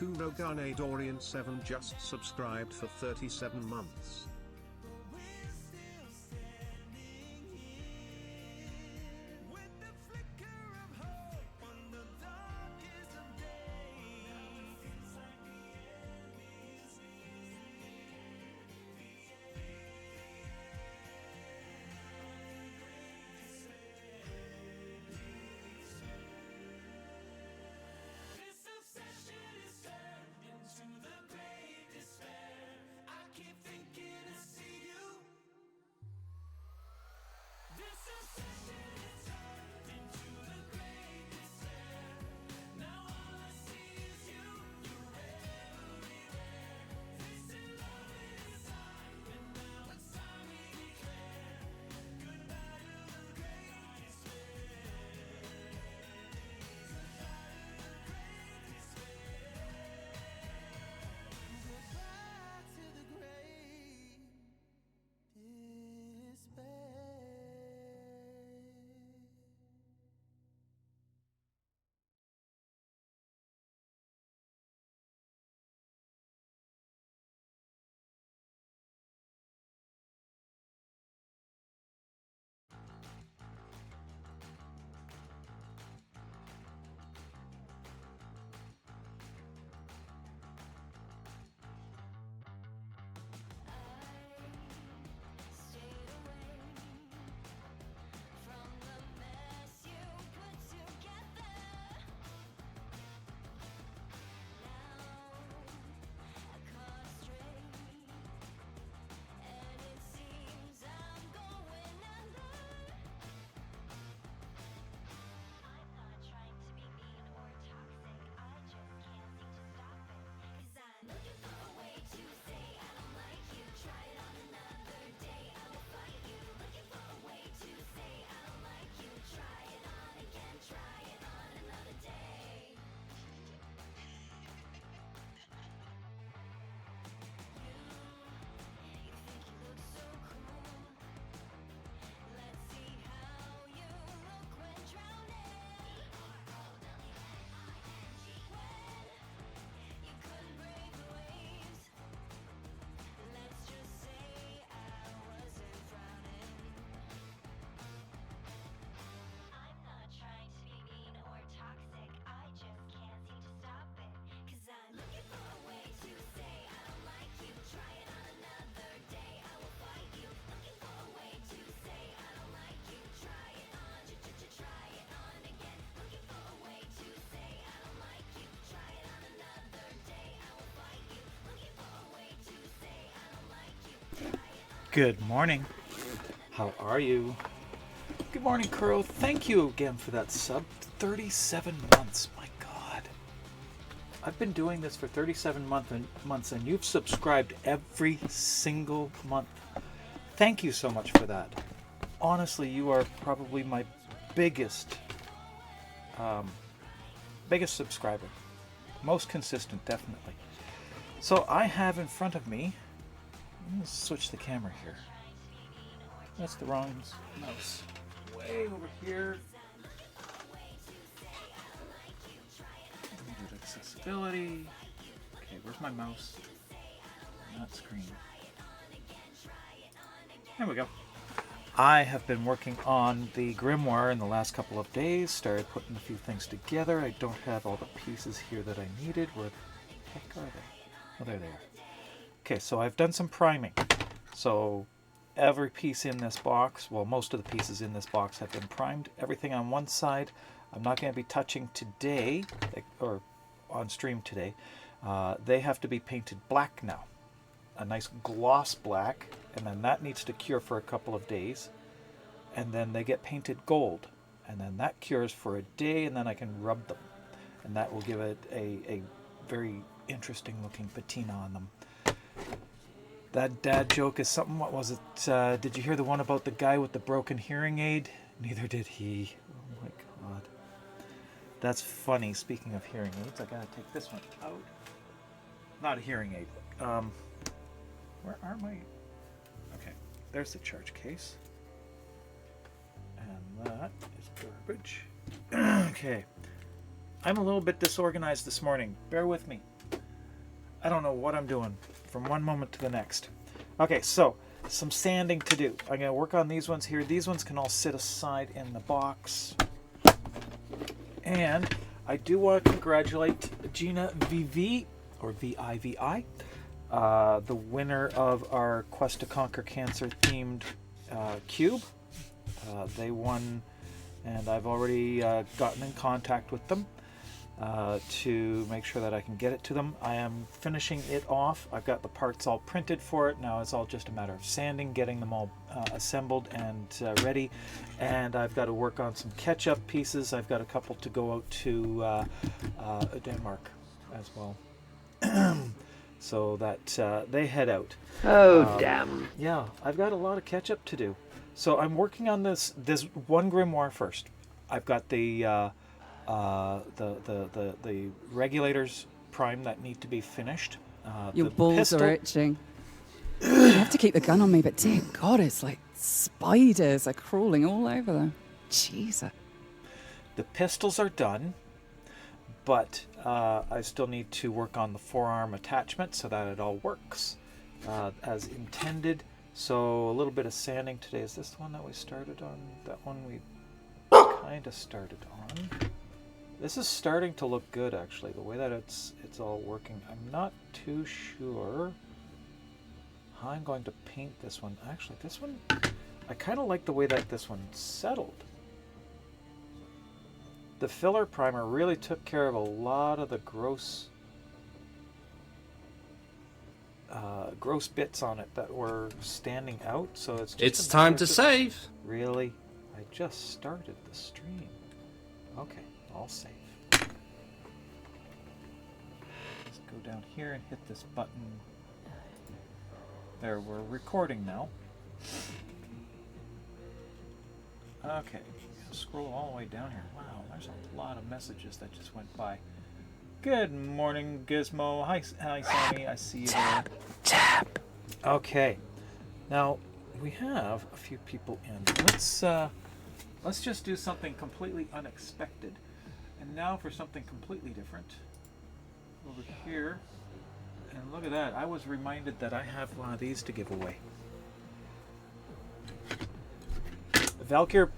Kurogane Dorian 7 just subscribed for 37 months. Good morning. How are you? Good morning, Kuro. Thank you again for that sub. 37 months. My God. I've been doing this for 37 months, and you've subscribed every single month. Thank you so much for that. Honestly, you are probably my biggest subscriber. Most consistent, definitely. So I have in front of me, let's switch the camera here. That's the wrong mouse. Way over here. Limited accessibility. Okay, where's my mouse? Not screen. There we go. I have been working on the Grimoire in the last couple of days. Started putting a few things together. I don't have all the pieces here that I needed. Where the heck are they? Oh, there they are. Okay, so I've done some priming. So every piece in this box, well, most of the pieces in this box have been primed. Everything on one side, I'm not going to be touching today, or on stream today. They have to be painted black now. A nice gloss black, and then that needs to cure for a couple of days. And then they get painted gold. And then that cures for a day, and then I can rub them. And that will give it a very interesting looking patina on them. That dad joke is something, what was it? Did you hear the one about the guy with the broken hearing aid? Neither did he. Oh my God. That's funny. Speaking of hearing aids, I gotta take this one out. Not a hearing aid. Where are my... Okay, there's the charge case. And that is garbage. Okay. I'm a little bit disorganized this morning. Bear with me. I don't know what I'm doing from one moment to the next. Okay, so some sanding to do. I'm going to work on these ones here. These ones can all sit aside in the box. And I do want to congratulate Gina VV, or VIVI, the winner of our Quest to Conquer Cancer themed cube. They won, and I've already gotten in contact with them to make sure that I can get it to them. I am finishing it off. I've got the parts all printed for it. Now it's all just a matter of sanding, getting them all assembled and ready. And I've got to work on some catch-up pieces. I've got a couple to go out to Denmark as well. So that they head out. Oh, damn. Yeah, I've got a lot of catch-up to do. So I'm working on this one grimoire first. I've got the regulators prime that need to be finished. Your balls are itching. You have to keep the gun on me, but dear God, it's like spiders are crawling all over them. Jesus. The pistols are done, but I still need to work on the forearm attachment so that it all works as intended. So a little bit of sanding today. Is this the one that we started on? That one we kind of started on. This is starting to look good, actually, the way that it's all working. I'm not too sure how I'm going to paint this one. Actually, this one, I kind of like the way that this one settled. The filler primer really took care of a lot of the gross bits on it that were standing out. So it's time to save. Really? I just started the stream. Okay, I'll save. Let's go down here and hit this button. There, we're recording now. Okay, scroll all the way down here. Wow, there's a lot of messages that just went by. Good morning, Gizmo. Hi, Sammy. I see you there. Tap. Okay, now we have a few people in. Let's just do something completely unexpected. And now for something completely different. Over here, and look at that. I was reminded that I have one of these to give away. Valkyr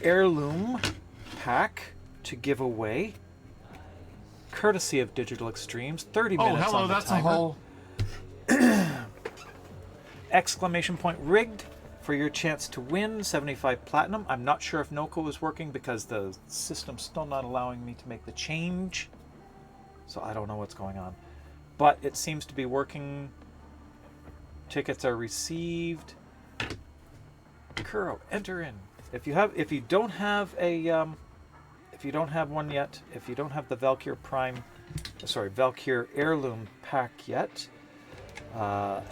heirloom pack to give away, courtesy of Digital Extremes. 30 minutes on the that's timer. a whole... Exclamation point rigged for your chance to win 75 platinum. I'm not sure if Noco is working because the system's still not allowing me to make the change. So I don't know what's going on. But it seems to be working. Tickets are received. Kuro, enter in. If you don't have one yet, if you don't have the Valkyr heirloom pack yet,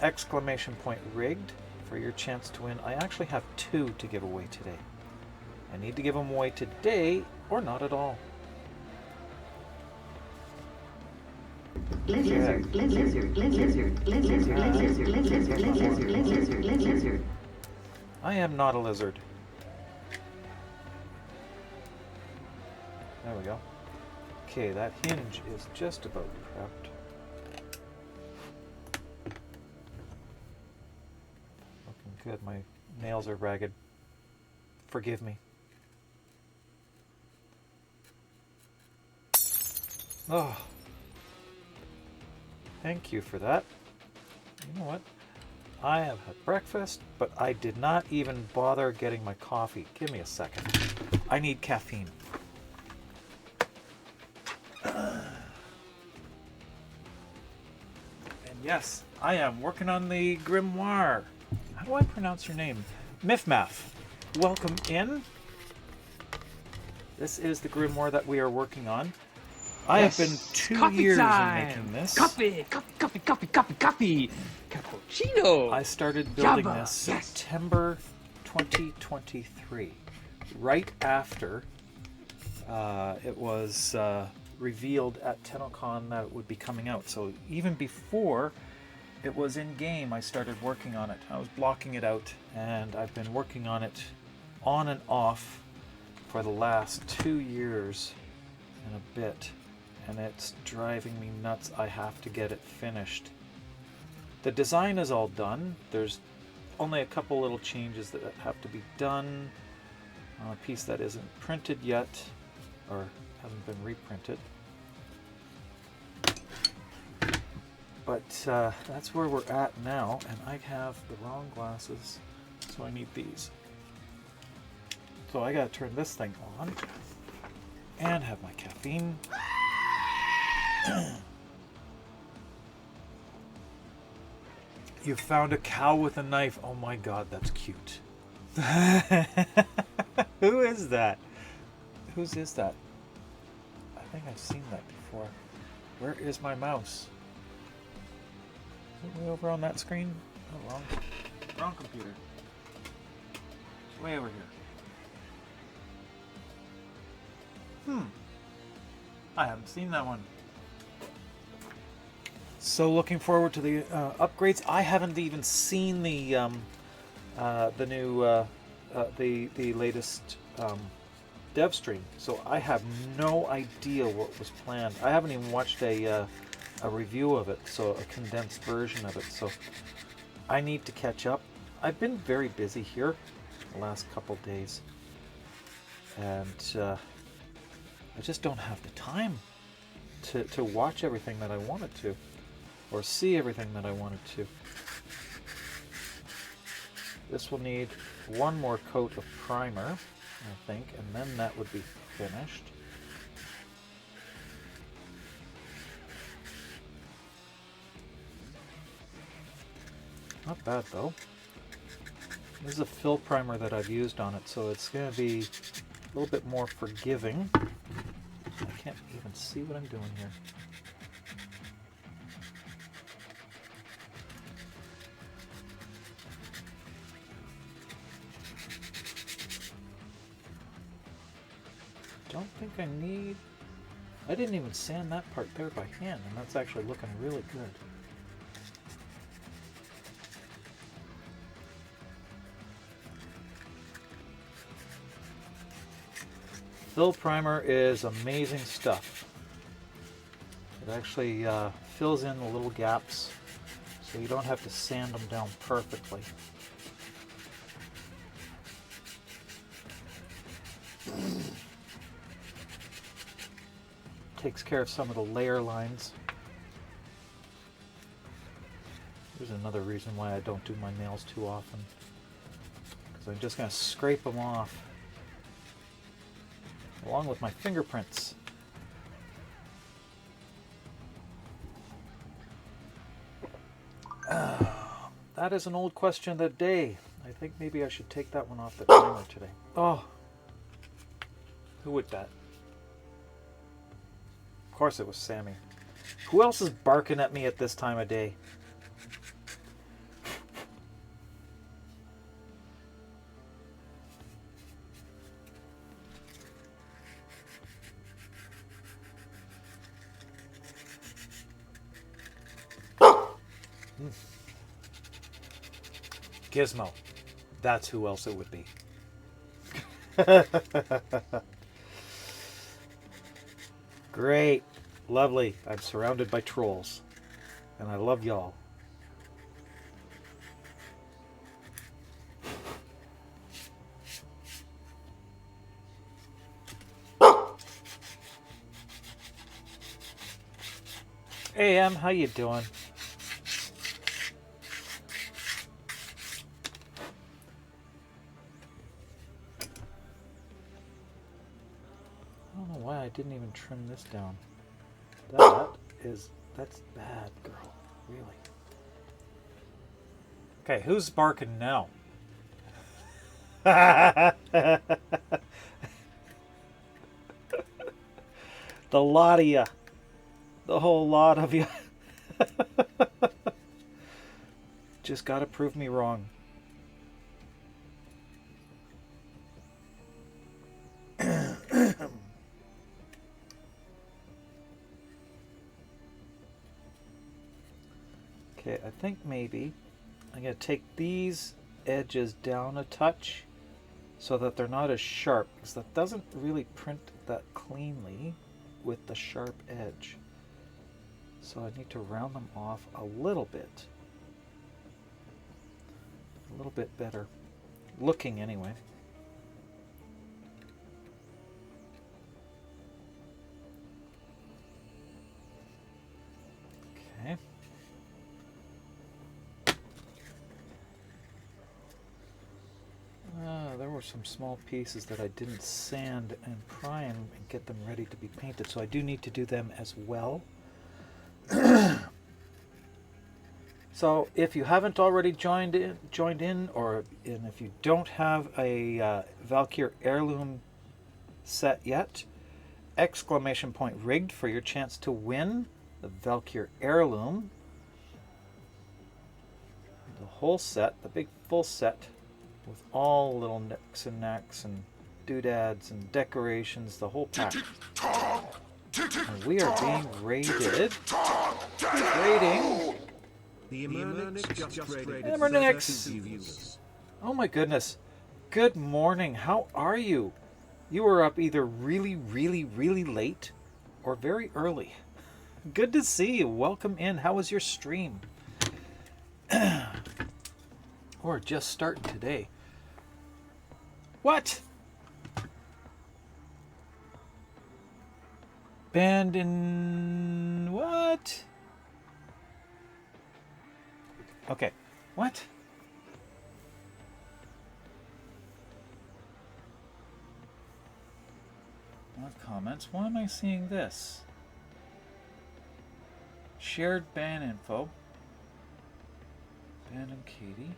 exclamation point rigged for your chance to win. I actually have 2 to give away today. I need to give them away today or not at all. I am not a lizard. There we go. Okay, that hinge is just about prepped. Looking good. My nails are ragged. Forgive me. Oh. Thank you for that. You know what? I have had breakfast, but I did not even bother getting my coffee. Give me a second. I need caffeine. And yes, I am working on the Grimoire. How do I pronounce your name? Mifmaf. Welcome in. This is the Grimoire that we are working on. I have been 2 years in making this. Coffee. Cappuccino. I started building Java. this Yes. September 2023, right after it was revealed at TennoCon that it would be coming out. So even before it was in game, I started working on it. I was blocking it out, and I've been working on it on and off for the last 2 years and a bit. and it's driving me nuts. I have to get it finished. The design is all done. There's only a couple little changes that have to be done on a piece that isn't printed yet, or hasn't been reprinted. But that's where we're at now, and I have the wrong glasses, so I need these. So I gotta turn this thing on and have my caffeine. You found a cow with a knife. Oh my god, that's cute. Who is that? Whose is that? I think I've seen that before. Where is my mouse? Is it way over on that screen? Oh, wrong computer. It's way over here. I haven't seen that one. So looking forward to the upgrades. I haven't even seen the new the latest dev stream, so I have no idea what was planned. I haven't even watched a review of it, so a condensed version of it. So I need to catch up. I've been very busy here the last couple days, and I just don't have the time to watch everything that I wanted to, or see everything that I wanted to. This will need one more coat of primer, I think, and then that would be finished. Not bad though. This is a fill primer that I've used on it, so it's going to be a little bit more forgiving. I can't even see what I'm doing here. Don't think I need... I didn't even sand that part there by hand, and that's actually looking really good. Fill primer is amazing stuff. It actually fills in the little gaps, so you don't have to sand them down perfectly. Takes care of some of the layer lines. There's another reason why I don't do my nails too often, because I'm just going to scrape them off along with my fingerprints. That is an old question of the day. I think maybe I should take that one off the timer today. Oh, who would that? Of course it was Sammy. Who else is barking at me at this time of day? Gizmo. That's who else it would be. Great. Lovely. I'm surrounded by trolls. And I love y'all. Hey, Em, how you doing? I didn't even trim this down. That's bad, girl. Really. Okay, who's barking now? The lot of you. The whole lot of you. Just gotta prove me wrong. Okay, I think maybe I'm going to take these edges down a touch so that they're not as sharp, because that doesn't really print that cleanly. with the sharp edge. So I need to round them off a little bit. A little bit better. Looking anyway. Okay. There were some small pieces that I didn't sand and prime and get them ready to be painted, so I do need to do them as well. So if you haven't already joined in, or if you don't have a Valkyr heirloom set yet, exclamation point rigged for your chance to win the Valkyr heirloom. The whole set, the big full set, with all little nicks and knacks and doodads and decorations, the whole pack. And we are being raided. Raiding. The Emernix just raided Emernix. 30 viewers. Oh my goodness. Good morning. How are you? You were up either really, really, really late or very early. Good to see you. Welcome in. How was your stream? Or just starting today. What? Banned in what? Okay. What? Not comments. Why am I seeing this? Shared ban info. Ben and Katie.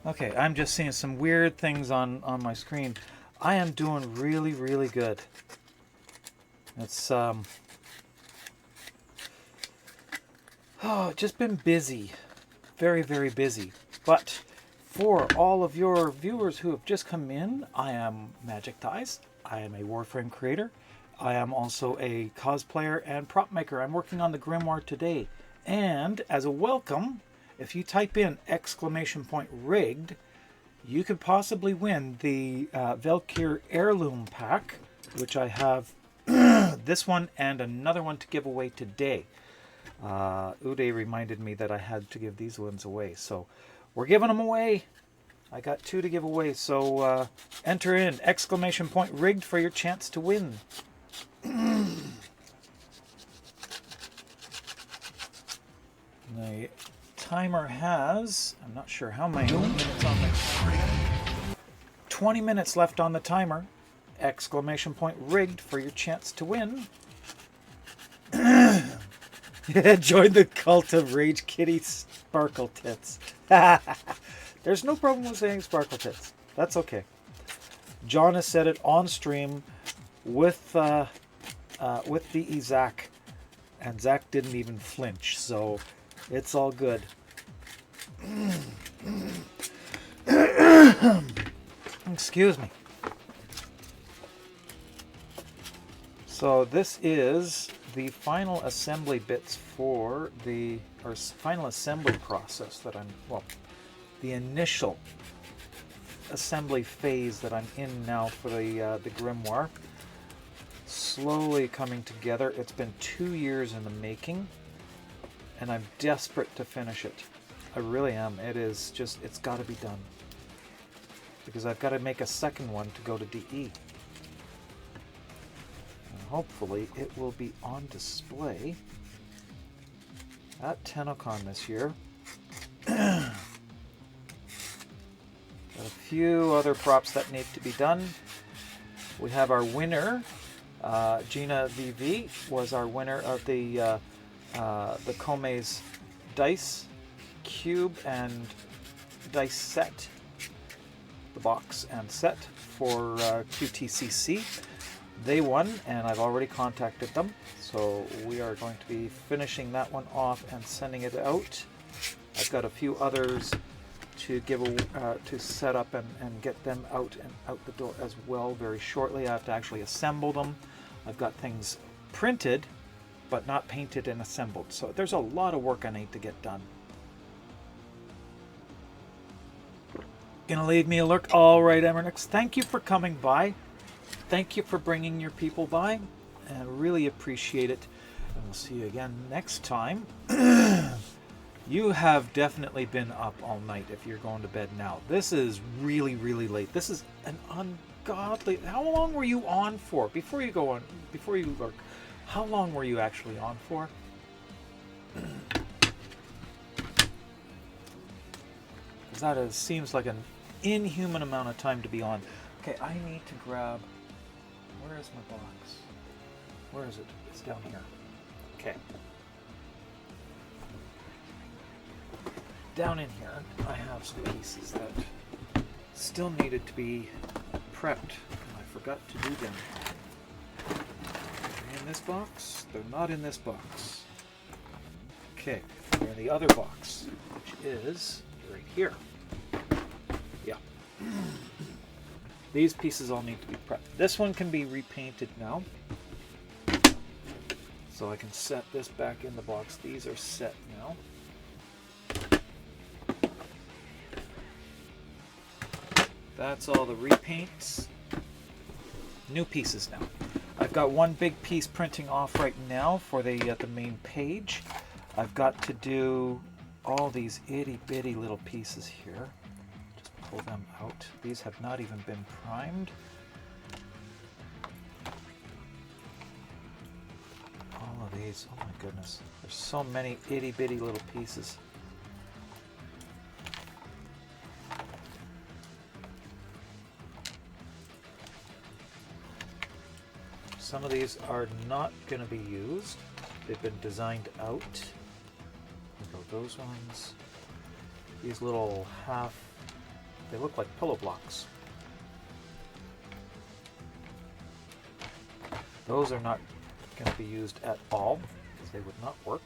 Okay, I'm just seeing some weird things on my screen. I am doing really, really good. It's just been busy. Very, very busy. But for all of your viewers who have just come in, I am Magic Ties. I am a Warframe creator. I am also a cosplayer and prop maker. I'm working on the Grimoire today. And as a welcome, if you type in exclamation point rigged, you could possibly win the Valkyr heirloom pack, which I have this one and another one to give away today. Uday reminded me that I had to give these ones away, so we're giving them away. I got 2 to give away, so enter in exclamation point rigged for your chance to win. The timer has, I'm not sure how many minutes on the 20 minutes left on the timer. Exclamation point rigged for your chance to win. Join the cult of Rage Kitty Sparkle Tits. There's no problem with saying Sparkle Tits. That's okay. John has said it on stream with the Zach, and Zach didn't even flinch, so it's all good. Excuse me. So this is the final assembly bits for the final assembly process that the initial assembly phase that I'm in now for the Grimoire. Slowly coming together. It's been 2 years in the making, and I'm desperate to finish it. I really am. It's got to be done, because I've got to make a second one to go to DE. And hopefully it will be on display at TennoCon this year. Got a few other props that need to be done. We have our winner. Gina VV was our winner of the Kome's dice cube and dice set, the box and set for QTCC. They won, and I've already contacted them, so we are going to be finishing that one off and sending it out. I've got a few others to to set up and get them out the door as well very shortly. I have to actually assemble them. I've got things printed, but not painted and assembled. So there's a lot of work I need to get done. Gonna leave me a lurk? All right, Emernix. Thank you for coming by. Thank you for bringing your people by. I really appreciate it. And we'll see you again next time. You have definitely been up all night if you're going to bed now. This is really, really late. This is an ungodly... How long were you on for? Before you go on, before you lurk, how long were you actually on for? Because that seems like an inhuman amount of time to be on. Okay, I need to grab... Where is my box? Where is it? It's down here. Okay. Down in here, I have some pieces that still needed to be prepped. And I forgot to do them. They're in this box. They're not in this box. Okay, they're in the other box, which is right here. Yeah. These pieces all need to be prepped. This one can be repainted now. So I can set this back in the box. These are set now. That's all the repaints. New pieces now. I've got one big piece printing off right now for the main page. I've got to do all these itty bitty little pieces here. Just pull them out. These have not even been primed. All of these, oh my goodness. There's so many itty bitty little pieces. Some of these are not going to be used. They've been designed out. There go those ones. These little they look like pillow blocks. Those are not going to be used at all because they would not work.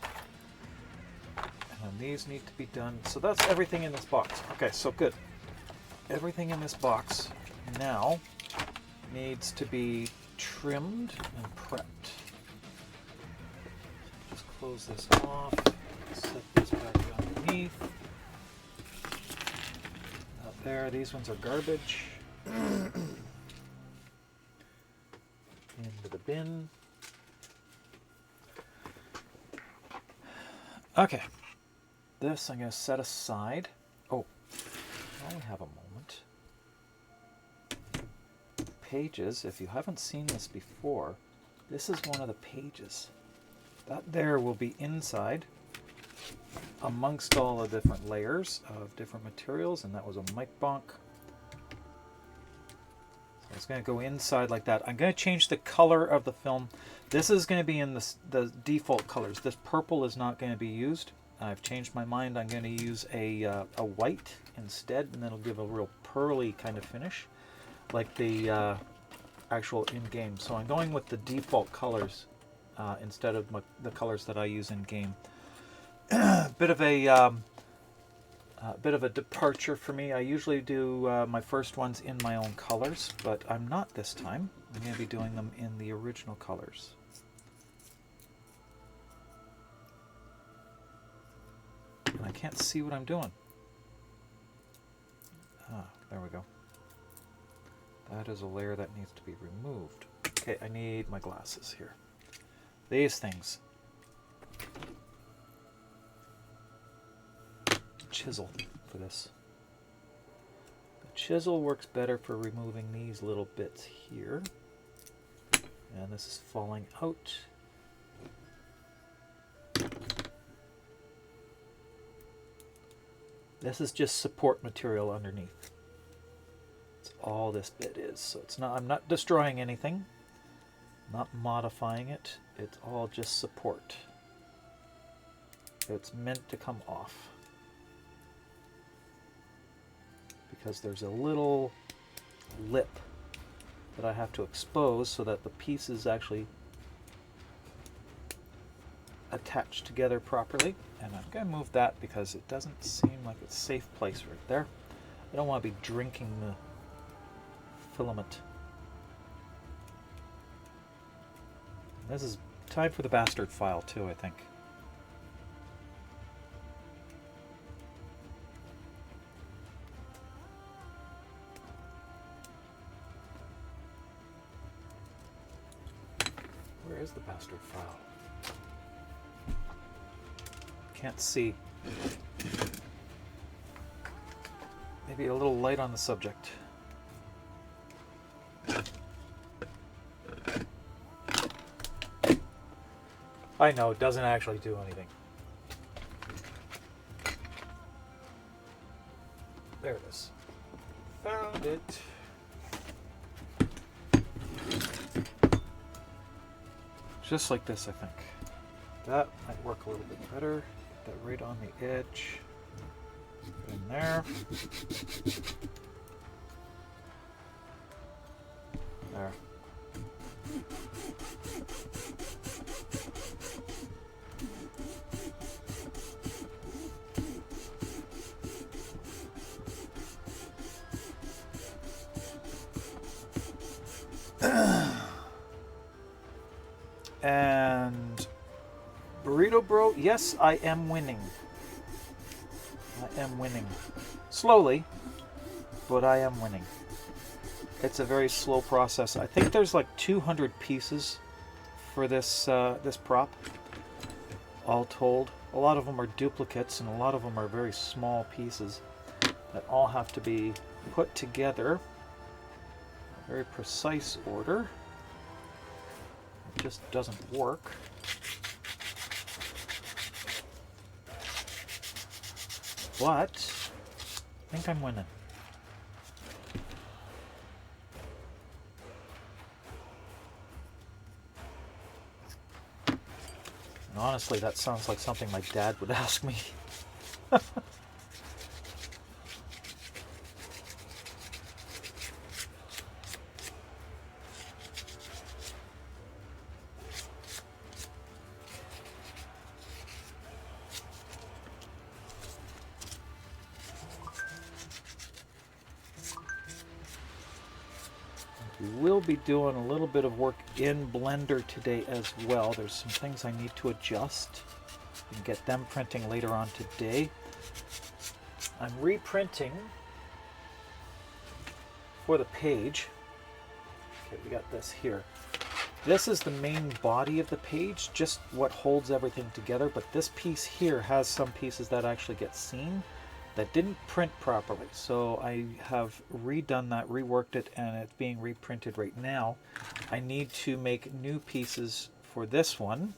And then these need to be done. So that's everything in this box. Okay, so good. Everything in this box now needs to be trimmed and prepped. Just close this off, set this back underneath. Out there, these ones are garbage. Into the bin. Okay, this I'm going to set aside. Oh, I only have a moment. Pages, if you haven't seen this before, this is one of the pages. That there will be inside amongst all the different layers of different materials, and that was a Mjik Book. So it's going to go inside like that. I'm going to change the color of the film. This is going to be in the default colors. This purple is not going to be used. I've changed my mind. I'm going to use a white instead, and that'll give a real pearly kind of finish, like the actual in-game. So I'm going with the default colors instead of the colors that I use in-game. Bit of a departure for me. I usually do my first ones in my own colors, but I'm not this time. I'm going to be doing them in the original colors. And I can't see what I'm doing. Ah, there we go. That is a layer that needs to be removed. Okay, I need my glasses here. These things. Chisel for this. The chisel works better for removing these little bits here. And this is falling out. This is just support material underneath. That's all this bit is. So it's not, I'm not destroying anything, not modifying it. It's all just support. It's meant to come off. Because there's a little lip that I have to expose so that the pieces actually attach together properly. And I'm going to move that because it doesn't seem like it's a safe place right there. I don't want to be drinking the filament. This is time for the bastard file too, I think. Where is the bastard file? Can't see. Maybe a little light on the subject. I know, it doesn't actually do anything. There it is. Found it. Just like this, I think. That might work a little bit better. Get that right on the edge. Put in there. There. And Burrito Bro, yes, I am winning. I am winning. Slowly, but I am winning. It's a very slow process. I think there's like 200 pieces for this this prop, all told. A lot of them are duplicates, and a lot of them are very small pieces that all have to be put together in a very precise order. It just doesn't work. But I think I'm winning. And honestly, that sounds like something my dad would ask me. We'll be doing a little bit of work in Blender today as well. There's some things I need to adjust and get them printing later on today. I'm reprinting for the page. Okay, we got this here. This is the main body of the page, just what holds everything together, but this piece here has some pieces that actually get seen that didn't print properly. So I have redone that, reworked it, and it's being reprinted right now. I need to make new pieces for this one.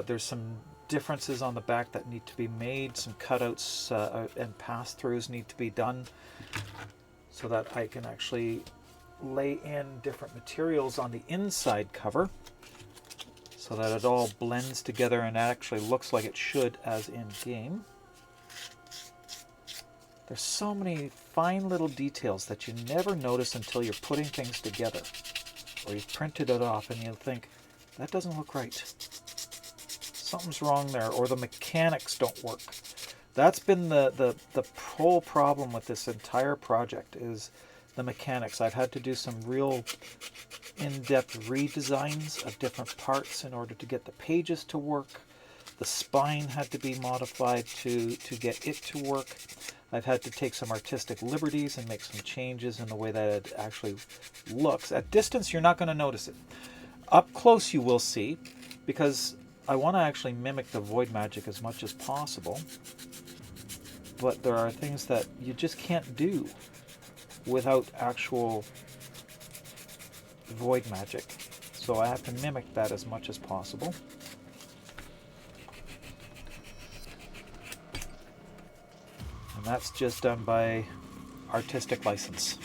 There's some differences on the back that need to be made, some cutouts and pass-throughs need to be done so that I can actually lay in different materials on the inside cover so that it all blends together and actually looks like it should as in game. There's so many fine little details that you never notice until you're putting things together, or you've printed it off and you think, that doesn't look right. Something's wrong there, or the mechanics don't work. That's been the whole problem with this entire project, is the mechanics. I've had to do some real in-depth redesigns of different parts in order to get the pages to work. The spine had to be modified to get it to work. I've had to take some artistic liberties and make some changes in the way that it actually looks. At distance, you're not going to notice it. Up close, you will see, because I want to actually mimic the void magic as much as possible. But there are things that you just can't do without actual void magic. So I have to mimic that as much as possible. And that's just done by artistic license.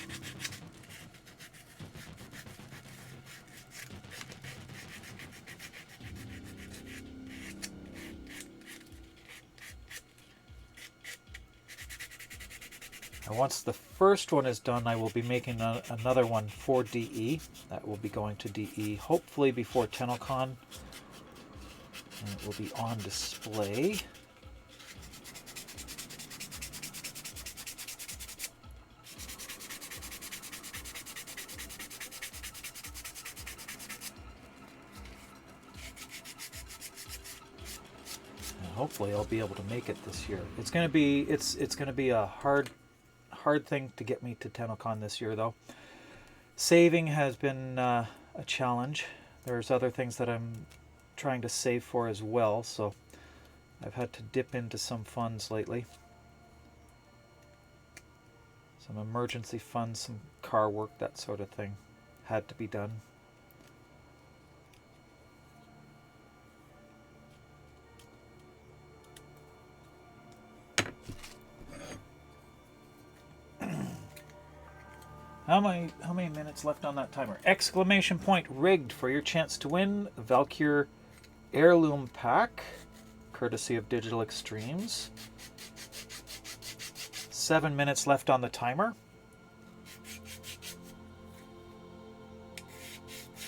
And once the first one is done, I will be making another one for DE. That will be going to DE hopefully before TennoCon. And it will be on display. hopefully I'll be able to make it this year. It's gonna be a hard thing to get me to TennoCon this year, though. Saving has been a challenge. There's other things that I'm trying to save for as well, so I've had to dip into some funds lately. Some emergency funds, some car work, that sort of thing had to be done. How many minutes left on that timer? Exclamation point rigged for your chance to win Valkyr Heirloom Pack, courtesy of Digital Extremes. 7 minutes left on the timer.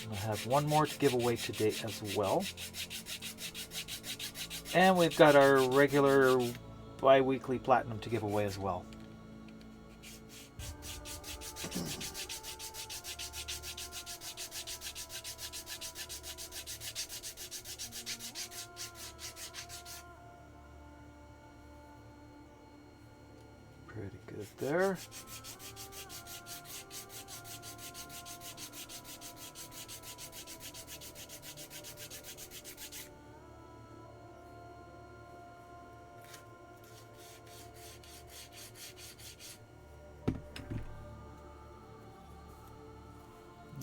I have one more to give away today as well. And we've got our regular bi-weekly platinum to give away as well. Pretty good there.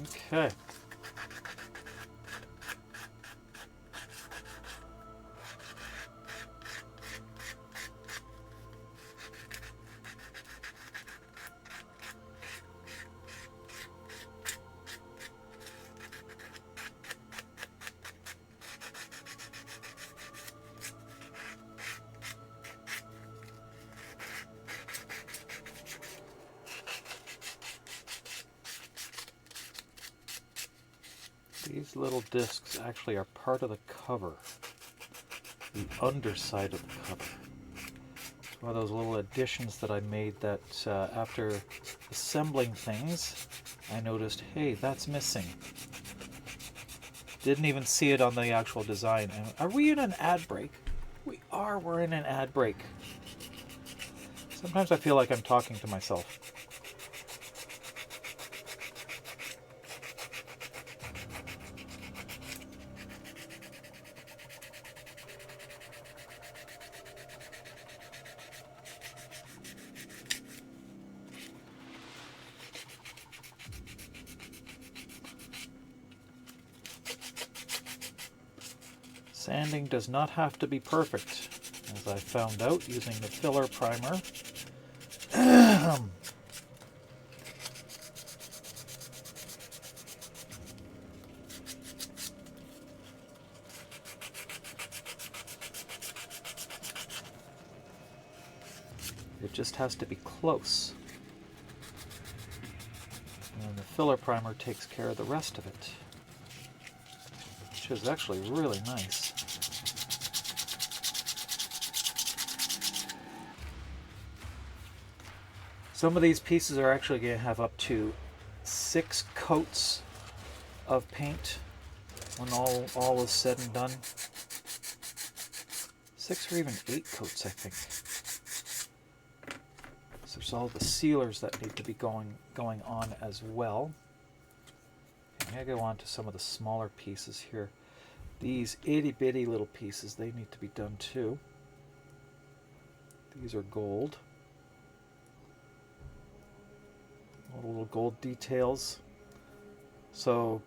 Okay. These little discs actually are part of the cover, the underside of the cover. It's one of those little additions that I made that after assembling things, I noticed, hey, that's missing. Didn't even see it on the actual design. And are we in an ad break? We are, we're in an ad break. Sometimes I feel like I'm talking to myself. Sanding does not have to be perfect, as I found out using the filler primer. It just has to be close. And the filler primer takes care of the rest of it, which is actually really nice. Some of these pieces are actually going to have up to 6 coats of paint when all is said and done. 6 or even 8 coats, I think. So there's all the sealers that need to be going on as well. I'm going to go on to some of the smaller pieces here. These itty bitty little pieces, they need to be done too. These are gold. All the little gold details. So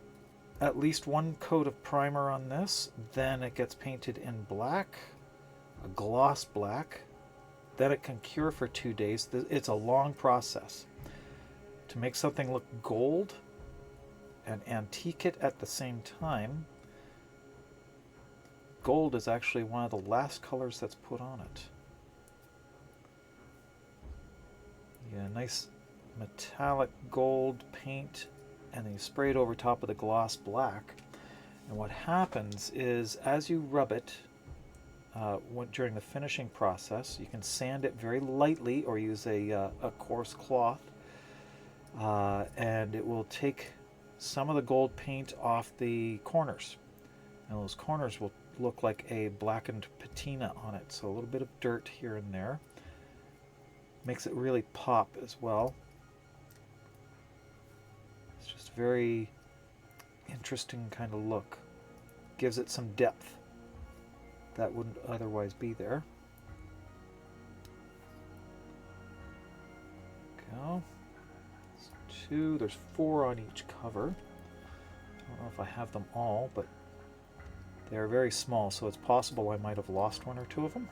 at least 1 coat of primer on this, then it gets painted in black, a gloss black, then it can cure for 2 days. It's a long process. To make something look gold and antique it at the same time, gold is actually one of the last colors that's put on it. Yeah, nice metallic gold paint, and then you spray it over top of the gloss black. And what happens is, as you rub it during the finishing process, you can sand it very lightly or use a coarse cloth, and it will take some of the gold paint off the corners. And those corners will look like a blackened patina on it, so a little bit of dirt here and there. Makes it really pop as well. It's just a very interesting kind of look. Gives it some depth that wouldn't otherwise be there. Go. There's 4 on each cover. I don't know if I have them all, but they're very small, so it's possible I might have lost 1 or 2 of them.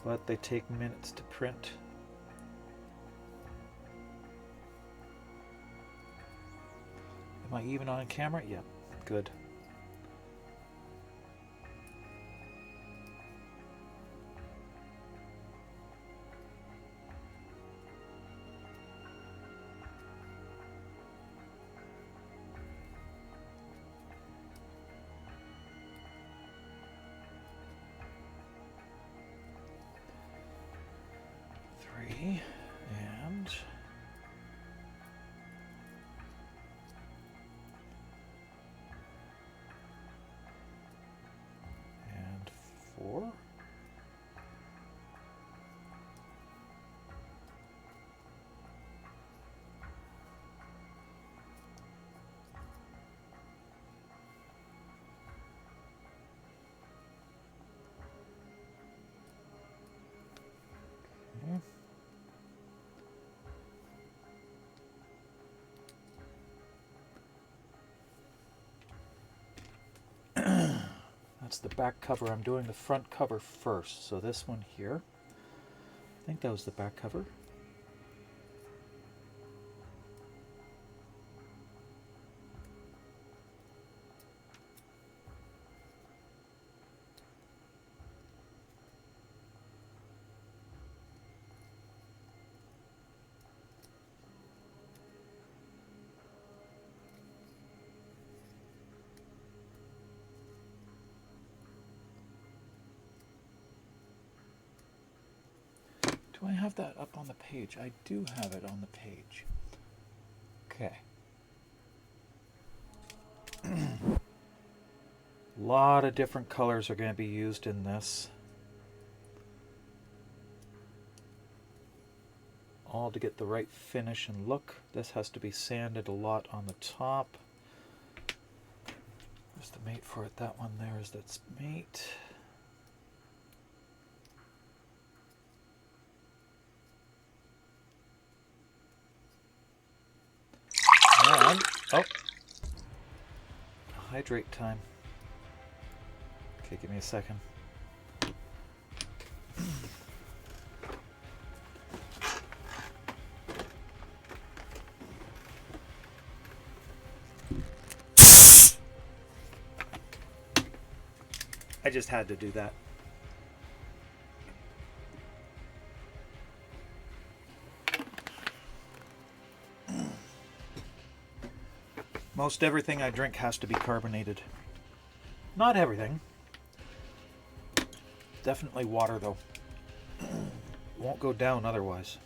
But they take minutes to print. Am I even on camera? Yeah, good. And 4. Okay. That's the back cover. I'm doing the front cover first. So this one here, I think that was the back cover. Do I have that up on the page? I do have it on the page. Okay. A lot of different colors are going to be used in this. All to get the right finish and look. This has to be sanded a lot on the top. There's the mate for it. That one there is that's mate. And, oh, hydrate time. Okay, give me a second. I just had to do that. Most everything I drink has to be carbonated. Not everything. Definitely water, though. Won't go down otherwise.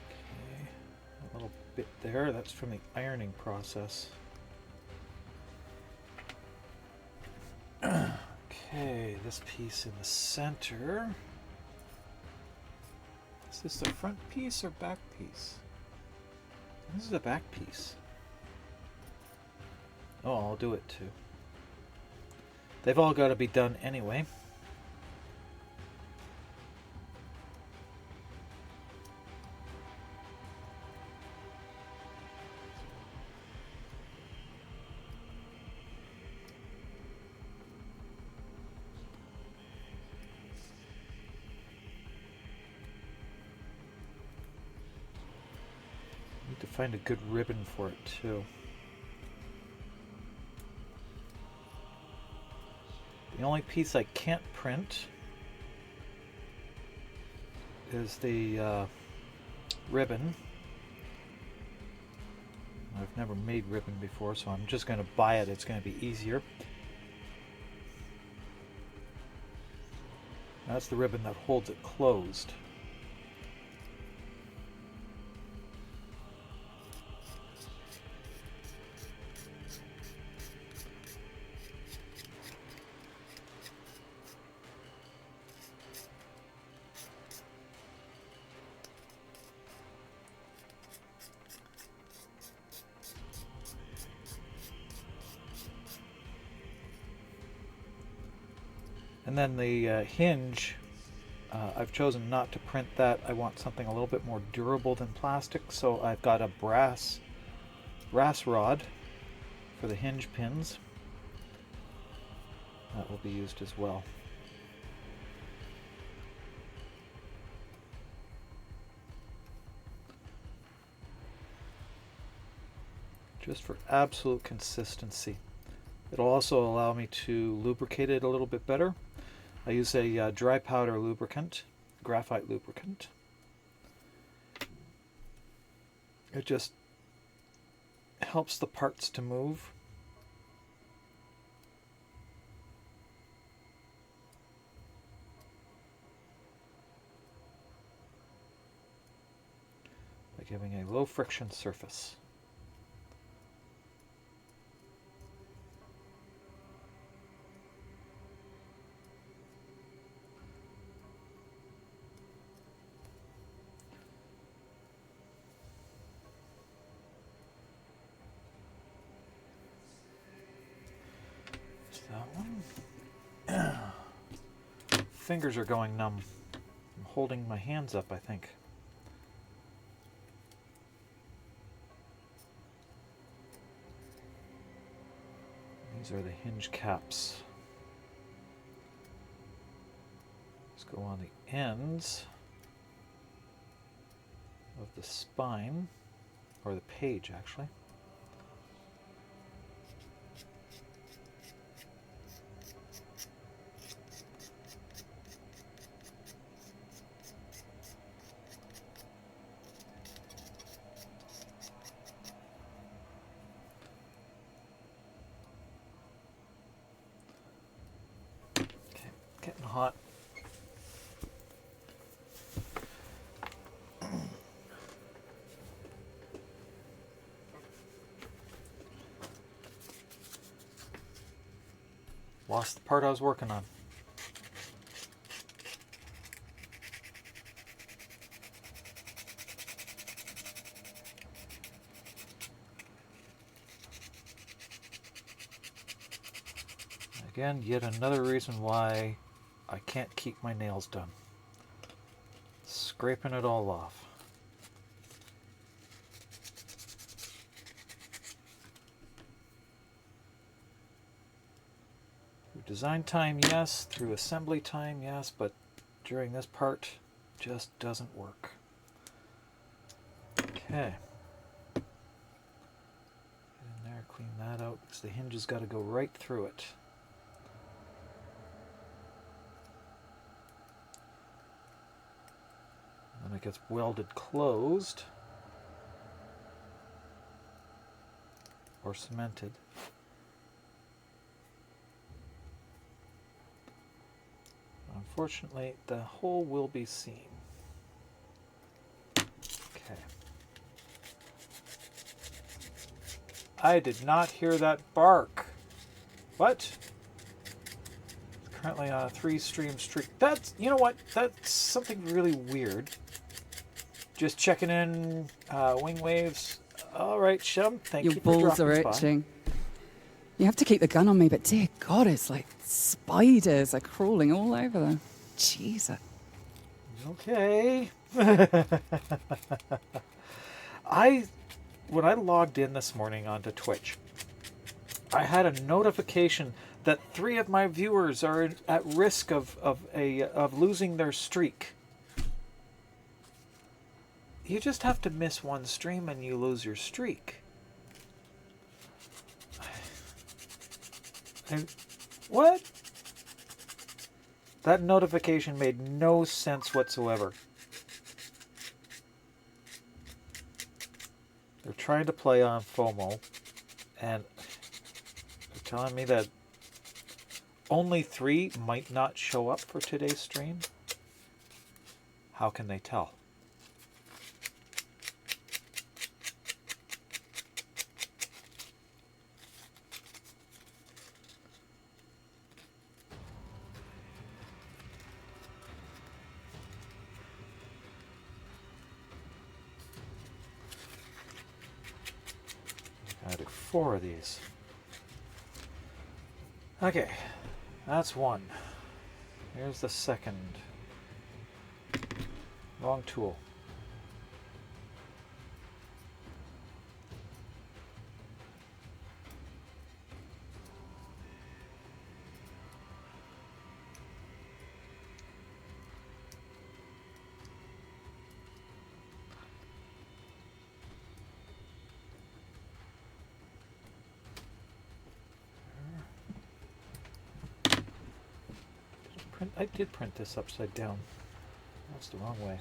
Okay, a little bit there. That's from the ironing process. Okay, this piece in the center. Is this the front piece or back piece? This is the back piece. Oh, I'll do it too. They've all got to be done anyway. To find a good ribbon for it too. The only piece I can't print is the ribbon. I've never made ribbon before, so I'm just going to buy it. It's going to be easier. That's the ribbon that holds it closed. And then the hinge, I've chosen not to print that. I want something a little bit more durable than plastic, so I've got a brass rod for the hinge pins. That will be used as well. Just for absolute consistency. It'll also allow me to lubricate it a little bit better. I use a dry powder lubricant, graphite lubricant. It just helps the parts to move. By giving a low friction surface. That one. Fingers are going numb. I'm holding my hands up, I think. These are the hinge caps. Let's go on the ends of the spine, or the page actually. Getting hot. Lost the part I was working on. Again, yet another reason why I can't keep my nails done. Scraping it all off. Through design time, yes. Through assembly time, yes. But during this part, just doesn't work. Okay. Get in there, clean that out, because the hinge has got to go right through it. Then it gets welded closed or cemented. Unfortunately, the hole will be seen. Okay. I did not hear that bark. What? Currently on a 3-stream streak. That's, you know what? That's something really weird. Just checking in, wing waves. All right, Shum, thank you for dropping by. Your balls are itching. You have to keep the gun on me, but dear God, it's like spiders are crawling all over them. Jesus. Okay. When I logged in this morning onto Twitch, I had a notification that 3 of my viewers are at risk of losing their streak. You just have to miss one stream and you lose your streak. What? That notification made no sense whatsoever. They're trying to play on FOMO, and they're telling me that only 3 might not show up for today's stream. How can they tell? I do 4 of these. Okay, that's 1. Here's the second. Wrong tool. I did print this upside down. That's the wrong way.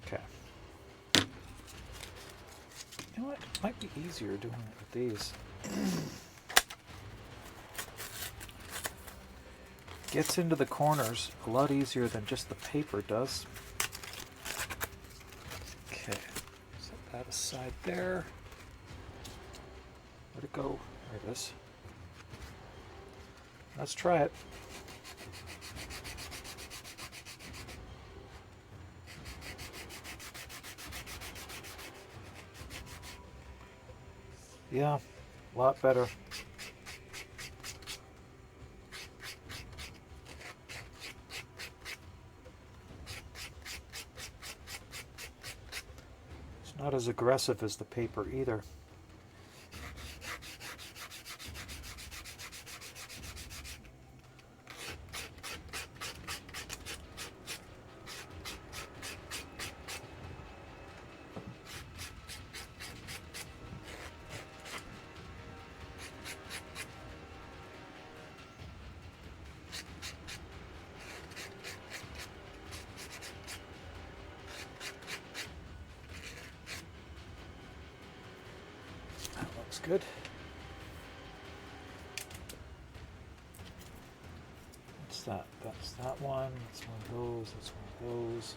Okay. You know what? Might be easier doing it with these. Gets into the corners a lot easier than just the paper does. Okay, set that aside there. Where'd it go? There it is. Let's try it. Yeah, a lot better. Not as aggressive as the paper either. Good. What's that? That's that one. That's one of those. That's one of those.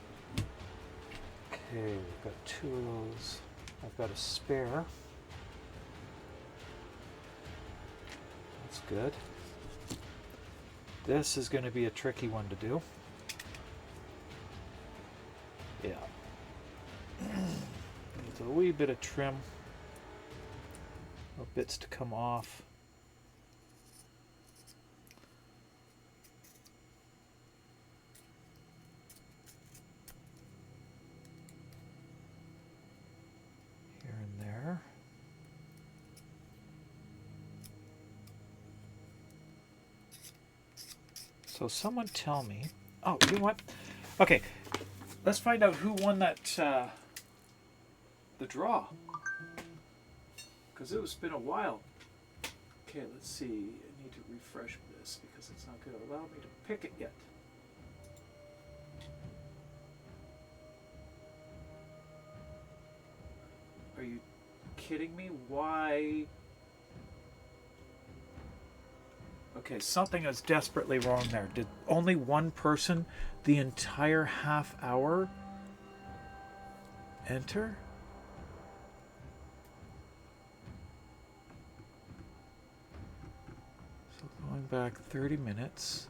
Okay, we've got 2 of those. I've got a spare. That's good. This is going to be a tricky one to do. Yeah. There's a wee bit of trim. Bits to come off. Here and there. So someone tell me. Oh, you know what? Okay, let's find out who won that the draw. Because it's been a while. Okay, let's see. I need to refresh this because it's not going to allow me to pick it yet. Are you kidding me? Why? Okay, something is desperately wrong there. Did only one person the entire half hour enter? Going back 30 minutes.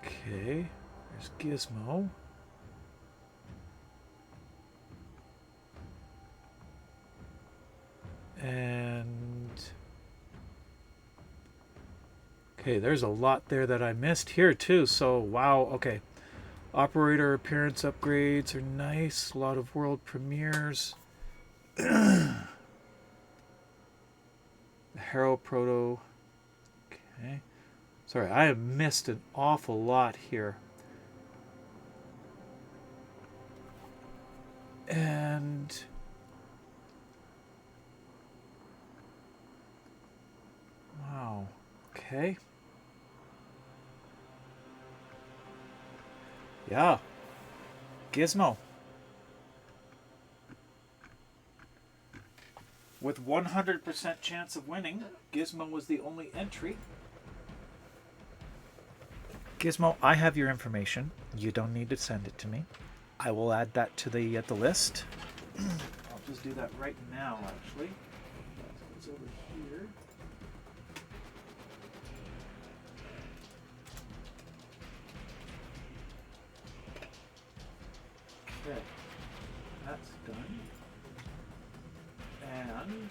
Okay, there's Gizmo. And okay, there's a lot there that I missed here too. So wow, okay. Operator appearance upgrades are nice. A lot of world premieres. Harrow Proto. Okay. Sorry, I have missed an awful lot here. And wow. Okay. Yeah. Gizmo. With 100% chance of winning, Gizmo was the only entry. Gizmo, I have your information. You don't need to send it to me. I will add that to the list. I'll just do that right now, actually. It's over here. Okay, that's done. And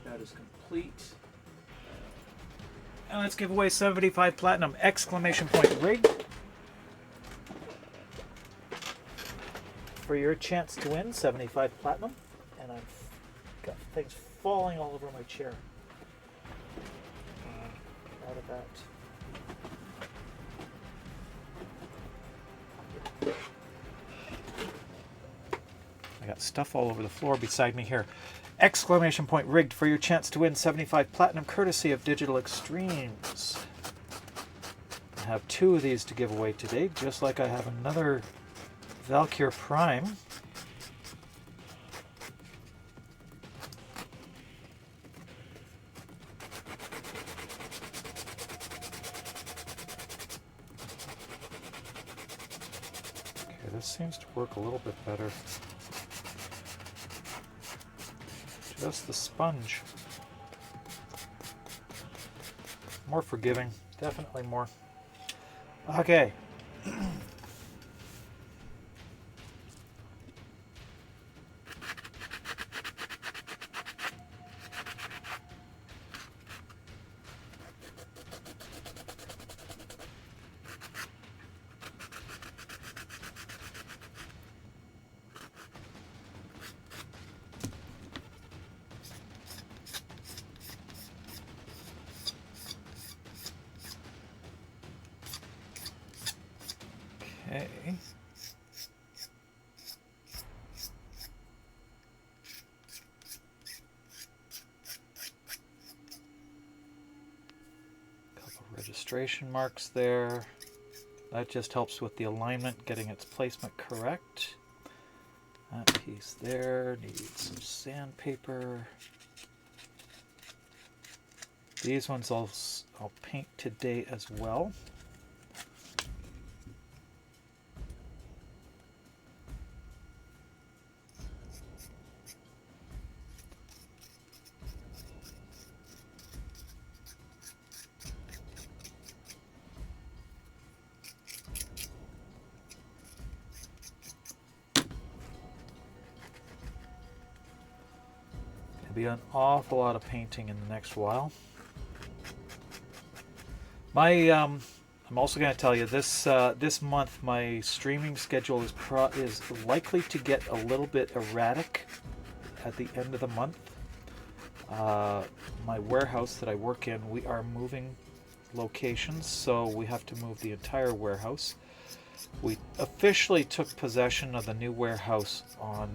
that is complete. And let's give away 75 platinum! Exclamation point rig. For your chance to win 75 platinum. And I've got things falling all over my chair. Out of that. I got stuff all over the floor beside me here. Exclamation point rigged for your chance to win 75 platinum courtesy of Digital Extremes. I have 2 of these to give away today, just like I have another Valkyr Prime. Okay, this seems to work a little bit better. Just the sponge. More forgiving, definitely more. Okay. Okay. Couple registration marks there. That just helps with the alignment, getting its placement correct. That piece there needs some sandpaper. These ones I'll paint today as well. Be an awful lot of painting in the next while. I'm also going to tell you this this month my streaming schedule is likely to get a little bit erratic at the end of the month. My warehouse that I work in, we are moving locations, so we have to move the entire warehouse. We officially took possession of the new warehouse on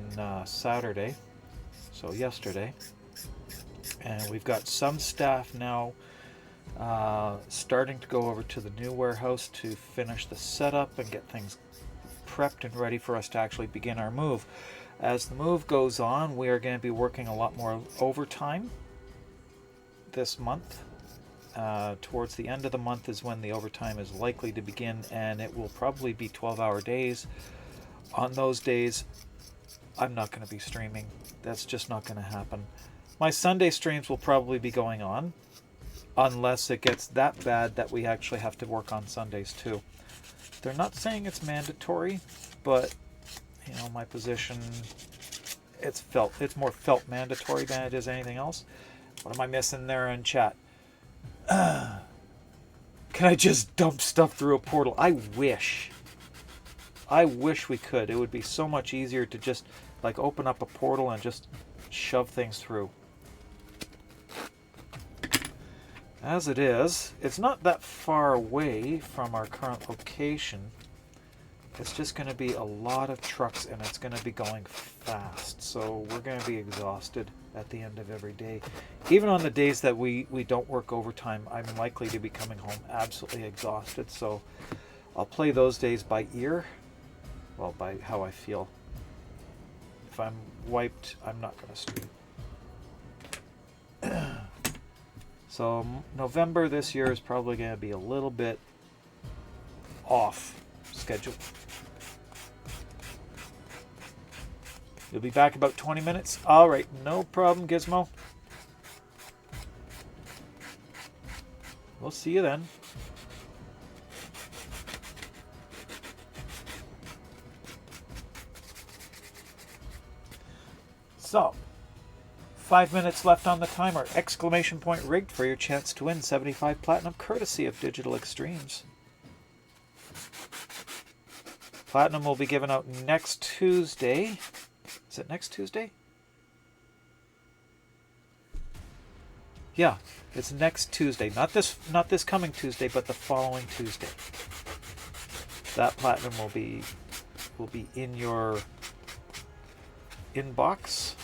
Saturday. So yesterday, and we've got some staff now starting to go over to the new warehouse to finish the setup and get things prepped and ready for us to actually begin our move. As the move goes on, we are going to be working a lot more overtime this month. Towards the end of the month is when the overtime is likely to begin, and it will probably be 12-hour days. On those days, I'm not going to be streaming. That's just not going to happen. My Sunday streams will probably be going on, unless it gets that bad that we actually have to work on Sundays too. They're not saying it's mandatory, but you know, my position, it's more felt mandatory than it is anything else. What am I missing there in chat? Can I just dump stuff through a portal? I wish we could. It would be so much easier to just like open up a portal and just shove things through. As it is, it's not that far away from our current location. It's just going to be a lot of trucks and it's going to be going fast. So we're going to be exhausted at the end of every day. Even on the days that we don't work overtime, I'm likely to be coming home absolutely exhausted. So I'll play those days by ear. Well, by how I feel. If I'm wiped, I'm not going to stream. So November this year is probably going to be a little bit off schedule. You'll be back about 20 minutes? All right, no problem, Gizmo. We'll see you then. So, 5 minutes left on the timer. Exclamation point rigged for your chance to win 75 Platinum courtesy of Digital Extremes. Platinum will be given out next Tuesday. Is it next Tuesday? Yeah, it's next Tuesday. Not this coming Tuesday, but the following Tuesday. That platinum will be in your inbox.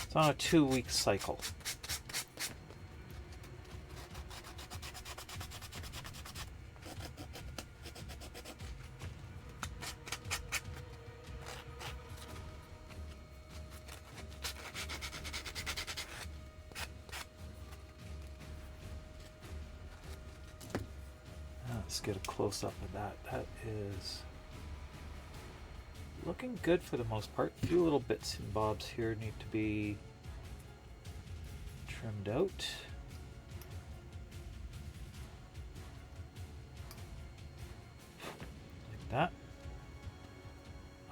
It's on a 2-week cycle. Let's get a close-up of that. That is looking good for the most part. A few little bits and bobs here need to be trimmed out. Like that.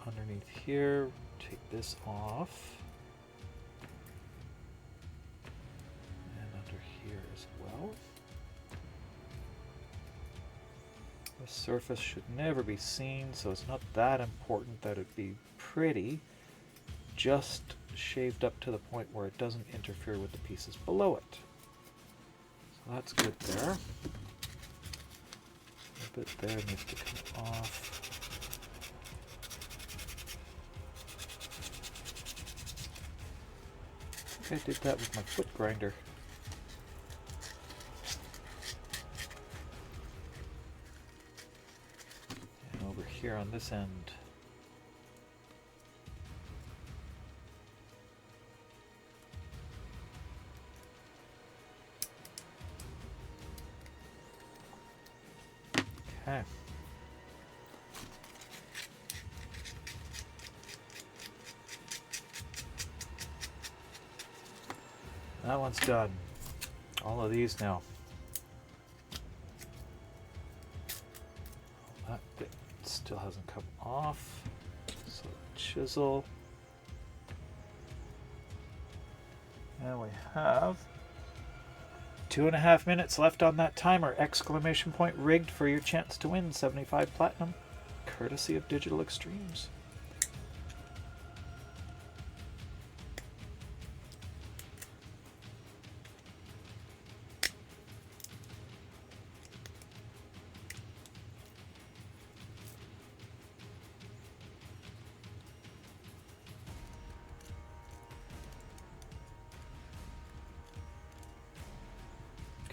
Underneath here, take this off. And under here as well. The surface should never be seen, so it's not that important that it be pretty. Just shaved up to the point where it doesn't interfere with the pieces below it. So that's good there. A bit there needs to come off. I think I did that with my foot grinder. Here on this end. Okay. That one's done. All of these now. That bit still hasn't come off, so chisel, and we have 2.5 minutes left on that timer. Exclamation point rigged for your chance to win 75 Platinum courtesy of Digital Extremes.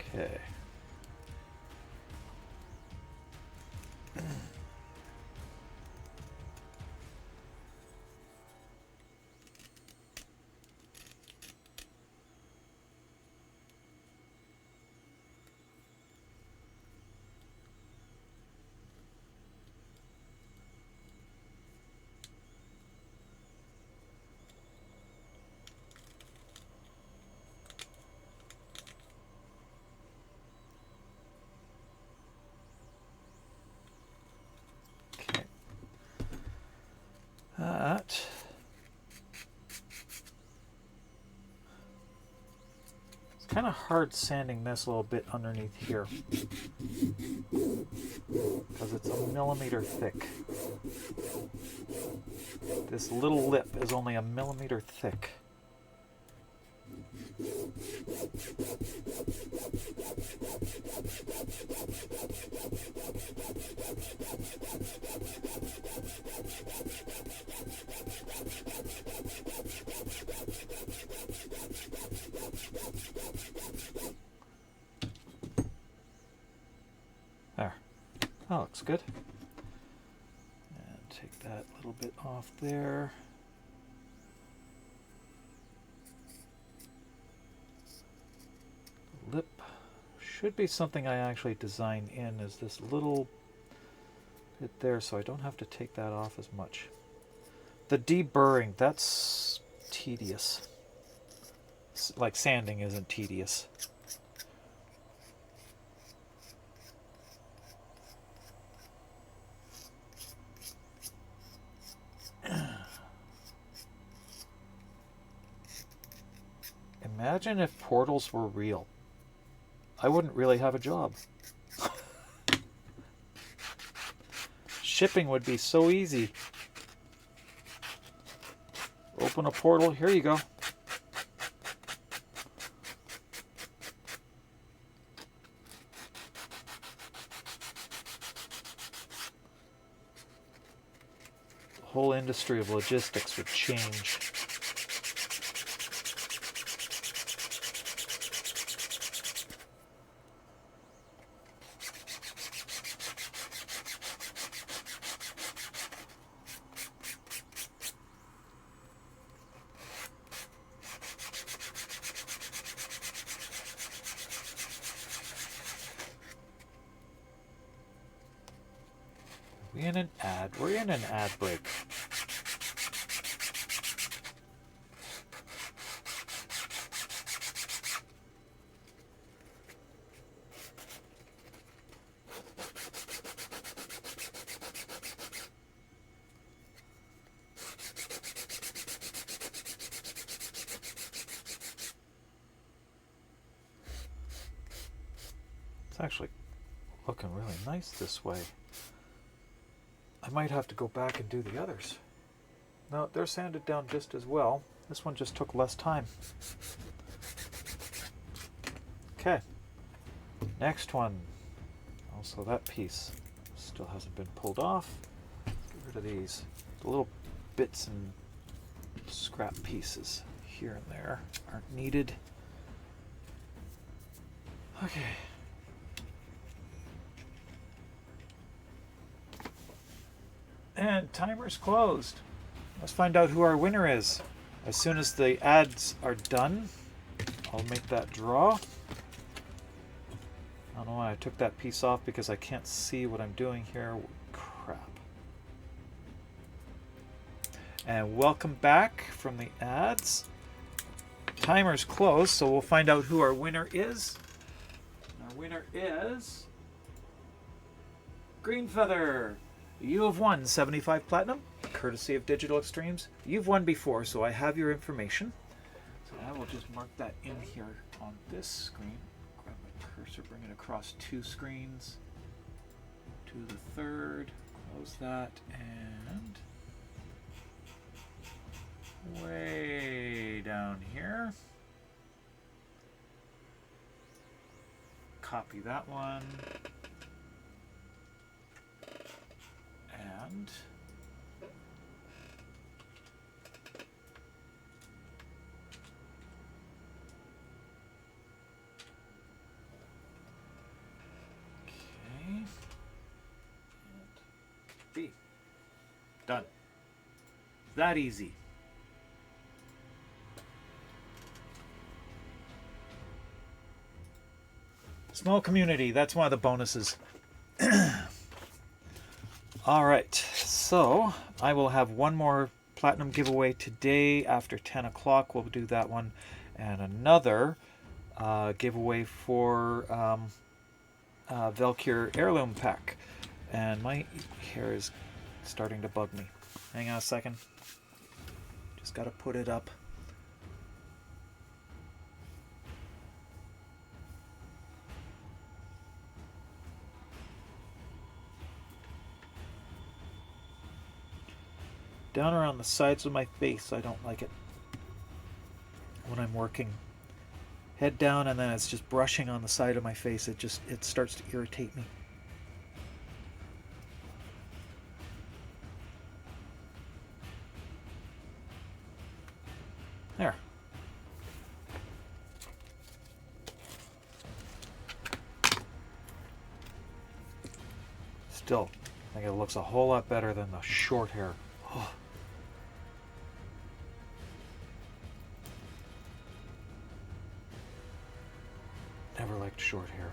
Okay. That it's kind of hard sanding this little bit underneath here because it's a millimeter thick. This little lip is only a millimeter thick. There. That looks good. And take that little bit off there. Lip should be something I actually design in, is this little bit there, so I don't have to take that off as much. The deburring, that's tedious. Like sanding isn't tedious. Imagine if portals were real. I wouldn't really have a job. Shipping would be so easy. Open a portal, here you go. The whole industry of logistics would change. We're in an ad break. It's actually looking really nice this way. I might have to go back and do the others. No, they're sanded down just as well. This one just took less time. Okay. Next one. Also that piece still hasn't been pulled off. Get rid of these. The little bits and scrap pieces here and there aren't needed. Okay. And timer's closed. Let's find out who our winner is. As soon as the ads are done, I'll make that draw. I don't know why I took that piece off, because I can't see what I'm doing here. Crap. And welcome back from the ads. Timer's closed, so we'll find out who our winner is. Our winner is Green Feather. You have won 75 platinum, courtesy of Digital Extremes. You've won before, so I have your information. So I will just mark that in here on this screen. Grab my cursor, bring it across 2 screens to the third. Close that, and way down here. Copy that one. And okay, and B. Done. That easy. Small community, that's one of the bonuses. All right, so I will have one more platinum giveaway today after 10 o'clock. We'll do that one, and another giveaway for Valkyr heirloom pack. And my hair is starting to bug me. Hang on a second. Just got to put it up. Down around the sides of my face, I don't like it when I'm working. head down, and then it's just brushing on the side of my face. It starts to irritate me. There. Still, I think it looks a whole lot better than the short hair. Oh. Never liked short hair.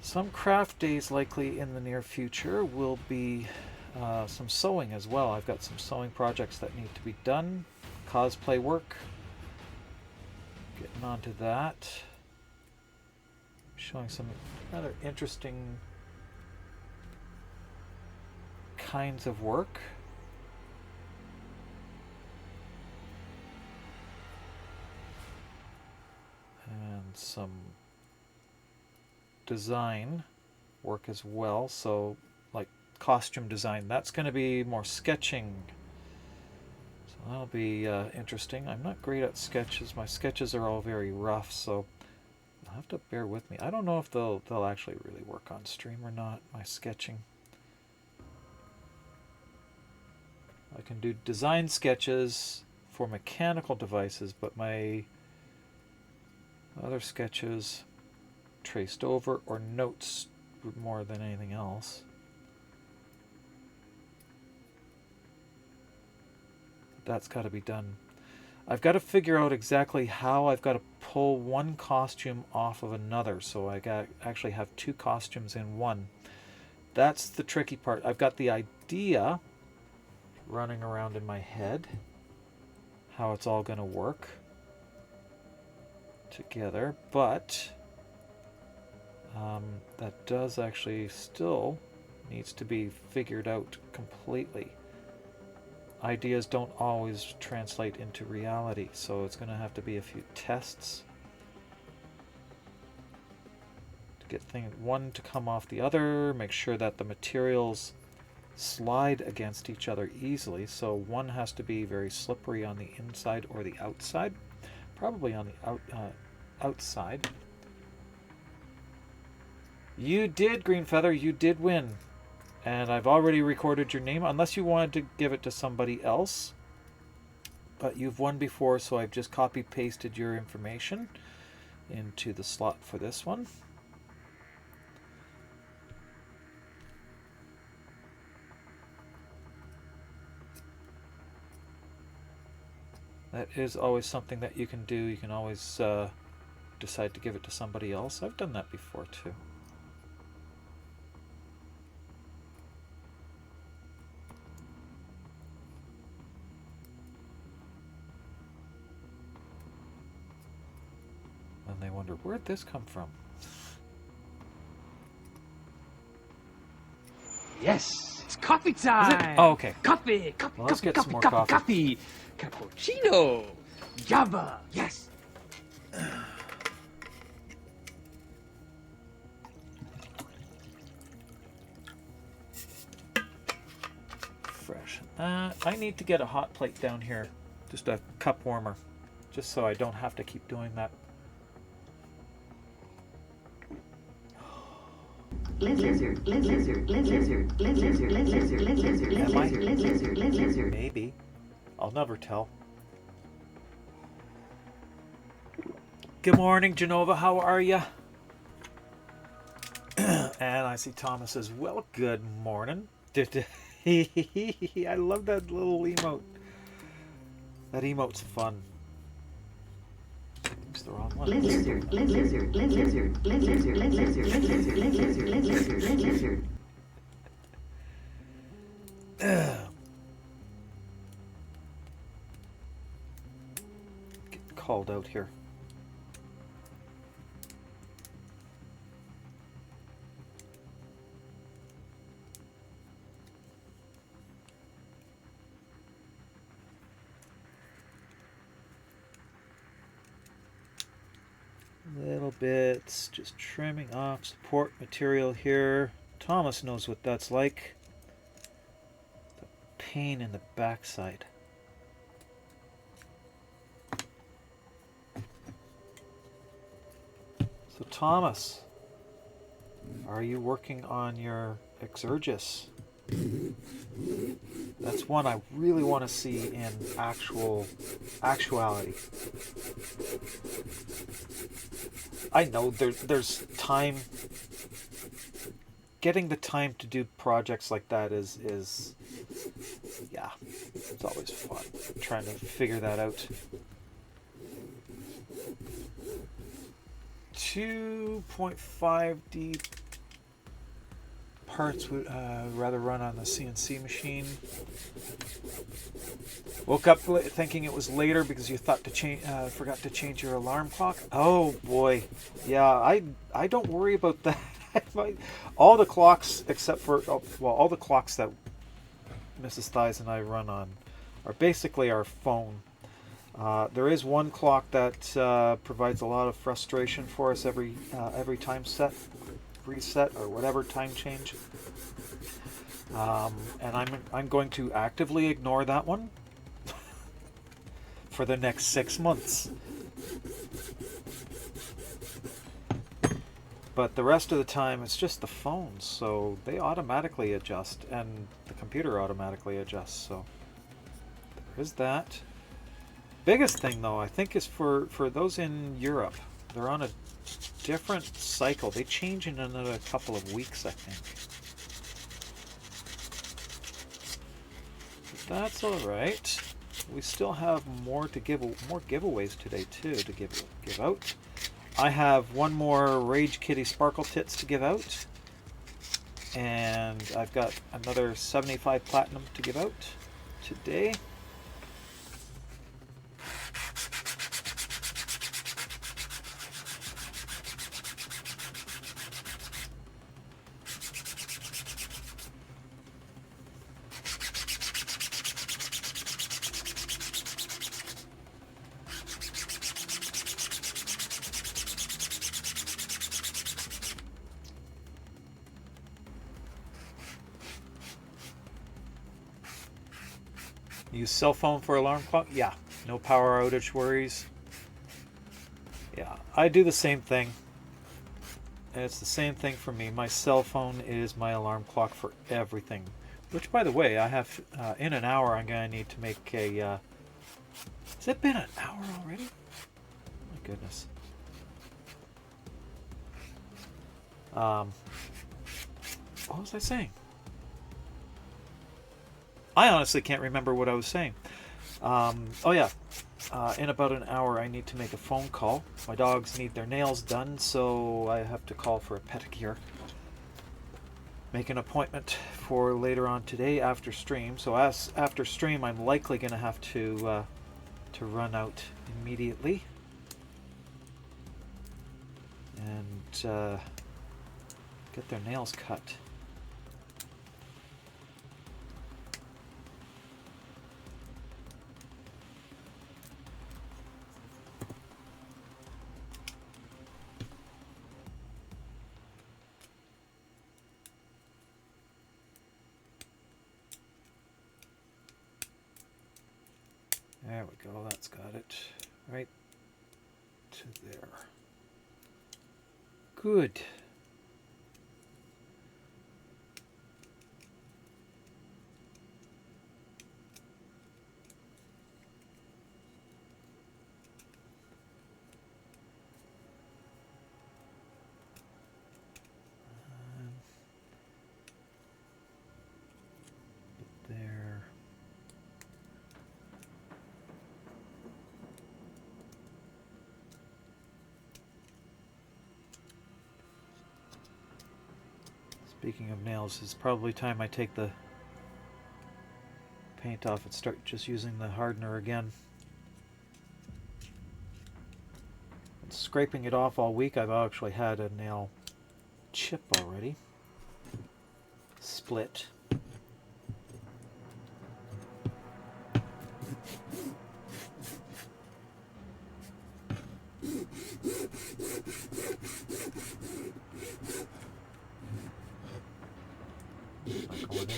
Some craft days likely in the near future will be some sewing as well. I've got some sewing projects that need to be done. Cosplay work. Getting onto that. Showing some rather interesting kinds of work. And some design work as well, so like costume design, that's going to be more sketching, so that'll be interesting. I'm not great at sketches. My sketches are all very rough, so you'll have to bear with me. I don't know if they'll actually really work on stream or not, my sketching. I can do design sketches for mechanical devices, but my other sketches traced over or notes more than anything else. That's got to be done. I've got to figure out exactly how I've got to pull one costume off of another, so I actually have two costumes in one. That's the tricky part. I've got the idea running around in my head, how it's all going to work together, but that does actually still needs to be figured out completely. Ideas don't always translate into reality, so it's going to have to be a few tests to get one to come off the other, make sure that the materials slide against each other easily, so one has to be very slippery on the inside or the outside, probably on the outside. You did, Green Feather, you did win. And I've already recorded your name, unless you wanted to give it to somebody else. But you've won before, so I've just copy-pasted your information into the slot for this one. That is always something that you can do. You can always decide to give it to somebody else. I've done that before, too. And they wonder, where'd this come from? Yes, it's coffee time. Oh, okay. Coffee. Well, let's get some more coffee. Cappuccino. Java. Yes. Fresh. I need to get a hot plate down here, just a cup warmer, just so I don't have to keep doing that. Maybe. I'll never tell. Good morning, Genova. How are ya? And I see Thomas as well. Good morning. I love that little emote. That emote's fun. It's the wrong one. Get called out here. little bits, just trimming off support material here. Thomas knows what that's like. The pain in the backside. So Thomas, are you working on your Exergis? That's one I really want to see in actuality. I know there's time. Getting the time to do projects like that is yeah, it's always fun trying to figure that out. 2.5D parts would rather run on the CNC machine. Woke up thinking it was later because you thought to forgot to change your alarm clock. Oh boy, yeah. I don't worry about that. All the clocks except for all the clocks that Mrs. Thighs and I run on are basically our phone. There is one clock that provides a lot of frustration for us every time reset or whatever time change, and I'm going to actively ignore that one for the next 6 months. But the rest of the time it's just the phones, so they automatically adjust and the computer automatically adjusts. So there's that. Biggest thing though, I think, is for those in Europe. They're on a different cycle. They change in another couple of weeks, I think. But that's all right. We still have more giveaways today too to give out. I have one more Rage Kitty Sparkle Tits to give out, and I've got another 75 Platinum to give out today. Use cell phone for alarm clock? Yeah. No power outage worries. Yeah, I do the same thing. And it's the same thing for me. My cell phone is my alarm clock for everything. Which, by the way, I have in an hour I'm going to need to make a... has it been an hour already? My goodness. What was I saying? I honestly can't remember what I was saying. Oh yeah, in about an hour I need to make a phone call. My dogs need their nails done, so I have to call for a pedicure. Make an appointment for later on today after stream. So after stream, I'm likely going to have to run out immediately and get their nails cut. There we go, that's got it right to there. Good. There. Speaking of nails, it's probably time I take the paint off and start just using the hardener again. Been scraping it off all week. I've actually had a nail chip already. Split.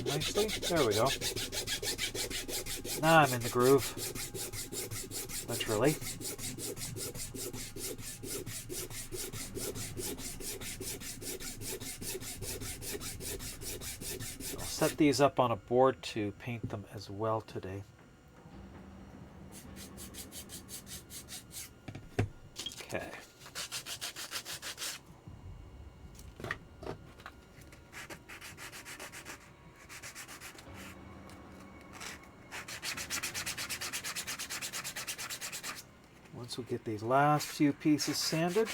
nicely. There we go. Now I'm in the groove. Literally. I'll set these up on a board to paint them as well today. Okay. Once we get these last few pieces sanded,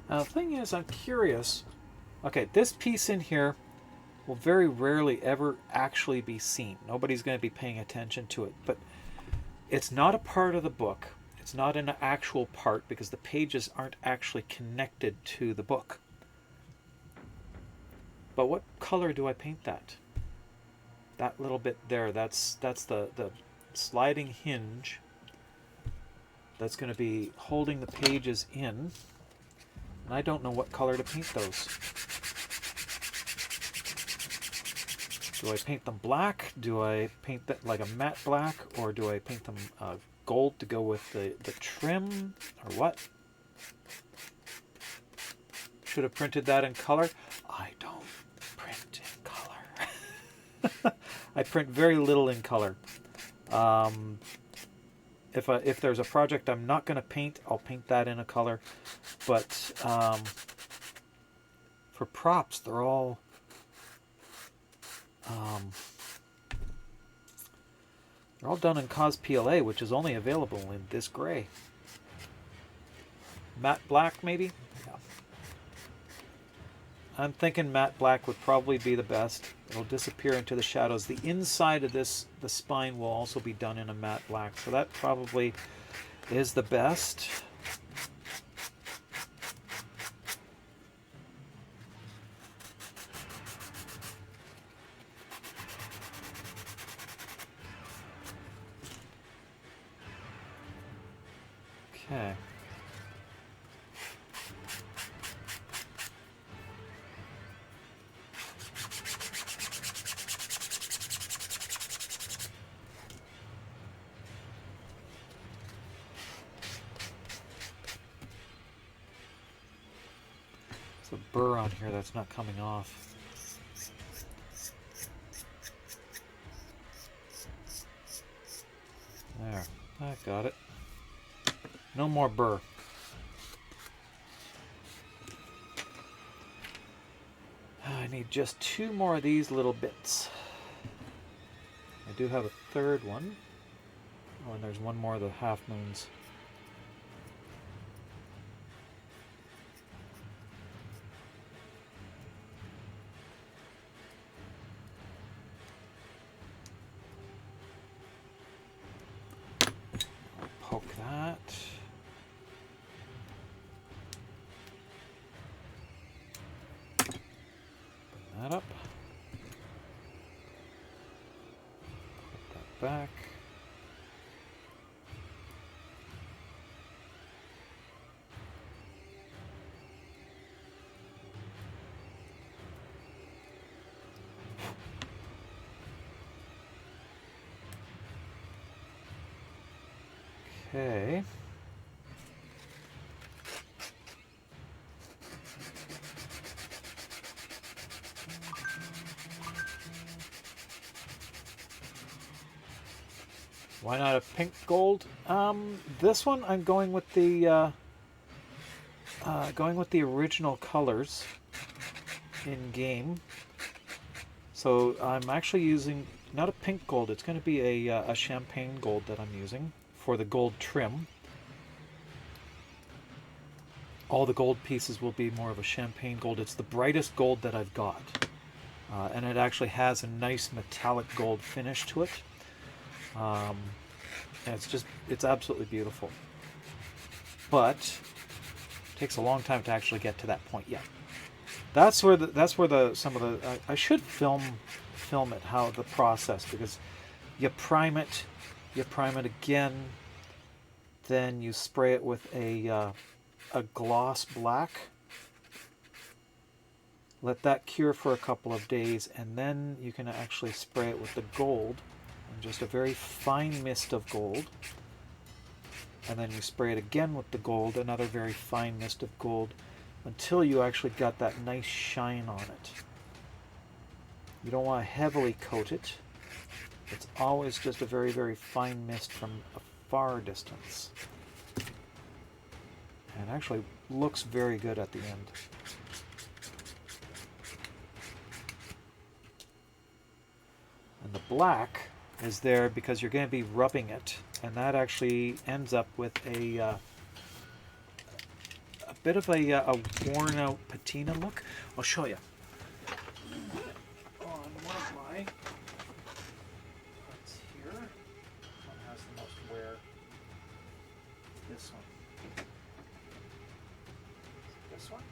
now the thing is, I'm curious. Okay, this piece in here will very rarely ever actually be seen. Nobody's going to be paying attention to it, but it's not a part of the book. It's not an actual part because the pages aren't actually connected to the book. But what color do I paint that? That little bit there, that's the sliding hinge that's going to be holding the pages in. And I don't know what color to paint those. Do I paint them black? Do I paint that like a matte black? Or do I paint them gold to go with the trim? Or what? Should have printed that in color. I don't print in color. I print very little in color. If there's a project I'm not going to paint, I'll paint that in a color. But for props, they're all done in Cos PLA, which is only available in this gray. Matte black, maybe? Yeah. I'm thinking matte black would probably be the best. It'll disappear into the shadows. The inside of this, the spine, will also be done in a matte black, so that probably is the best. Okay. There's a burr on here that's not coming off. There, I got it. No more burr. I need just 2 more of these little bits. I do have a third one. Oh, and there's one more of the half moons. I'll poke that. That up. Put that back. Okay. Why not a pink gold? This one I'm going with the original colors in game. So I'm actually using not a pink gold. It's going to be a champagne gold that I'm using for the gold trim. All the gold pieces will be more of a champagne gold. It's the brightest gold that I've got, and it actually has a nice metallic gold finish to it. And it's absolutely beautiful. But it takes a long time to actually get to that point. Yeah, That's where some of the I should film it, how the process, because you prime it again, then you spray it with a gloss black, let that cure for a couple of days, and then you can actually spray it with the gold, and just a very fine mist of gold, and then you spray it again with the gold, another very fine mist of gold, until you actually got that nice shine on it. You don't want to heavily coat it. It's always just a very, very fine mist from a far distance. And actually looks very good at the end. And the black is there because you're going to be rubbing it, and that actually ends up with a bit of a worn out patina look. I'll show you. On one of my parts here, this one has the most wear. This one. This one.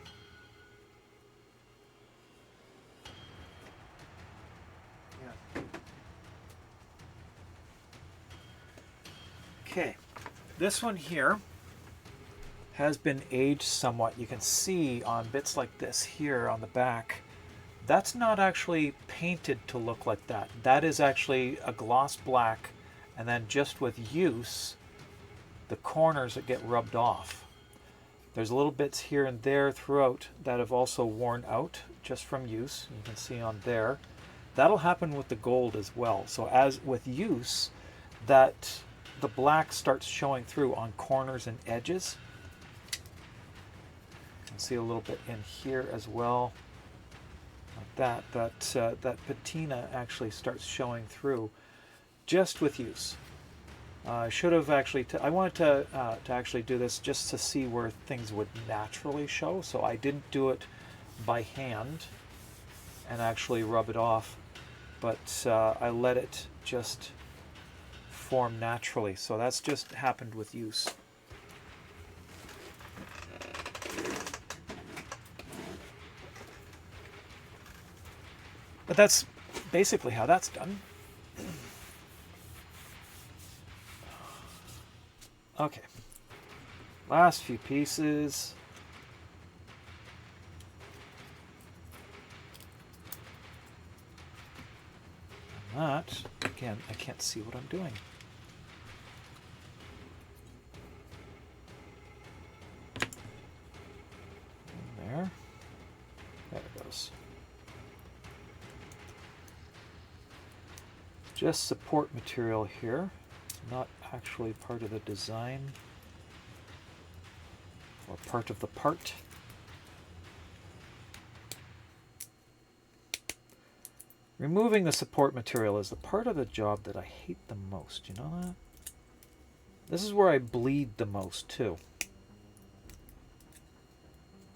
Yeah. Okay. This one here has been aged somewhat. You can see on bits like this here on the back, that's not actually painted to look like that. That is actually a gloss black, and then just with use, the corners that get rubbed off. There's little bits here and there throughout that have also worn out just from use. You can see on there. That'll happen with the gold as well. So as with use, that the black starts showing through on corners and edges. See a little bit in here as well, like that patina actually starts showing through just with use. I should have actually I wanted to actually do this just to see where things would naturally show, so I didn't do it by hand and actually rub it off, but I let it just form naturally, so that's just happened with use. But that's basically how that's done. Okay. Last few pieces. And that, again, I can't see what I'm doing. In there. There it goes. Just support material here, not actually part of the design or part of the part. Removing the support material is the part of the job that I hate the most, you know that? This is where I bleed the most too.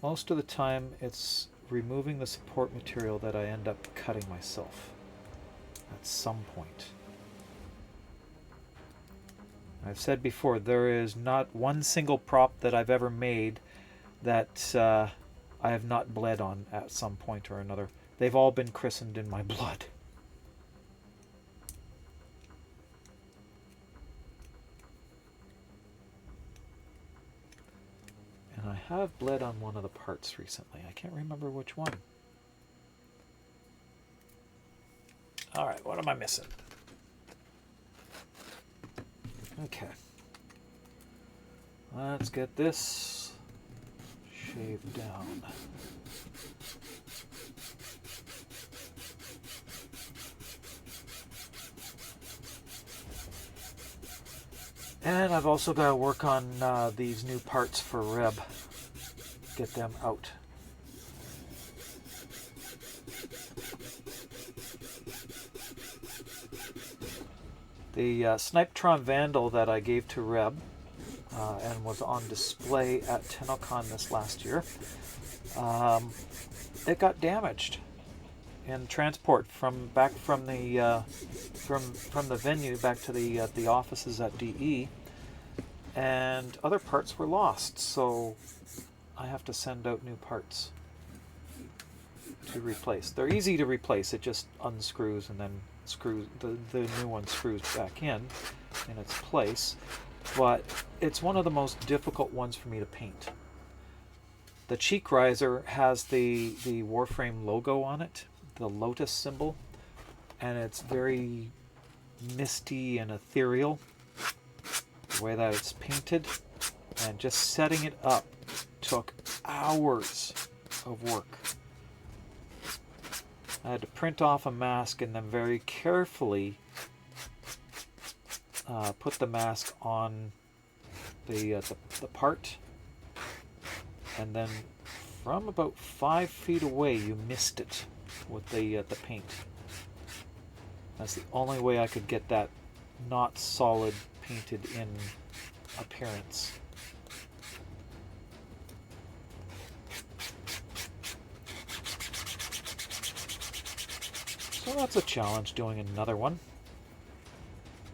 Most of the time it's removing the support material that I end up cutting myself at some point. I've said before, there is not one single prop that I've ever made that I have not bled on at some point or another. They've all been christened in my blood. And I have bled on one of the parts recently. I can't remember which one. All right, what am I missing? Okay. Let's get this shaved down. And I've also got to work on these new parts for Reb. Get them out. The Snipetron Vandal that I gave to Reb and was on display at TennoCon this last year, it got damaged in transport from the venue back to the offices at DE, and other parts were lost, so I have to send out new parts. replace. They're easy to replace. It just unscrews and then screws the new one screws back in its place. But it's one of the most difficult ones for me to paint. The cheek riser has the Warframe logo on it, the lotus symbol, and it's very misty and ethereal the way that it's painted, and just setting it up took hours of work. I had to print off a mask and then very carefully put the mask on the part, and then from about 5 feet away you mist it with the paint. That's the only way I could get that not solid painted in appearance. So that's a challenge, doing another one.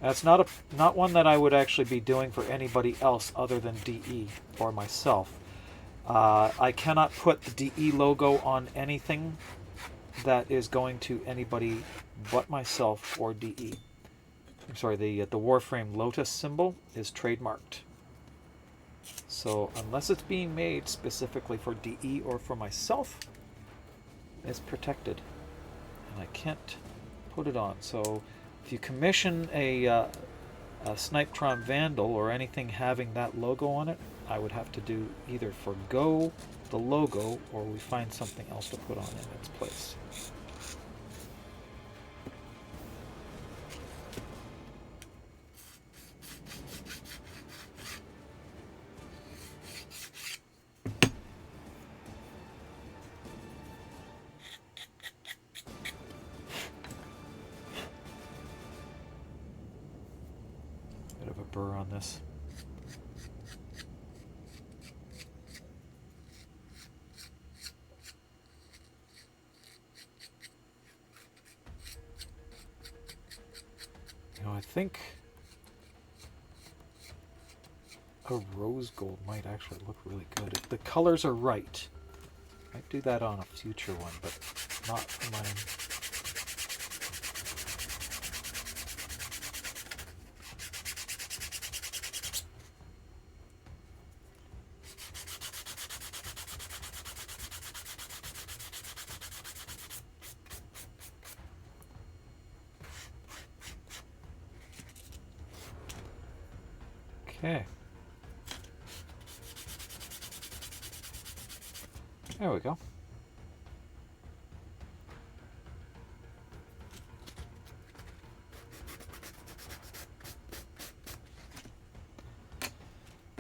That's not one that I would actually be doing for anybody else other than DE or myself. I cannot put the DE logo on anything that is going to anybody but myself or DE. I'm sorry, the Warframe Lotus symbol is trademarked. So unless it's being made specifically for DE or for myself, it's protected. And I can't put it on. So if you commission a Snipetron Vandal or anything having that logo on it, I would have to either forgo the logo or we find something else to put on in its place. Bit of a burr on this. I think a rose gold might actually look really good if the colors are right. I'd do that on a future one, but not mine. Okay. There we go.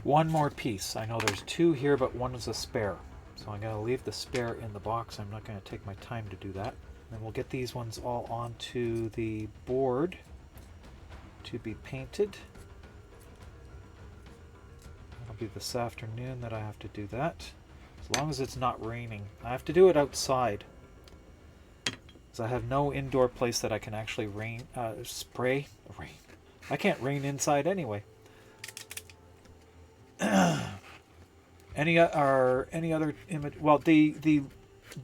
One more piece. I know there's two here, but one is a spare. So I'm going to leave the spare in the box. I'm not going to take my time to do that. Then we'll get these ones all onto the board to be painted. It'll be this afternoon that I have to do that. As long as it's not raining. I have to do it outside. Because I have no indoor place that I can actually spray. Rain. I can't rain inside anyway. Any other image? Well, the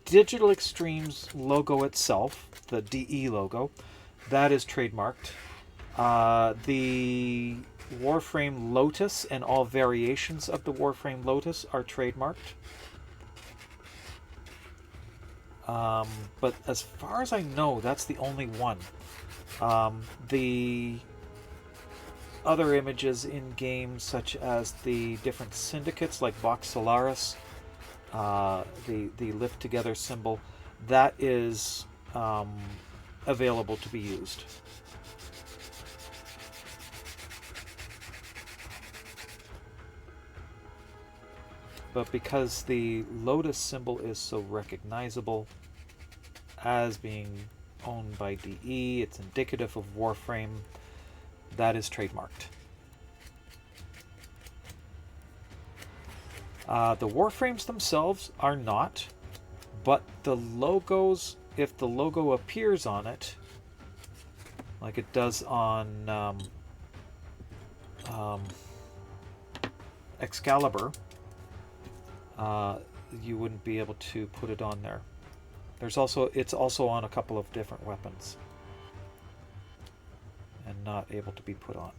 Digital Extremes logo itself, the DE logo, that is trademarked. The Warframe Lotus and all variations of the Warframe Lotus are trademarked. But as far as I know, that's the only one. The other images in games, such as the different syndicates like Vox Solaris, the lift together symbol, that is available to be used. But because the Lotus symbol is so recognizable as being owned by DE, it's indicative of Warframe, that is trademarked. The Warframes themselves are not, but the logos, if the logo appears on it, like it does on Excalibur, you wouldn't be able to put it on there. It's also on a couple of different weapons. And not able to be put on.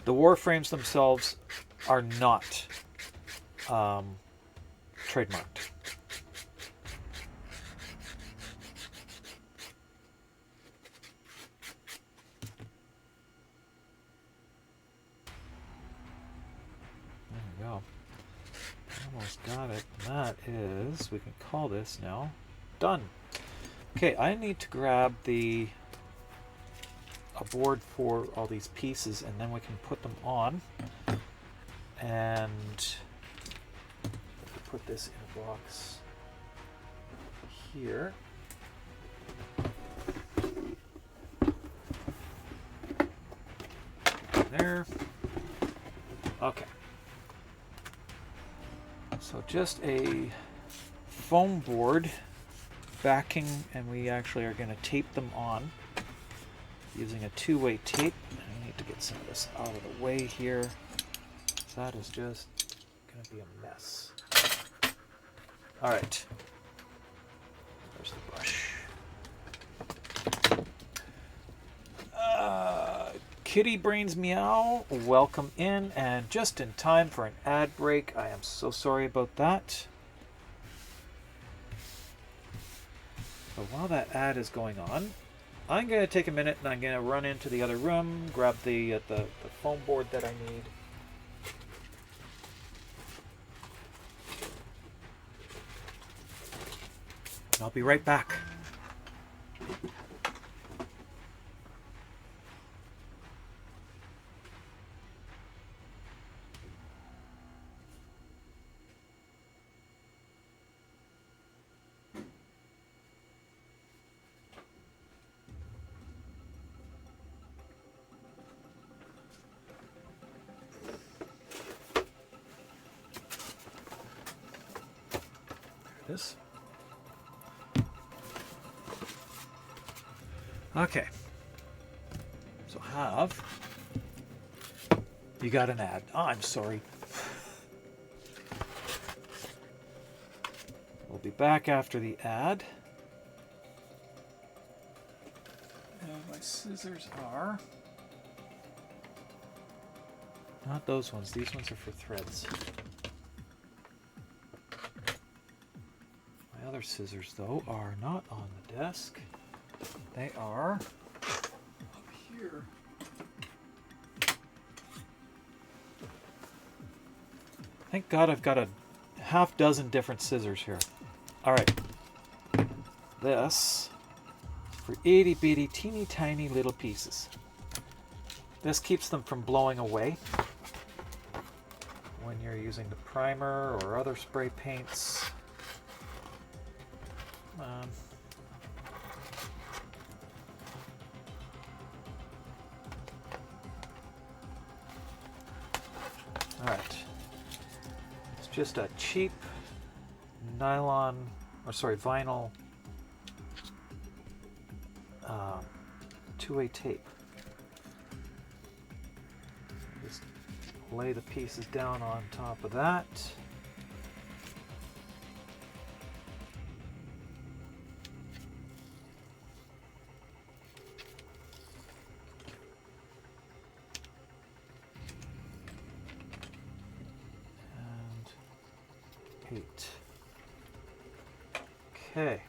The warframes themselves are not trademarked. There we go. Almost got it. That is, we can call this now done. Okay, I need to grab a board for all these pieces, and then we can put them on. And if we put this in a box here. There. Okay. So just a foam board backing, and we actually are going to tape them on using a two-way tape. I need to get some of this out of the way here. That is just going to be a mess. All right. There's the brush. Kitty Brains Meow, welcome in, and just in time for an ad break. I am so sorry about that. So while that ad is going on, I'm going to take a minute and I'm going to run into the other room, grab the foam board that I need. And I'll be right back. This. Okay. So you got an ad. Oh, I'm sorry. We'll be back after the ad. And my scissors are not those ones. These ones are for threads. My other scissors, though, are not on the desk. They are up here. Thank God I've got a half dozen different scissors here. All right. This for itty bitty teeny tiny little pieces. This keeps them from blowing away when you're using the primer or other spray paints. All right. It's just a cheap vinyl two-way tape. Just lay the pieces down on top of that. And 8. Okay,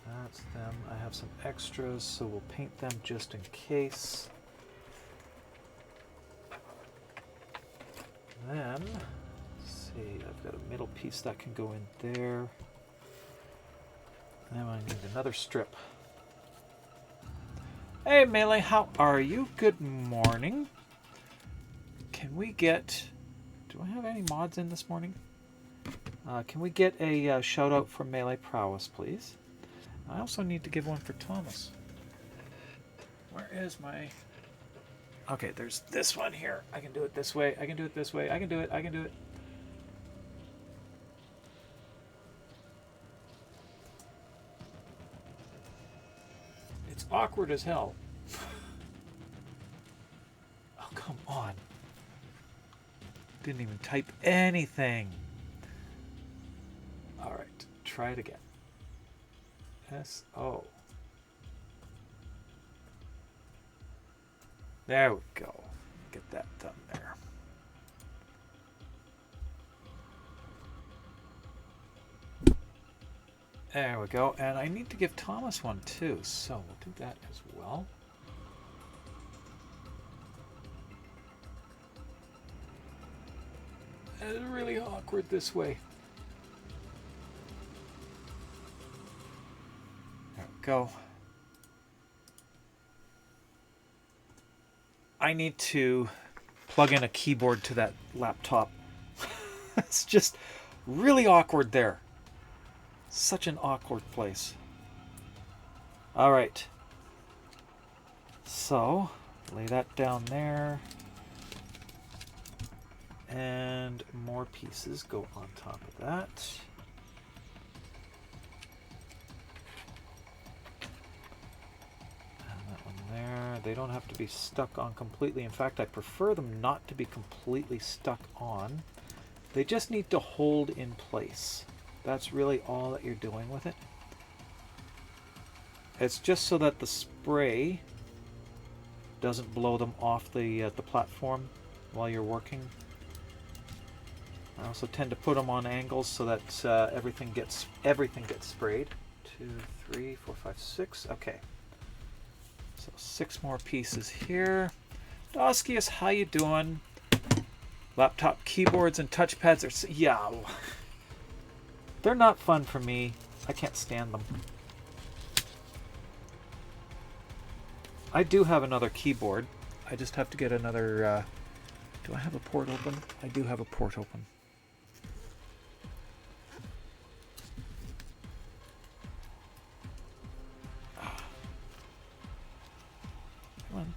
that's them. I have some extras, so we'll paint them just in case. Then, let's see, I've got a middle piece that can go in there. Now I need another strip. Hey Melee, how are you? Good morning. Can we get... Do I have any mods in this morning? Can we get a shout out from Melee Prowess, please? I also need to give one for Thomas. Where is my... Okay, there's this one here. I can do it this way. I can do it this way. I can do it. I can do it. It's awkward as hell. Oh, come on. Didn't even type anything. All right, try it again. S-O. There we go. Get that done there. There we go. And I need to give Thomas one too, so we'll do that as well. It's really awkward this way. There we go. I need to plug in a keyboard to that laptop. It's just really awkward there. Such an awkward place. All right. So, lay that down there. And more pieces go on top of that. And that one there. They don't have to be stuck on completely. In fact, I prefer them not to be completely stuck on. They just need to hold in place. That's really all that you're doing with it. It's just so that the spray doesn't blow them off the platform while you're working. I also tend to put them on angles so that everything gets sprayed. 2, 3, 4, 5, 6. Okay. So 6 more pieces here. Doskius, how you doing? Laptop keyboards and touchpads are yeah. They're not fun for me. I can't stand them. I do have another keyboard. I just have to get another... do I have a port open? I do have a port open. Come on.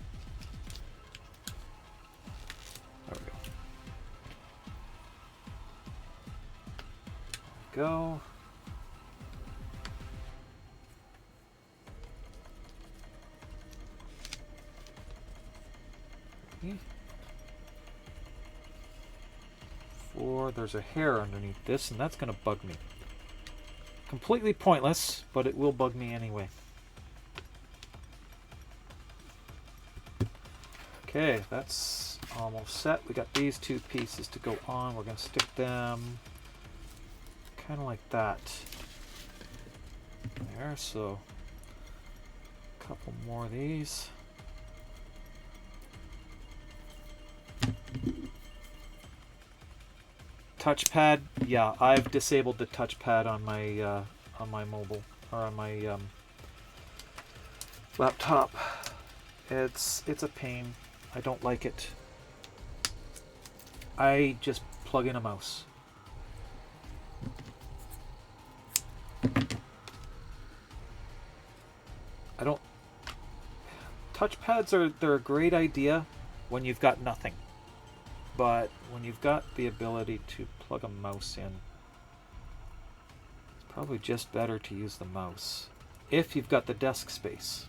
There we go. Go. There's a hair underneath this, and that's going to bug me. Completely pointless, but it will bug me anyway. Okay, that's almost set. We got these 2 pieces to go on. We're going to stick them kind of like that. There, so a couple more of these. Touchpad, yeah, I've disabled the touchpad on my mobile or on my laptop. It's a pain. I don't like it. I just plug in a mouse. I don't. Touchpads they're a great idea when you've got nothing. But when you've got the ability to plug a mouse in, it's probably just better to use the mouse if you've got the desk space.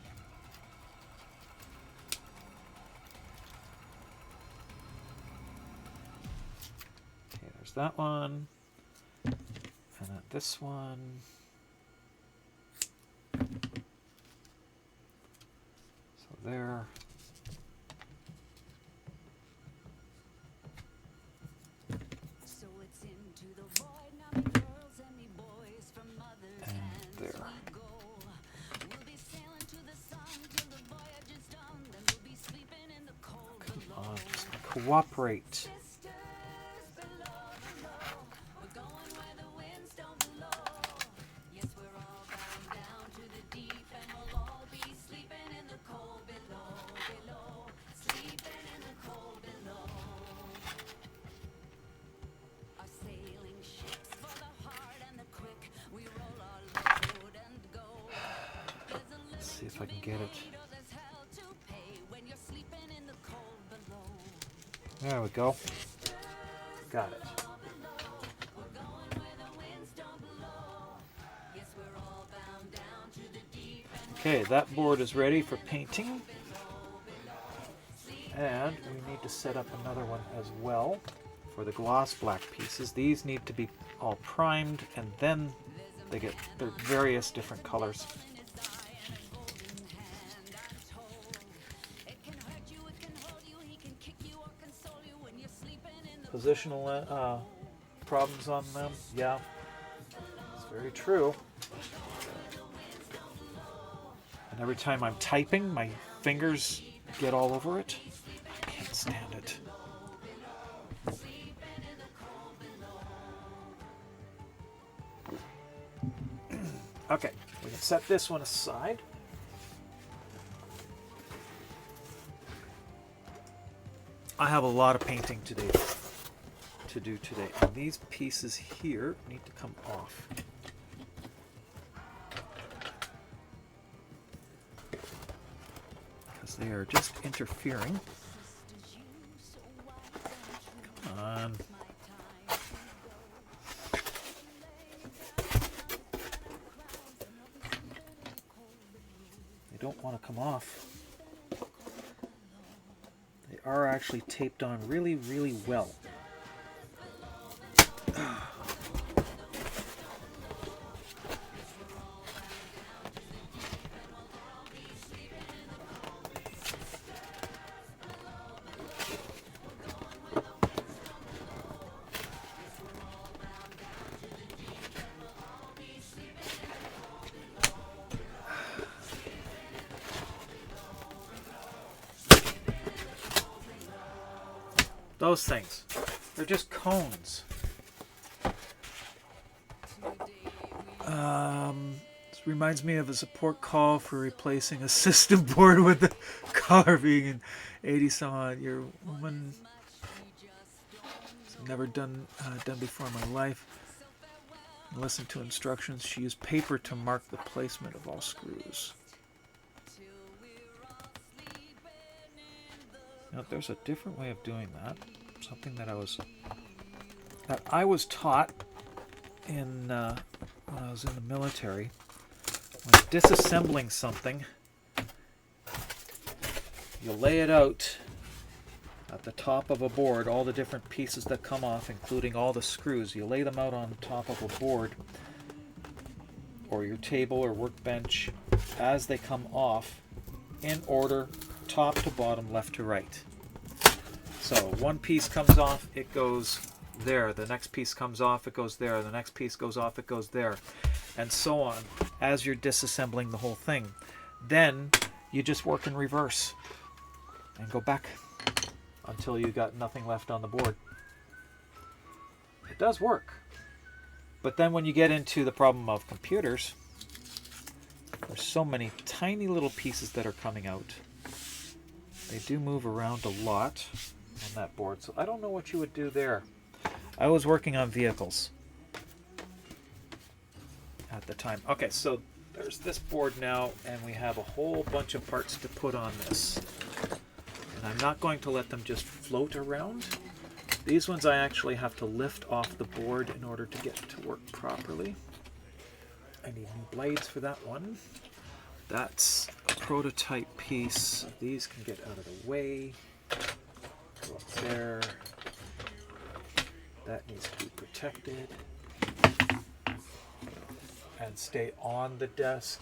Okay, there's that one. And then this one. So there. Cooperate. Let's see if I can get it. There we go. Got it. Okay, that board is ready for painting. And we need to set up another one as well for the gloss black pieces. These need to be all primed, and then they get their various different colors. Positional problems on them, yeah, it's very true. And every time I'm typing, my fingers get all over it. I can't stand it. Okay, we can set this one aside. I have a lot of painting to do today, and these pieces here need to come off. Because they are just interfering. Come on. They don't want to come off. They are actually taped on really, really well. Those things, they're just cones. This reminds me of a support call for replacing a system board with the car being an 80 some odd year woman. It's never done before in my life. Listen to instructions. She used paper to mark the placement of all screws. Now, there's a different way of doing that. Something that I was taught in when I was in the military. When disassembling something, you lay it out at the top of a board, all the different pieces that come off, including all the screws. You lay them out on top of a board or your table or workbench as they come off, in order, top to bottom, left to right. So one piece comes off, it goes there. The next piece comes off, it goes there. The next piece goes off, it goes there. And so on, as you're disassembling the whole thing. Then you just work in reverse and go back until you got nothing left on the board. It does work. But then when you get into the problem of computers, there's so many tiny little pieces that are coming out. They do move around a lot on that board, so I don't know what you would do there. I was working on vehicles at the time. Okay, so there's this board now, and we have a whole bunch of parts to put on this. And I'm not going to let them just float around. These ones I actually have to lift off the board in order to get to work properly. I need new blades for that one. That's a prototype piece. These can get out of the way. Go up there. That needs to be protected and stay on the desk.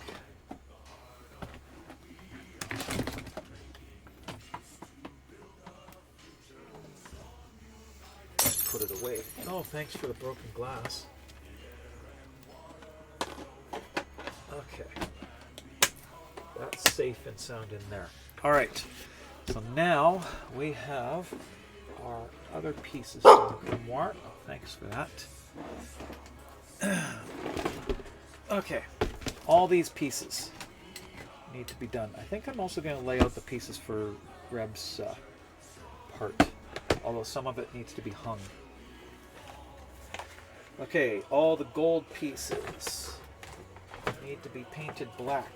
Put it away. Oh, thanks for the broken glass. Okay. That's safe and sound in there. All right. So now we have our other pieces of the grimoire. Thanks for that. Okay. All these pieces need to be done. I think I'm also going to lay out the pieces for Reb's part, although some of it needs to be hung. Okay, all the gold pieces need to be painted black.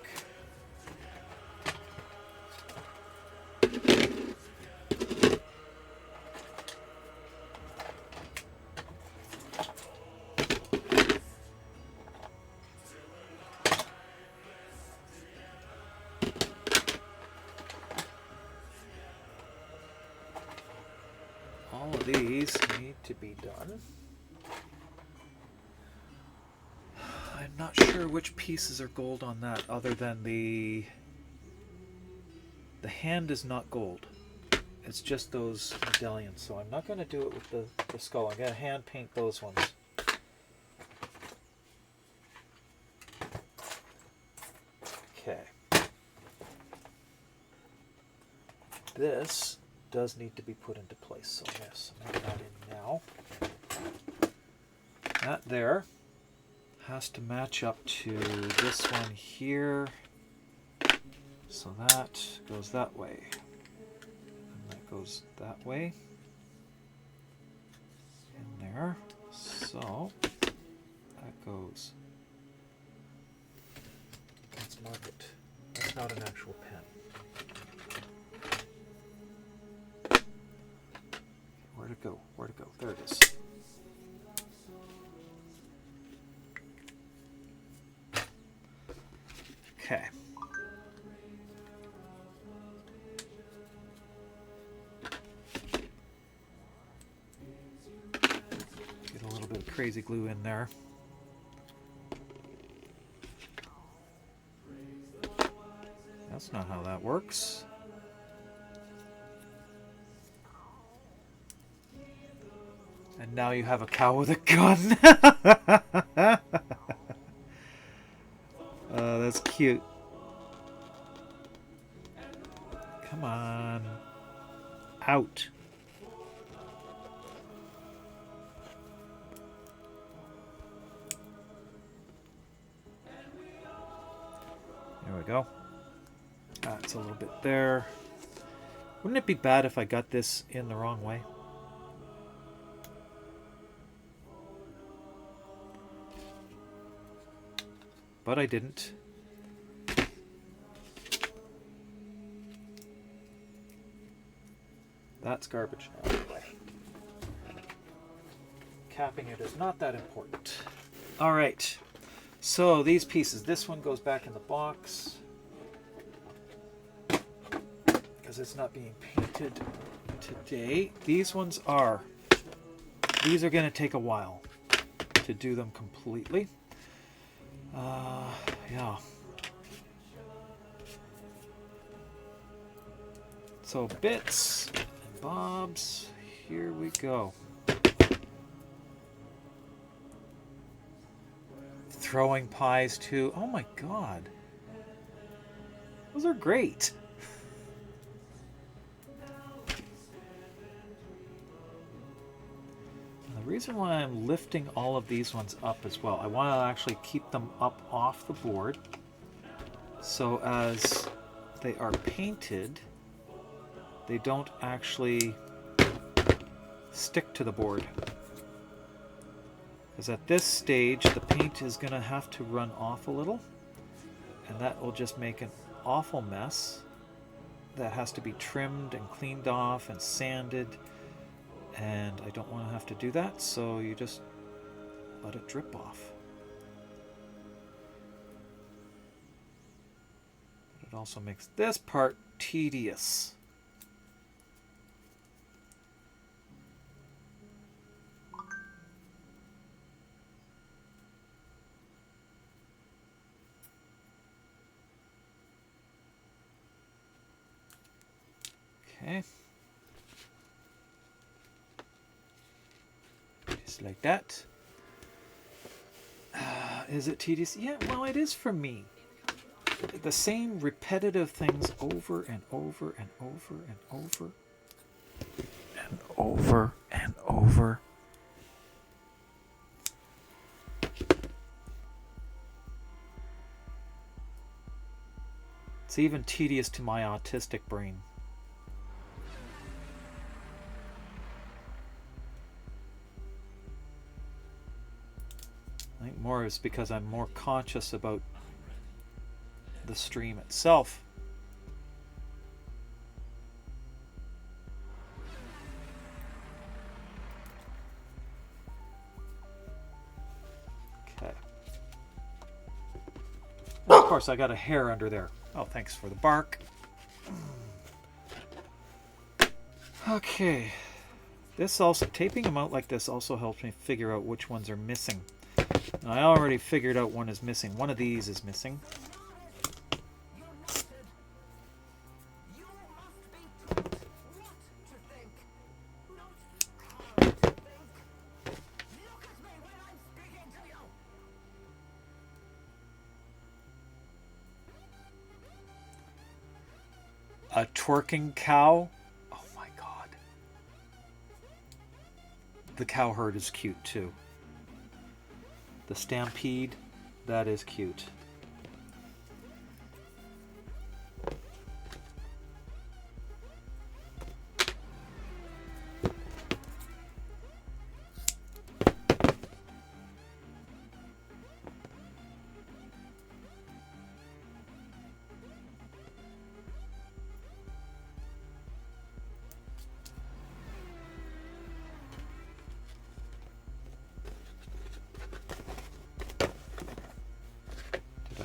All of these need to be done. I'm not sure which pieces are gold on that, other than the hand is not gold. It's just those medallions, so I'm not going to do it with the skull. I'm going to hand paint those ones. Okay. This does need to be put into place, so yes, I'm going to add in now. That there has to match up to this one here. So that goes that way. And that goes that way. In there. So that goes. Let's mark it. That's not an actual pen. Where'd it go? Where'd it go? There it is. Okay. Get a little bit of crazy glue in there. That's not how that works. And now you have a cow with a gun. That's cute. Come on. Out. There we go. That's a little bit there. Wouldn't it be bad if I got this in the wrong way? But I didn't. That's garbage now, anyway. Capping it is not that important. Alright, so these pieces, this one goes back in the box because it's not being painted today. These ones are. These are going to take a while to do them completely. Yeah. So bits and bobs, here we go. Throwing pies too. Oh my god. Those are great. The reason why I'm lifting all of these ones up as well, I want to actually keep them up off the board so as they are painted, they don't actually stick to the board. Because at this stage, the paint is going to have to run off a little, and that will just make an awful mess that has to be trimmed and cleaned off and sanded, and I don't want to have to do that, so you just let it drip off. But it also makes this part tedious. Okay. Just like that. Is it tedious? Yeah, well, it is for me. The same repetitive things over and over and over and over and over and over. It's even tedious to my autistic brain. I think more is because I'm more conscious about the stream itself. Okay. And of course, I got a hair under there. Oh, thanks for the bark. Okay. This also, taping them out like this also helps me figure out which ones are missing. And I already figured out one is missing. One of these is missing. A twerking cow. Oh my god. The cow herd is cute too. The stampede, that is cute.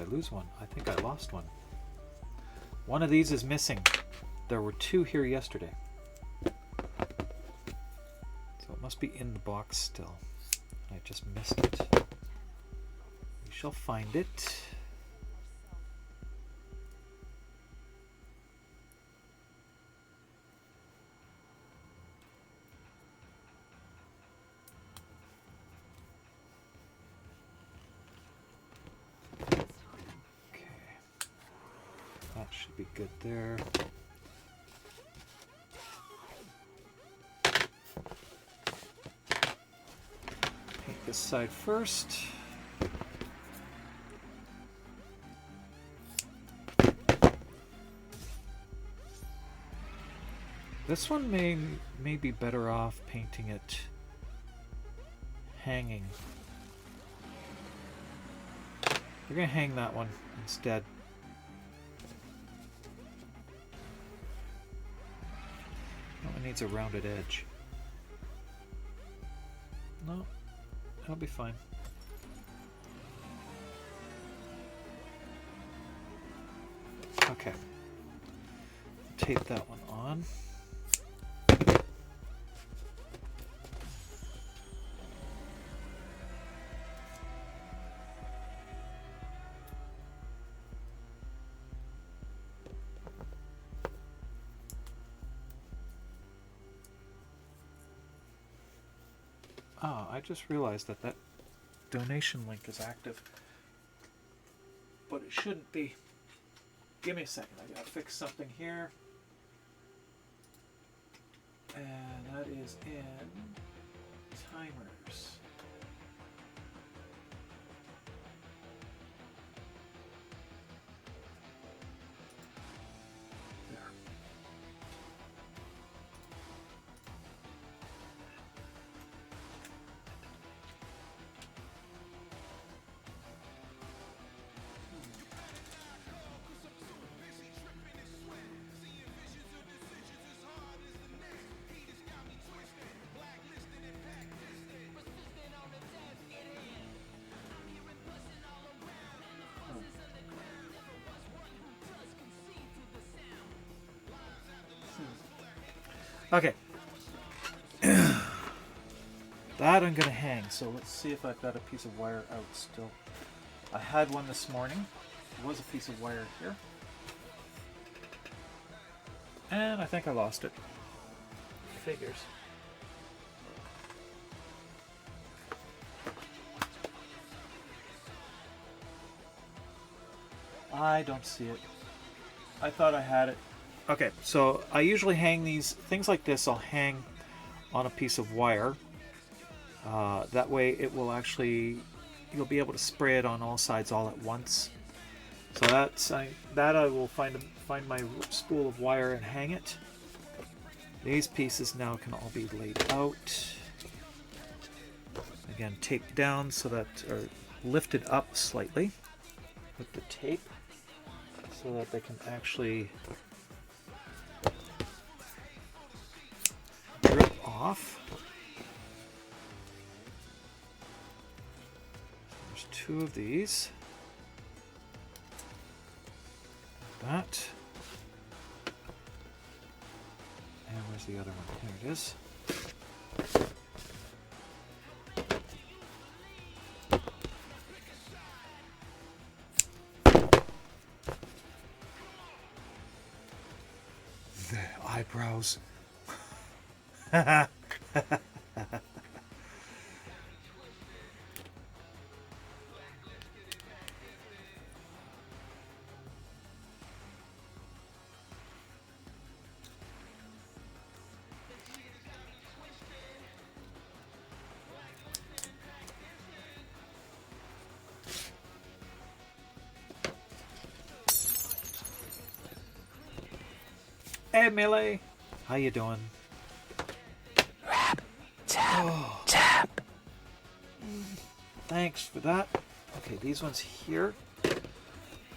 Lose one. I think I lost one. One of these is missing. There were two here yesterday. So it must be in the box still. I just missed it. We shall find it. Should be good there. Paint this side first. This one may be better off painting it hanging. We're gonna hang that one instead. It needs a rounded edge. No, that'll be fine. Okay. Tape that one on. Oh, I just realized that that donation link is active. But it shouldn't be. Give me a second, I gotta fix something here. And that is in timers. Okay. That I'm going to hang, so let's see if I've got a piece of wire out still. I had one this morning. There was a piece of wire here. And I think I lost it. Figures. I don't see it. I thought I had it. Okay, so I usually hang these things like this. I'll hang on a piece of wire. That way it will actually, you'll be able to spray it on all sides all at once. So I will find my spool of wire and hang it. These pieces now can all be laid out. Again, taped down so that, or lifted up slightly with the tape so that they can actually drip off. There's two of these. That. And where's the other one? Here it is. eyebrows. Hey, Melee. How you doing? Tap. Thanks for that. Okay, these ones here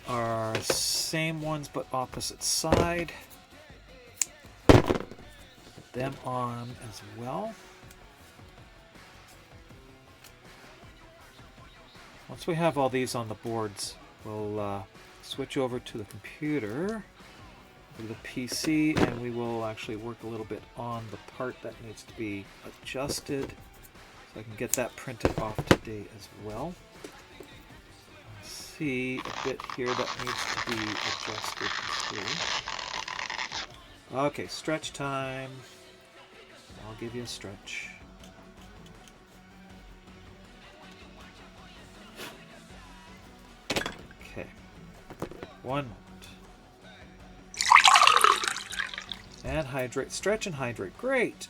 are same ones but opposite side. Put them on as well. Once we have all these on the boards, we'll switch over to the computer, to the PC, and we will actually work a little bit on the part that needs to be adjusted, so I can get that printed off today as well. I see a bit here that needs to be adjusted too. Okay, stretch time. I'll give you a stretch. Okay. 1 moment. And hydrate. Stretch and hydrate. Great.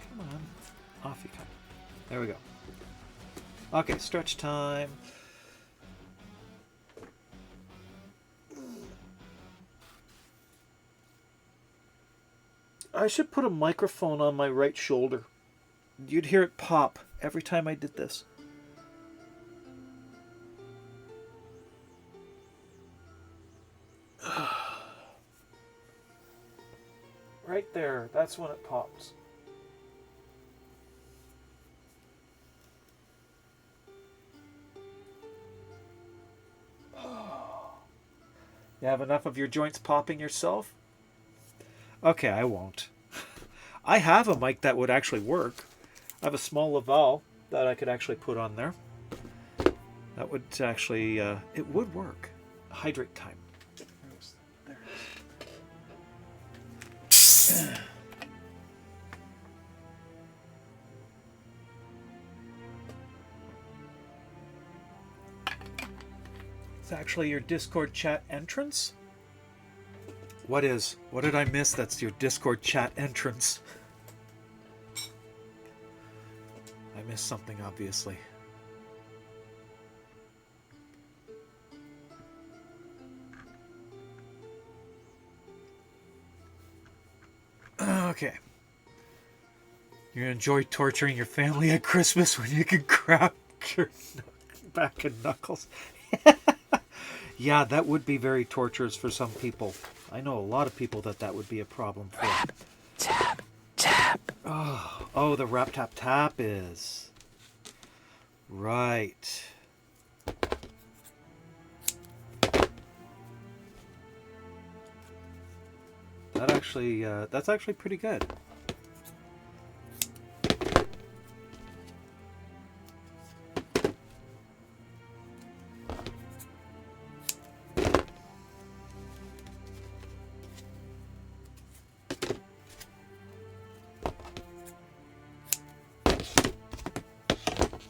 Come on. Off you come. There we go. Okay, stretch time. I should put a microphone on my right shoulder. You'd hear it pop every time I did this. Right there, that's when it pops. You have enough of your joints popping yourself? Okay, I won't. I have a mic that would actually work. I have a small Laval that I could actually put on there. That would actually, it would work. Hydrate time. There it is. It's actually your Discord chat entrance? What is? What did I miss that's your Discord chat entrance? I missed something, obviously. Okay. You enjoy torturing your family at Christmas when you can crack your back and knuckles. Yeah, that would be very torturous for some people. I know a lot of people that would be a problem for. Rap, tap, tap. Oh, the rap, tap, tap is. Right. That's actually pretty good.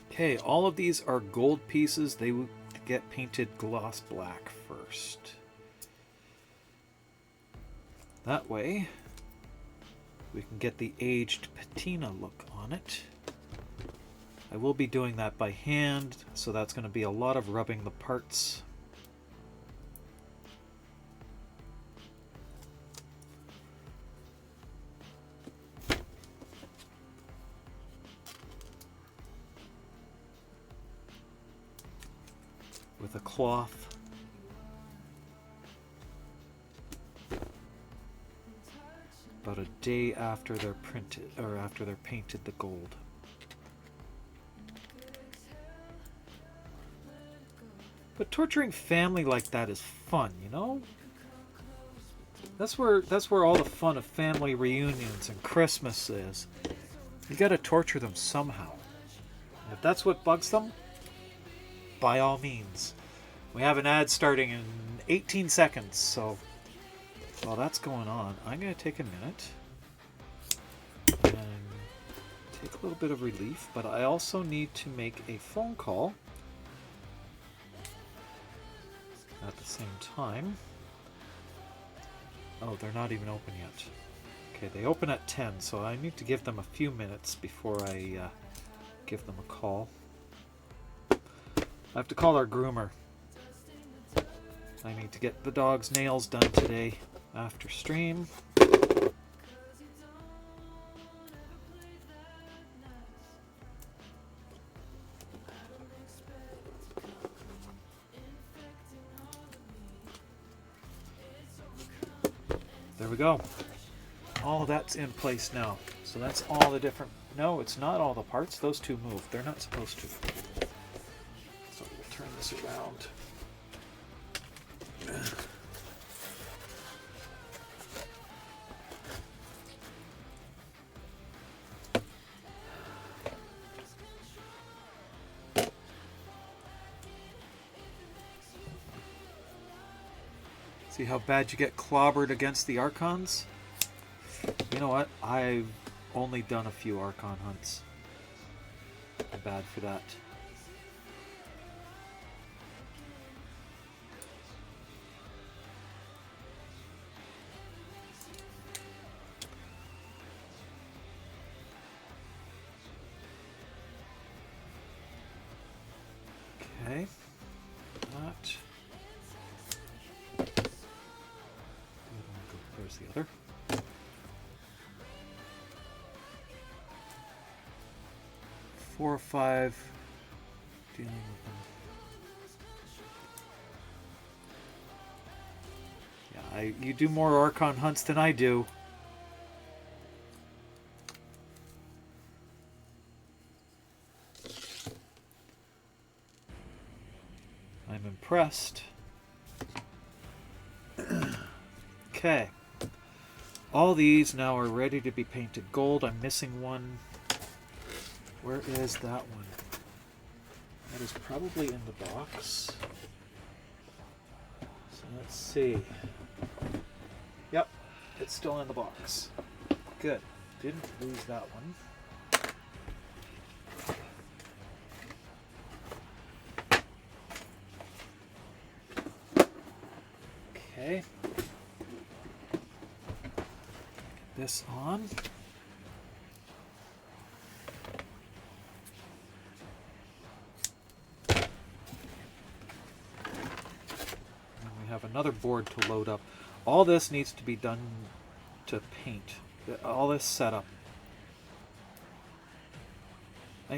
Okay, all of these are gold pieces. They would get painted gloss black first. That way, we can get the aged patina look on it. I will be doing that by hand, so that's going to be a lot of rubbing the parts. With a cloth. About a day after they're printed, or after they're painted the gold. But torturing family like that is fun, you know? That's where all the fun of family reunions and Christmas is. You gotta torture them somehow. And if that's what bugs them, by all means. We have an ad starting in 18 seconds, so while that's going on, I'm going to take a minute and take a little bit of relief, but I also need to make a phone call at the same time. Oh, they're not even open yet. Okay, they open at 10, so I need to give them a few minutes before I give them a call. I have to call our groomer. I need to get the dog's nails done today after stream. There we go. All of that's in place now. So that's all the different... No, it's not all the parts. Those two move. They're not supposed to. So we'll turn this around. See how bad you get clobbered against the Archons? You know what? I've only done a few Archon hunts. I'm bad for that. Okay. That. There's the other. Four or five. Dealing with them. Yeah, you do more Archon hunts than I do. I'm impressed. Okay. All these now are ready to be painted gold. I'm missing one. Where is that one? That is probably in the box. So let's see. Yep, it's still in the box. Good. Didn't lose that one. Okay. Get this on. Another board to load up. All this needs to be done to paint. All this setup.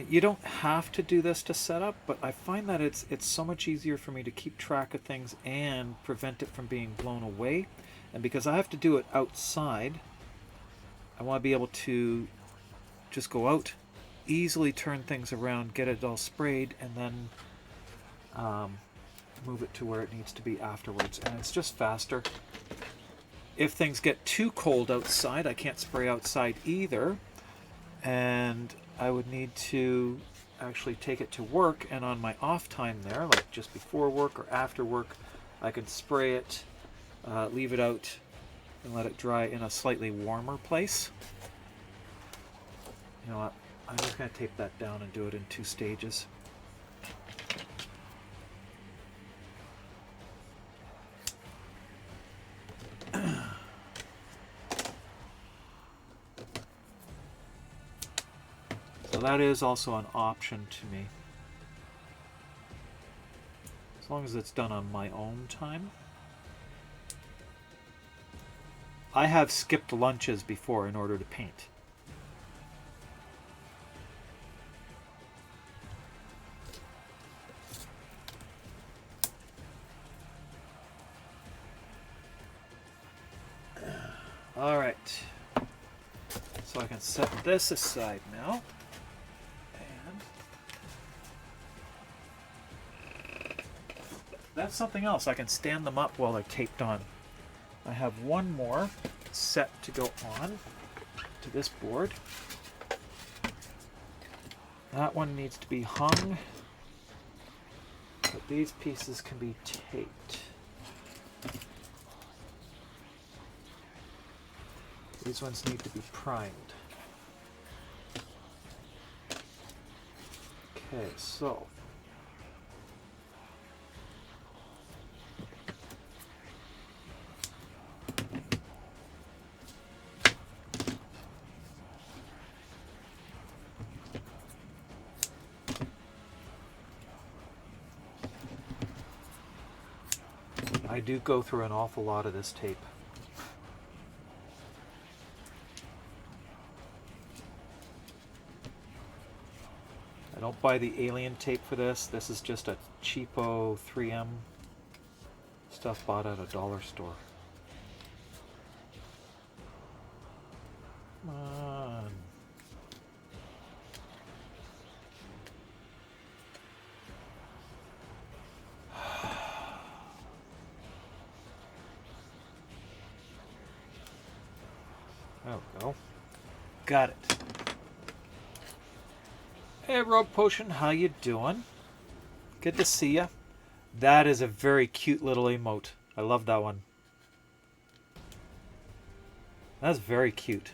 You don't have to do this to set up, but I find that it's so much easier for me to keep track of things and prevent it from being blown away. And because I have to do it outside, I want to be able to just go out, easily turn things around, get it all sprayed, and then move it to where it needs to be afterwards. And it's just faster. If things get too cold outside, I can't spray outside either, and I would need to actually take it to work, and on my off time there, like just before work or after work, I can spray it, leave it out, and let it dry in a slightly warmer place. You know what? I'm just going to tape that down and do it in 2 stages. So that is also an option to me. As long as it's done on my own time. I have skipped lunches before in order to paint. All right. So I can set this aside now. That's something else. I can stand them up while they're taped on. I have one more set to go on to this board. That one needs to be hung. Put these pieces can be taped. These ones need to be primed. Okay, so I do go through an awful lot of this tape. I don't buy the alien tape for this. This is just a cheapo 3M stuff bought at a dollar store. Come on. There we go. Got it. Hey, Rogue Potion, how you doing? Good to see ya. That is a very cute little emote. I love that one. That's very cute.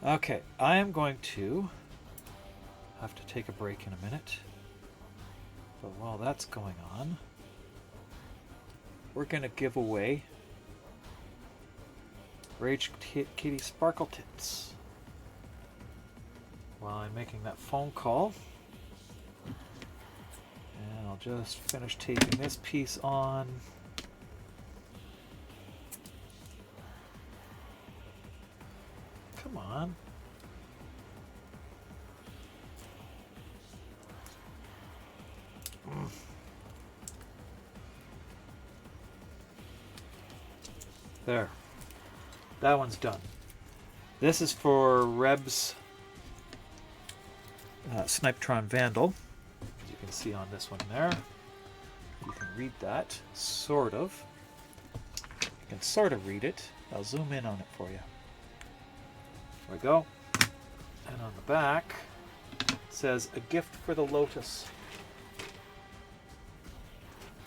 Okay, I am going to have to take a break in a minute. But while that's going on, we're going to give away Rage Kitty Sparkle Tits. While I'm making that phone call, and I'll just finish taping this piece on. Come on. There. That one's done. This is for Reb's Snipetron Vandal. As you can see on this one there. You can read that, sort of. You can sort of read it. I'll zoom in on it for you. There we go. And on the back, it says, "A gift for the Lotus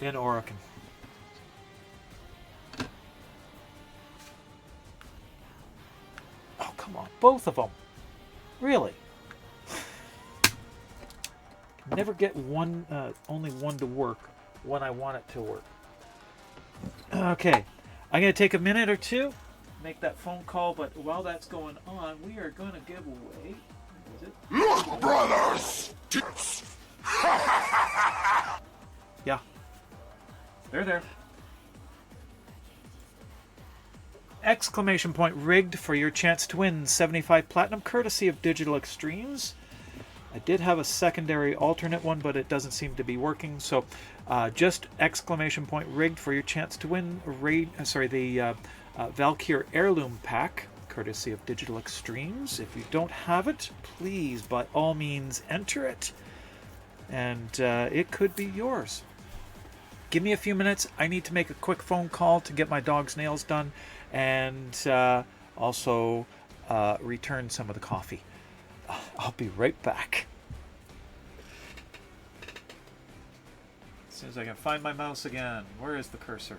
in Oregon." Oh, come on. Both of them. Really? Never get one, only one to work when I want it to work. Okay. I'm going to take a minute or two, make that phone call, but while that's going on, we are going to give away... Is it? Look, brothers! Yeah. They're there. Exclamation point rigged for your chance to win 75 platinum courtesy of Digital Extremes. I did have a secondary alternate one, but it doesn't seem to be working. So just exclamation point rigged for your chance to win the Valkyr Heirloom Pack, courtesy of Digital Extremes. If you don't have it, please, by all means, enter it. And it could be yours. Give me a few minutes. I need to make a quick phone call to get my dog's nails done. And also return some of the coffee. I'll be right back. As soon as I can find my mouse again. Where is the cursor?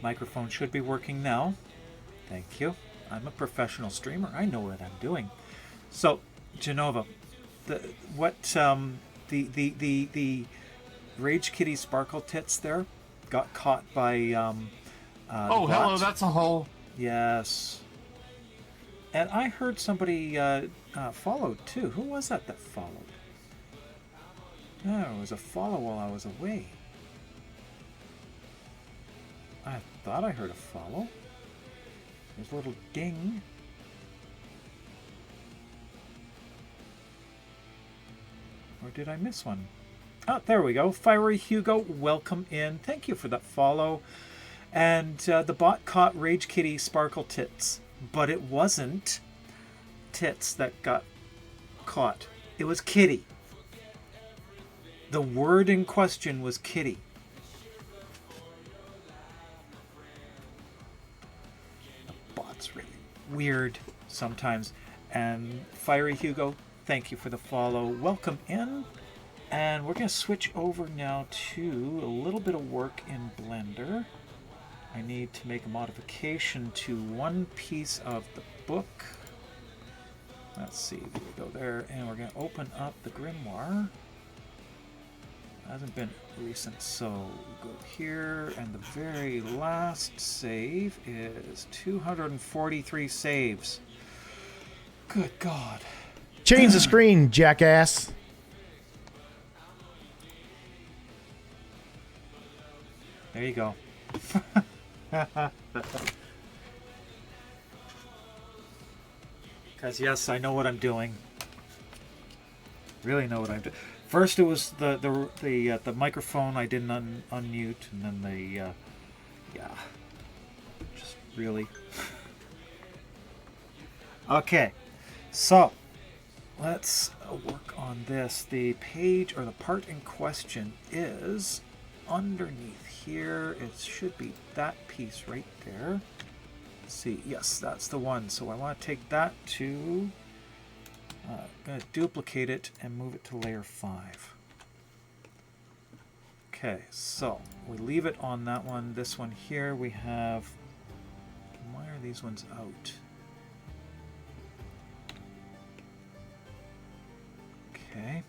Microphone should be working now. Thank you. I'm a professional streamer. I know what I'm doing. So, Genova, the Rage Kitty Sparkle Tits there got caught by Oh, the hello, bot. that's a hole. Yes. And I heard somebody followed too. Who was that followed? Oh, it was a follow while I was away. I thought I heard a follow. There's a little ding. Or did I miss one? Oh, there we go. Fiery Hugo, welcome in. Thank you for that follow. And the bot caught Rage Kitty Sparkle Tits. But it wasn't Tits that got caught. It was Kitty. The word in question was Kitty. The bot's really weird sometimes. And Fiery Hugo, thank you for the follow. Welcome in. And we're going to switch over now to a little bit of work in Blender. I need to make a modification to one piece of the book. Let's see, here we go there. And we're going to open up the Grimoire. Hasn't been recent, so we go here, and the very last save is 243 saves. Good God. Change the screen, jackass. There you go. Because yes, I know what I'm doing. Really know what I'm doing. First, it was the microphone I didn't unmute, and then the yeah, just really. Okay, so let's work on this. The page or the part in question is underneath here. It should be that piece right there. Let's see, yes, that's the one. So I want to take that to. I'm going to duplicate it and move it to layer 5. Okay, so we leave it on that one. This one here we have. Why are these ones out? Okay.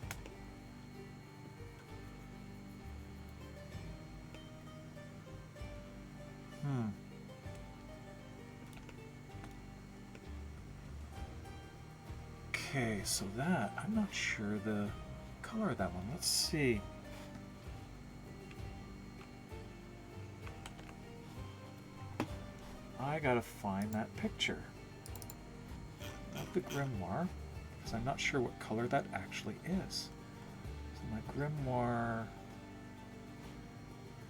Okay, so that, I'm not sure the color of that one. Let's see. I gotta find that picture of the Grimoire, because I'm not sure what color that actually is. So my Grimoire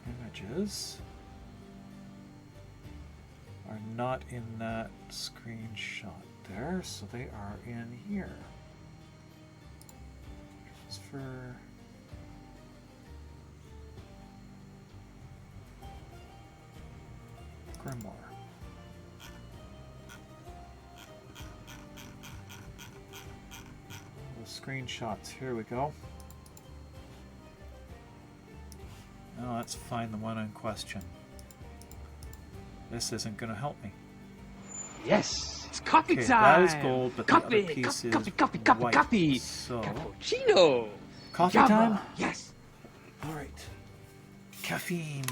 images are not in that screenshot there, so they are in here. Transfer. Grimoire. The screenshots, here we go. Now let's find the one in question. This isn't going to help me. Yes, it's coffee Okay, time. that is gold, but coffee, the other piece is coffee, white. coffee. So, Cappuccino. coffee Java. time? Yes. All right. Caffeine.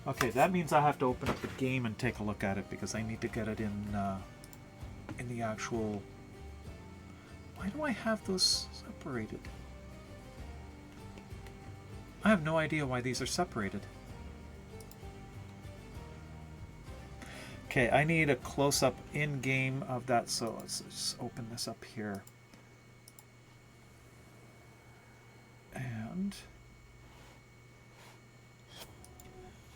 Okay, that means I have to open up the game and take a look at it because I need to get it in the actual. Why do I have those separated? I have no idea why these are separated. Okay, I need a close-up in-game of that, so let's just open this up here. And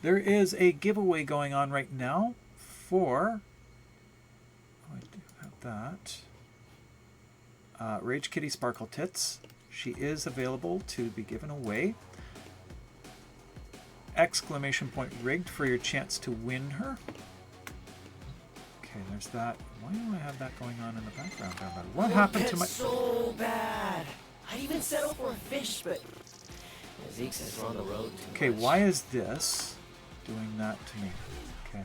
there is a giveaway going on right now for, oh, I do have that, Rage Kitty Sparkle Tits. She is available to be given away. Exclamation point rigged for your chance to win her. Okay, there's that. Why do I have that going on in the background down there? What happened to my... so bad. I'd even settle for a fish, but Zeke says we're on the road too Okay, much. why is this doing that to me? Okay.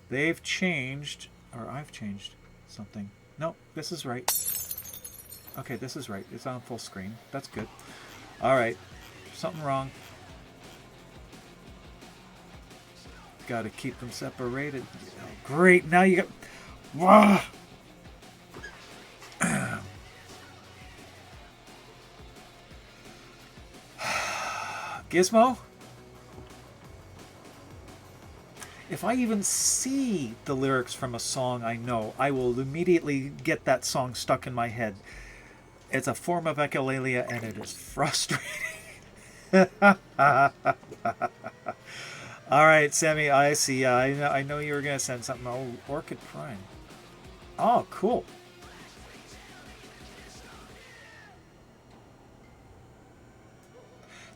They've changed, or I've changed something. No, this is right. Okay, this is right. It's on full screen. That's good. All right. Something wrong. Got to keep them separated. Oh, great. Now you got... Wah! Gizmo? If I even see the lyrics from a song I know, I will immediately get that song stuck in my head. It's a form of echolalia and it is frustrating. All right, Sammy, I see. I know you were going to send something. Oh, Orchid Prime. Oh, cool.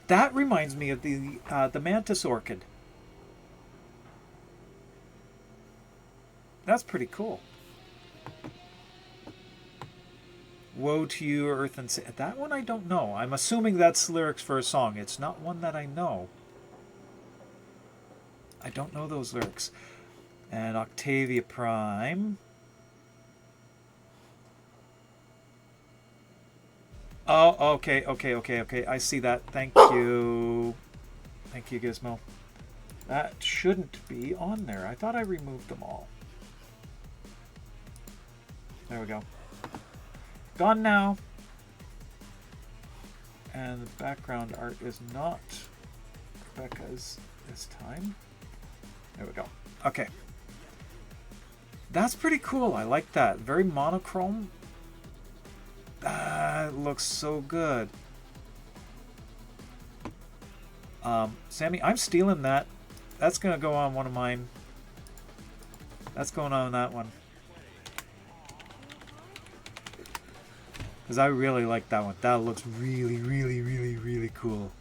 That reminds me of the Mantis Orchid. That's pretty cool. Woe to you, Earth and Sea. That one I don't know. I'm assuming that's lyrics for a song. It's not one that I know. I don't know those lyrics. And Octavia Prime. Oh, okay. I see that. Thank you. Thank you, Gizmo. That shouldn't be on there. I thought I removed them all. There we go. Gone now. And the background art is not Rebecca's this time. There we go. Okay. That's pretty cool. I like that. Very monochrome. It looks so good. Sammy, I'm stealing that. That's going to go on one of mine. That's going on that one. Because I really like that one. That looks really, really, really, really cool.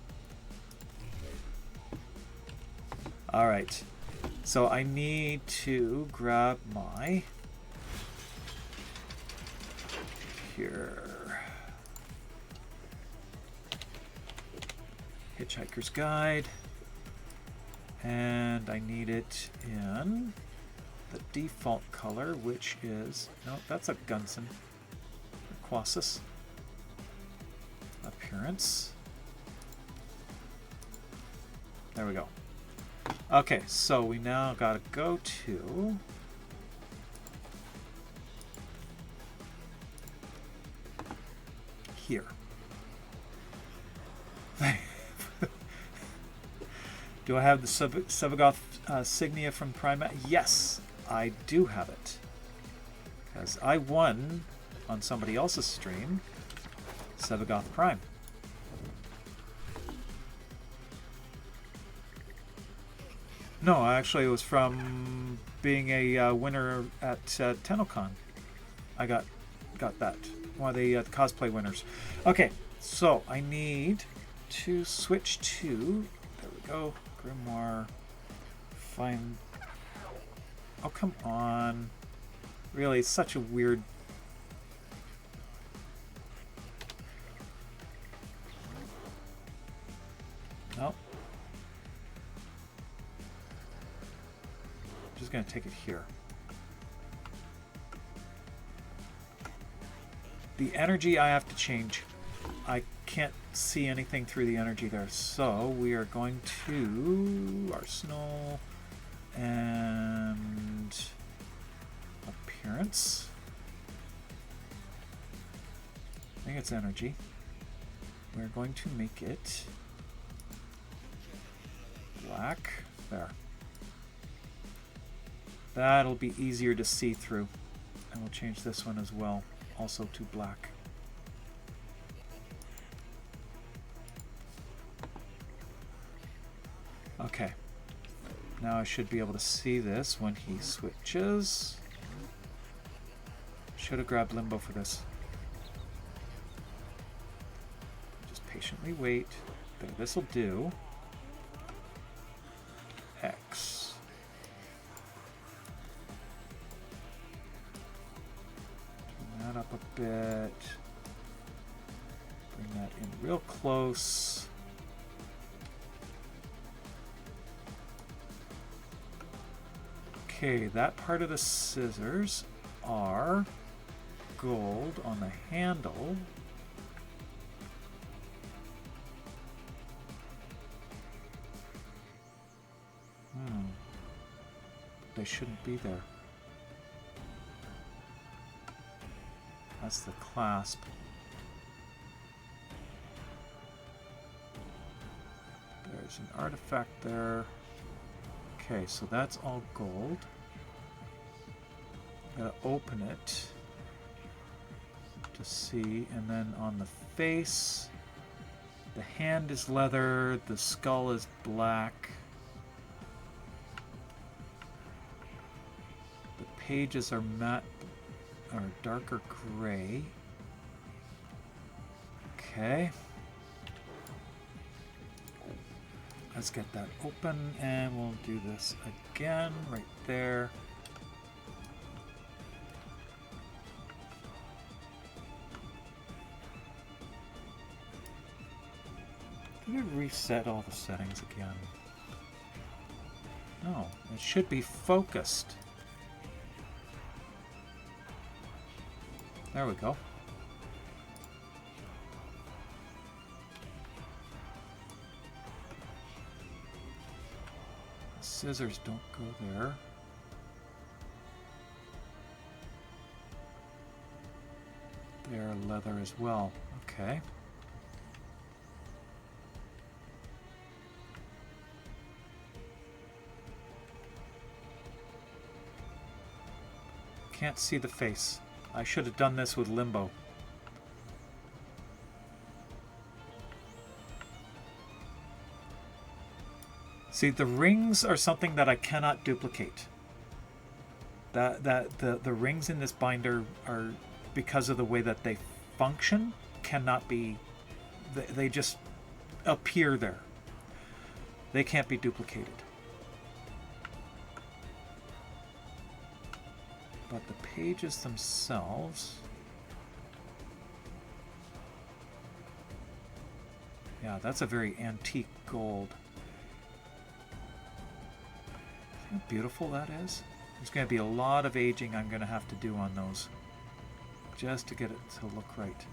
Alright. So I need to grab my... Here. Hitchhiker's Guide. And I need it in the default color, which is... No, that's a Gunson. Quasis. Appearance. There we go. Okay, so we now gotta go to... here. Do I have the Sevagoth Signia from Prima? Yes, I do have it. Because I won on somebody else's stream Sevagoth Prime. No, actually it was from being a winner at TennoCon. I got that. One of the cosplay winners. Okay, so I need to switch to... There we go. Grimoire. Find... Oh, come on. Really, it's such a weird... Nope. I'm just going to take it here. The energy I have to change. I can't see anything through the energy there. So we are going to Arsenal and appearance. I think it's energy. We're going to make it black. There. That'll be easier to see through. And we'll change this one as well. Also to black. Okay. Now I should be able to see this when he switches. Should have grabbed Limbo for this. Just patiently wait. There, this'll do. X. close. Okay, that part of the scissors are gold on the handle. They shouldn't be there. That's the clasp. There's an artifact there. Okay, so that's all gold. Gotta open it to see, and then on the face, the hand is leather, the skull is black. The pages are matte, or darker gray. Okay. Let's get that open, and we'll do this again right there. Did it reset all the settings again? No, it should be focused. There we go. Scissors don't go there. They're leather as well. Okay. Can't see the face. I should have done this with Limbo. See, the rings are something that I cannot duplicate. The rings in this binder are, because of the way that they function, cannot be, they just appear there. They can't be duplicated. But the pages themselves, yeah, that's a very antique gold. See how beautiful that is? There's going to be a lot of aging I'm going to have to do on those just to get it to look right.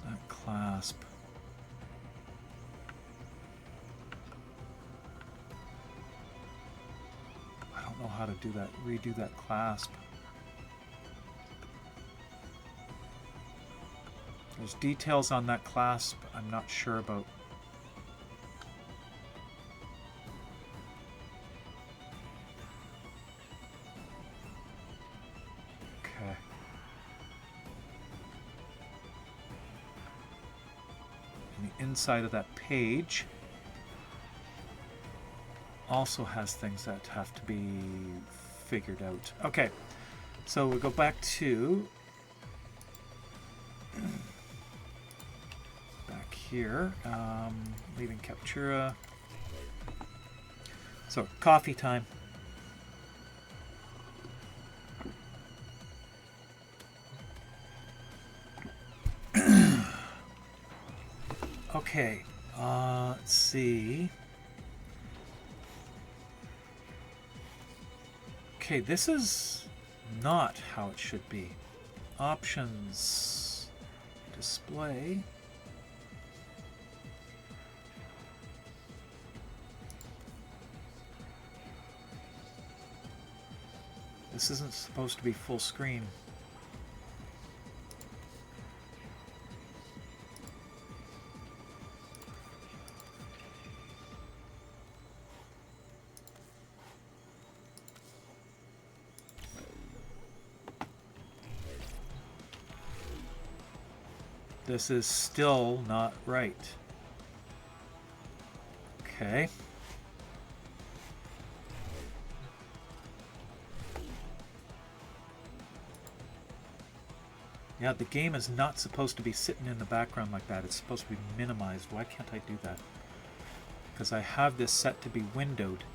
That clasp. I don't know how to do that, redo that clasp. There's details on that clasp I'm not sure about. Okay. And the inside of that page also has things that have to be figured out. Okay, so we go back to back here, leaving Captura. So coffee time. Okay, let's see. Okay, this is not how it should be. Options, display. This isn't supposed to be full screen. This is still not right. Okay. Yeah, the game is not supposed to be sitting in the background like that. It's supposed to be minimized. Why can't I do that? Because I have this set to be windowed.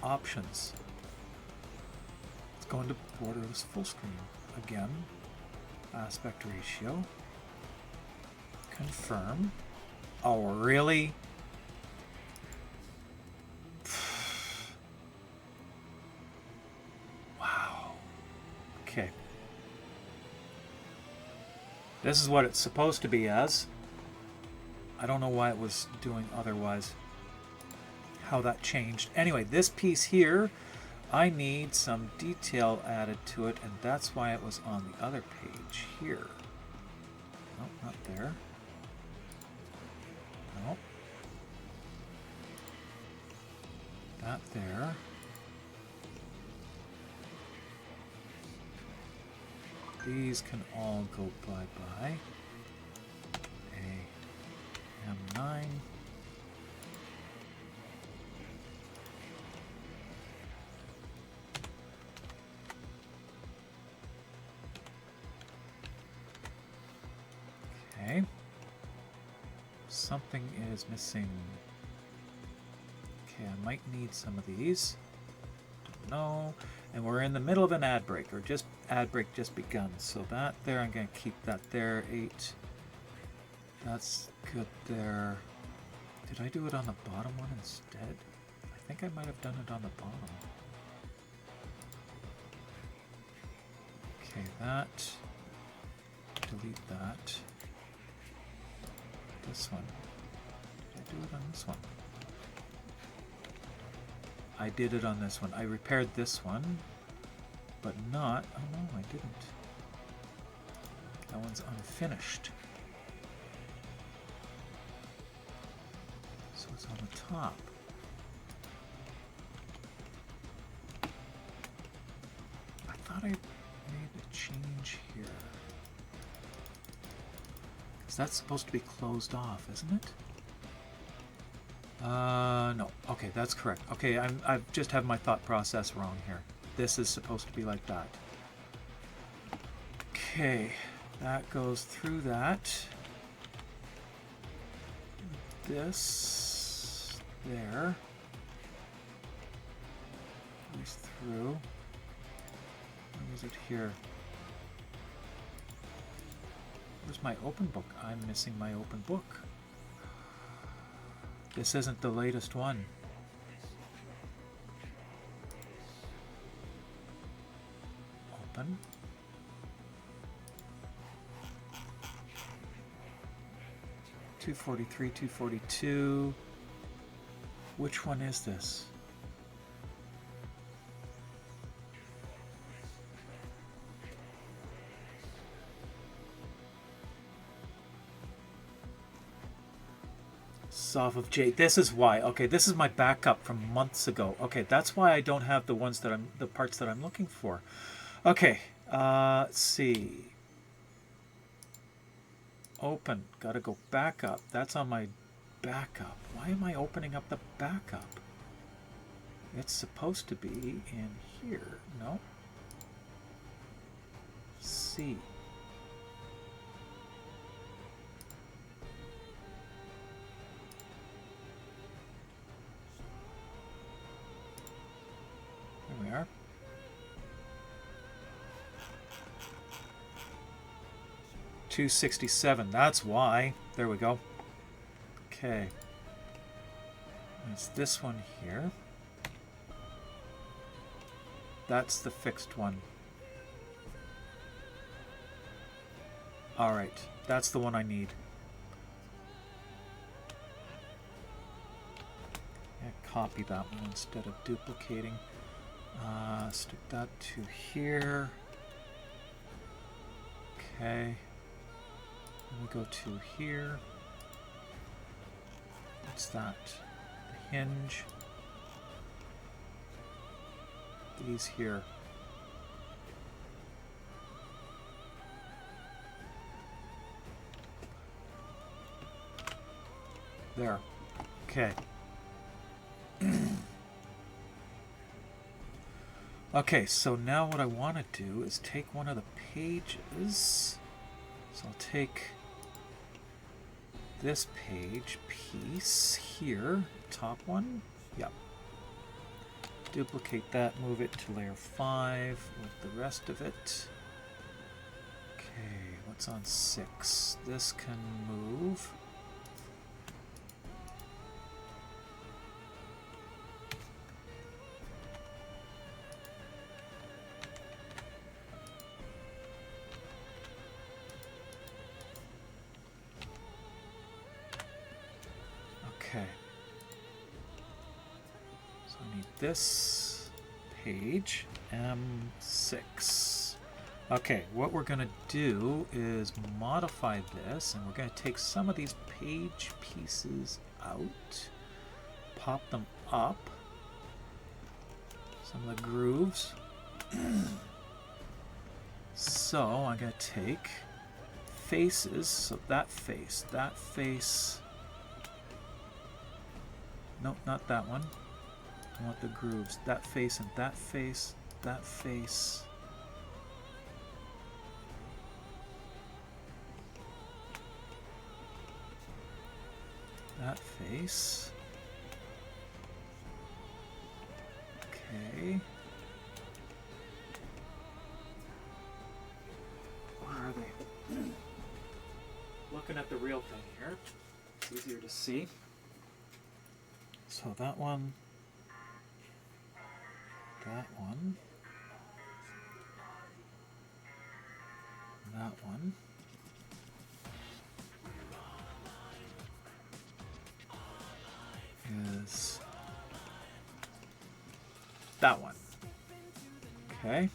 Options. Let's go into borderless full screen. again. Aspect ratio. Confirm. Oh, really? Wow. Okay. This is what it's supposed to be as. I don't know why it was doing otherwise. How that changed. Anyway, this piece here, I need some detail added to it, and that's why it was on the other page here. No, not there. No. That there. These can all go bye-bye. A M9. Okay. Something is missing. Okay, I might need some of these. Don't know. And we're in the middle of an ad break, or just ad break just begun. So that there, I'm going to keep that there. 8. That's good there. Did I do it on the bottom one instead? I think I might have done it on the bottom. Okay, that. Delete that. This one. Did I do it on this one? I did it on this one. I repaired this one, but not... Oh no, I didn't. That one's unfinished. So it's on the top. I thought I made a change here. Because that's supposed to be closed off, isn't it? No. Okay, that's correct. Okay, I just have my thought process wrong here. This is supposed to be like that. Okay, that goes through that. This there goes through. Where is it here? Where's my open book? I'm missing my open book. This isn't the latest one. Open. $243, $242. Which one is this? Off of J. This is why. Okay, this is my backup from months ago. Okay, that's why I don't have the ones that the parts that I'm looking for. Okay, let's see. Open. Gotta go back up. That's on my backup. Why am I opening up the backup? It's supposed to be in here. No. C. We are. $267. That's why. There we go. Okay. It's this one here. That's the fixed one. All right. That's the one I need. Yeah, copy that one instead of duplicating. Stick that to here. Okay. Then we go to here. What's that? The hinge. These here. There. Okay. Okay, so now what I want to do is take one of the pages. So I'll take this page piece here, top one. Yep. Duplicate that, move it to layer 5 with the rest of it. It's on 6. This can move. Okay. So I need this page, M6. Okay, what we're going to do is modify this, and we're going to take some of these page pieces out, pop them up, some of the grooves. So I'm going to take faces, so that face, no, not that one. I want the grooves, that face and that face, that face. That face. Okay. Where are they? Looking at the real thing here. It's easier to see. So that one. That one. That one. Is that one. Okay.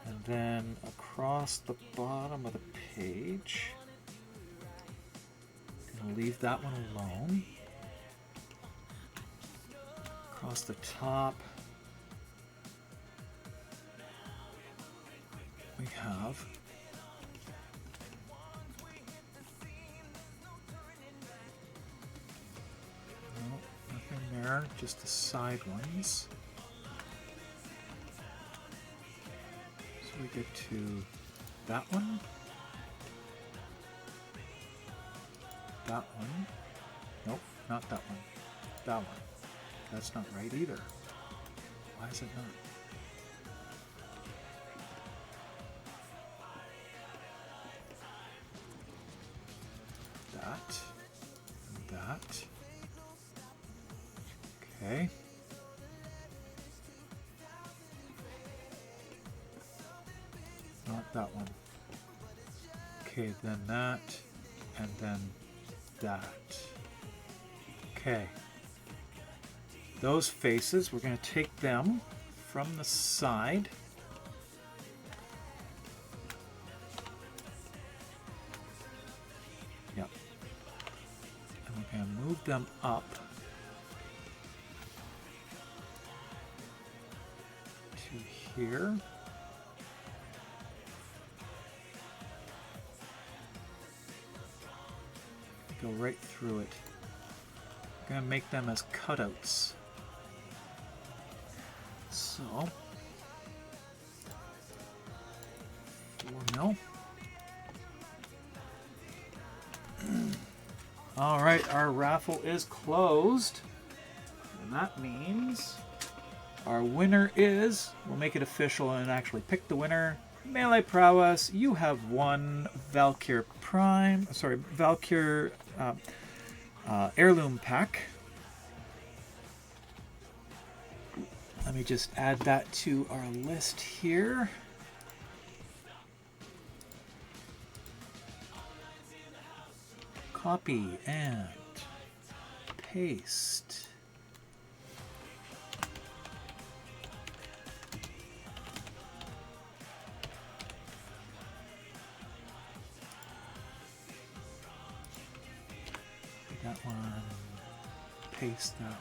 And then across the bottom of the page, gonna leave that one alone. Across the top, we have there, just the side ones. So we get to that one, that one, nope, not that one, that one. That's not right either. Why is it not? That, and that. Okay. Not that one. Okay, then that, and then that. Okay. Those faces, we're going to take them from the side. Yep. And we're going to move them up to here. Go right through it. I'm going to make them as cutouts. So, 4 mil. All right, our raffle is closed. And that means our winner is, we'll make it official and actually pick the winner. Melee Prowess, you have won Valkyr Prime, sorry, Valkyr Heirloom Pack. Let me just add that to our list here. Copy and paste. That one. Paste that one.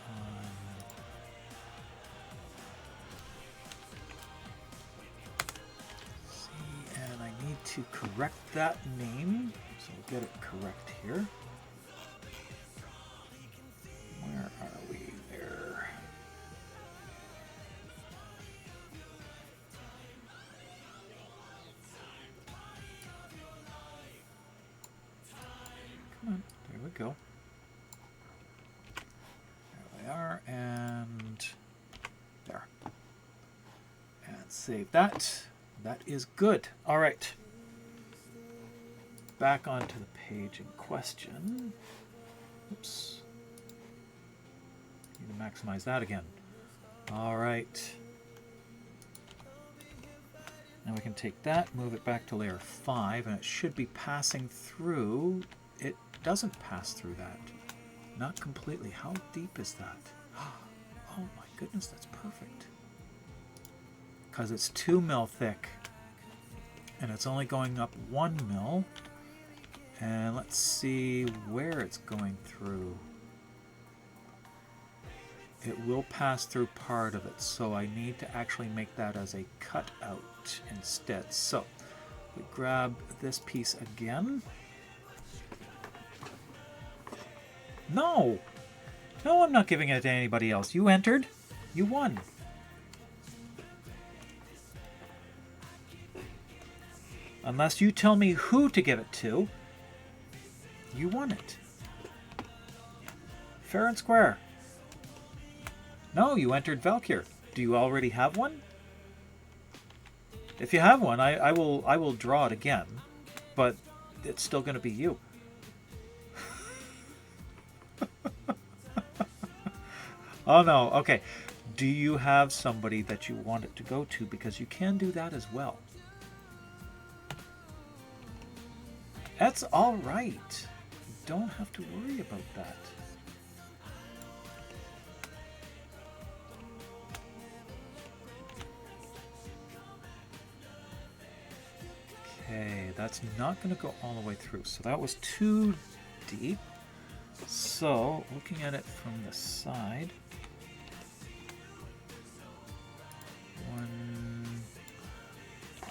And I need to correct that name, so we'll get it correct here. Where are we there? Come on, there we go. There we are, and there. And save that. That is good. All right. back onto the page in question. Oops. Need to maximize that again. All right. Now we can take that, move it back to layer 5, and it should be passing through. It doesn't pass through that. Not completely. How deep is that? Oh my goodness, that's perfect. Because it's 2 mil thick. And it's only going up 1 mil. And let's see where it's going through. It will pass through part of it, so I need to actually make that as a cutout instead. So we grab this piece again. No! No, I'm not giving it to anybody else. You entered. You won. Unless you tell me who to give it to, you won it. Fair and square. No, you entered Valkyr. Do you already have one? If you have one, I will draw it again, but it's still going to be you. Oh no, okay. Do you have somebody that you want it to go to? Because you can do that as well. That's all right. You don't have to worry about that. Okay, that's not going to go all the way through. So that was too deep. So, looking at it from the side,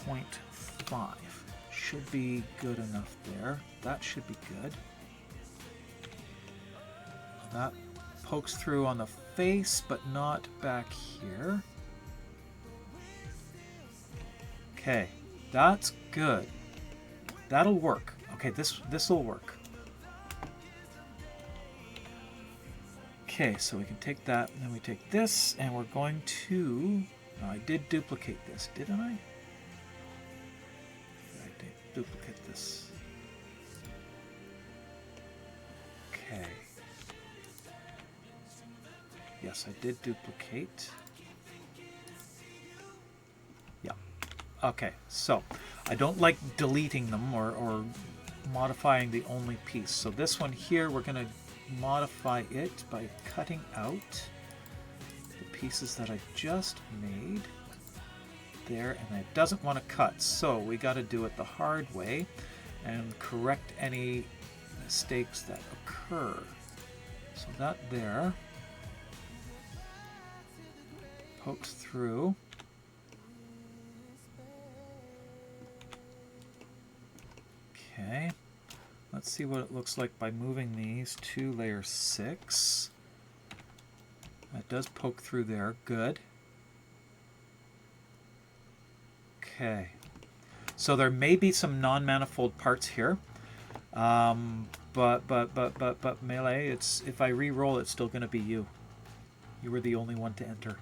1.5 should be good enough there. That should be good. That pokes through on the face, but not back here. Okay, that's good. That'll work. Okay, this will work. Okay, so we can take that, and then we take this, and we're going to... No, I did duplicate this, didn't I? I did duplicate this. Okay. Yes, I did duplicate. Yeah. Okay, so I don't like deleting them or modifying the only piece. So this one here, we're going to modify it by cutting out the pieces that I just made there, and it doesn't want to cut, so we got to do it the hard way and correct any mistakes that occur. So that there pokes through. Okay. Let's see what it looks like by moving these to layer 6. That does poke through there. Good. Okay. So there may be some non-manifold parts here. But Melee, it's, if I re-roll, it's still going to be you. You were the only one to enter.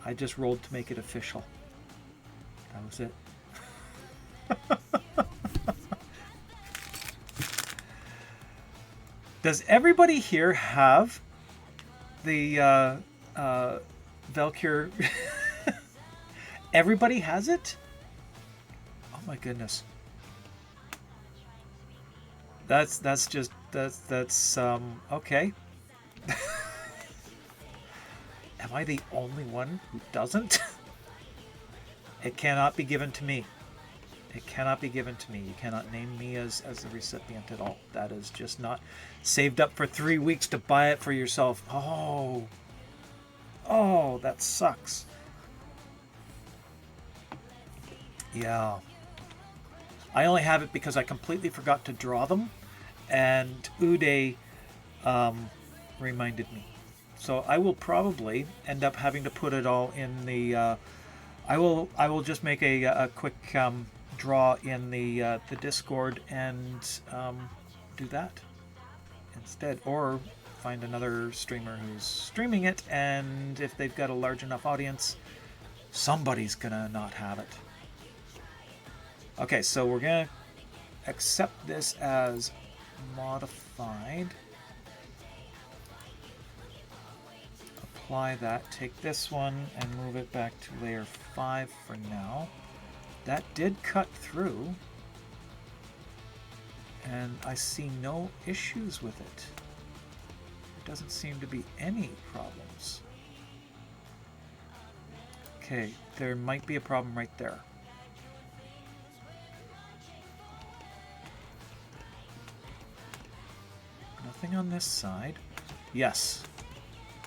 I just rolled to make it official. That was it. Does everybody here have the Valkyr? Everybody has it? Oh my goodness. That's okay. Am I the only one who doesn't? It cannot be given to me. It cannot be given to me. You cannot name me as the recipient at all. That is just not saved up for 3 weeks to buy it for yourself. Oh, that sucks. Yeah. I only have it because I completely forgot to draw them, and Uday reminded me. So I will probably end up having to put it all in the. I will just make a quick draw in the Discord and do that instead, or find another streamer who's streaming it, and if they've got a large enough audience, somebody's gonna not have it. Okay, so we're gonna accept this as modified. Apply that, take this one and move it back to layer 5 for now. That did cut through, and I see no issues with it. There doesn't seem to be any problems. Okay, there might be a problem right there. Nothing on this side. Yes.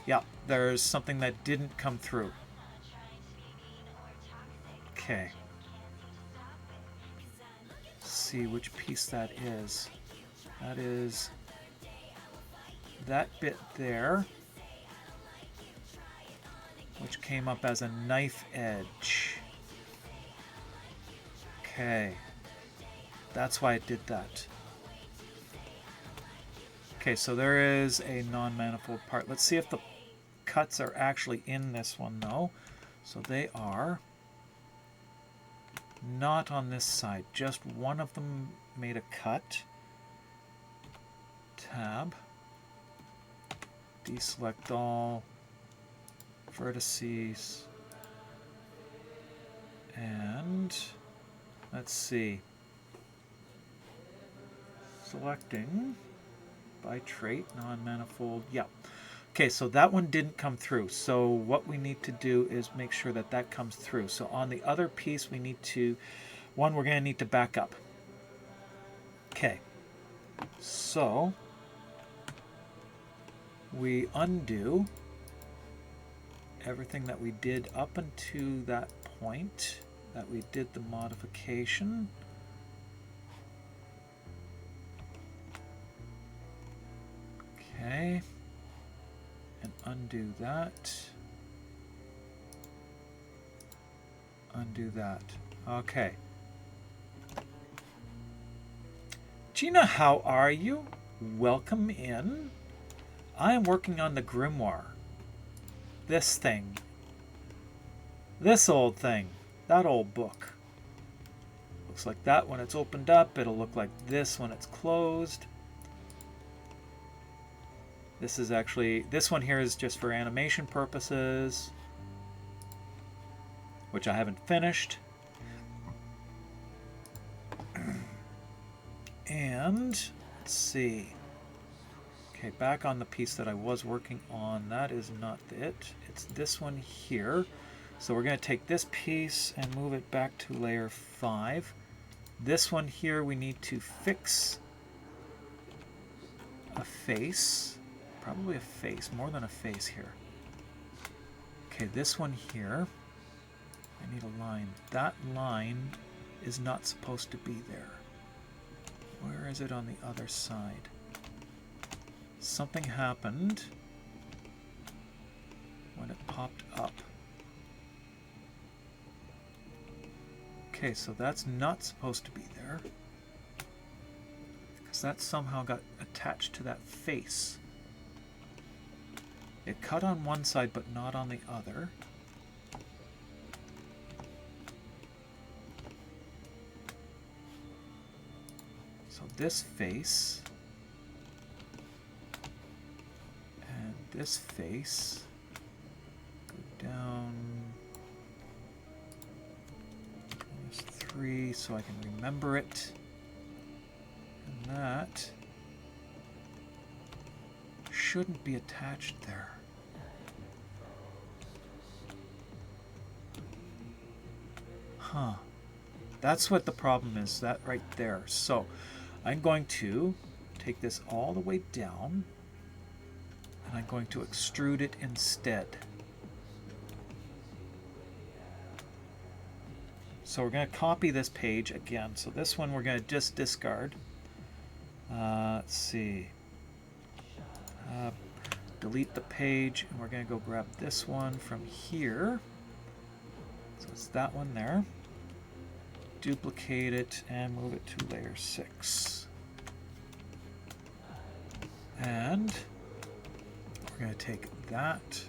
Yeah, there's something that didn't come through. Okay. Let's see which piece that is. That is that bit there, which came up as a knife edge. Okay. That's why it did that. Okay, so there is a non-manifold part. Let's see if the cuts are actually in this one, though. So they are not on this side. Just one of them made a cut. Tab. Deselect all. Vertices. And let's see. Selecting by trait, non-manifold. Yeah. Okay, so that one didn't come through. So what we need to do is make sure that that comes through. So on the other piece, we need to, we're going to need to back up. Okay. So we undo everything that we did up until that point that we did the modification. Okay, and undo that. Undo that. Okay. Gina, how are you? Welcome in. I am working on the Grimoire. This thing. This old thing. That old book. Looks like that when it's opened up. It'll look like this when it's closed. This is actually, this one here is just for animation purposes, which I haven't finished. And let's see. Okay, back on the piece that I was working on. That is not it. It's this one here. So we're going to take this piece and move it back to layer 5. This one here we need to fix a face. Probably a face, more than a face here. Okay, this one here, I need a line. That line is not supposed to be there. Where is it on the other side? Something happened when it popped up. Okay, so that's not supposed to be there, because that somehow got attached to that face. It cut on one side, but not on the other. So this face and this face go down. There's 3, so I can remember it. And that shouldn't be attached there. Huh. That's what the problem is, that right there. So I'm going to take this all the way down, and I'm going to extrude it instead. So we're going to copy this page again. So this one we're going to just discard. Let's see. Delete the page, and we're going to go grab this one from here. So it's that one there. Duplicate it and move it to layer 6. And we're going to take that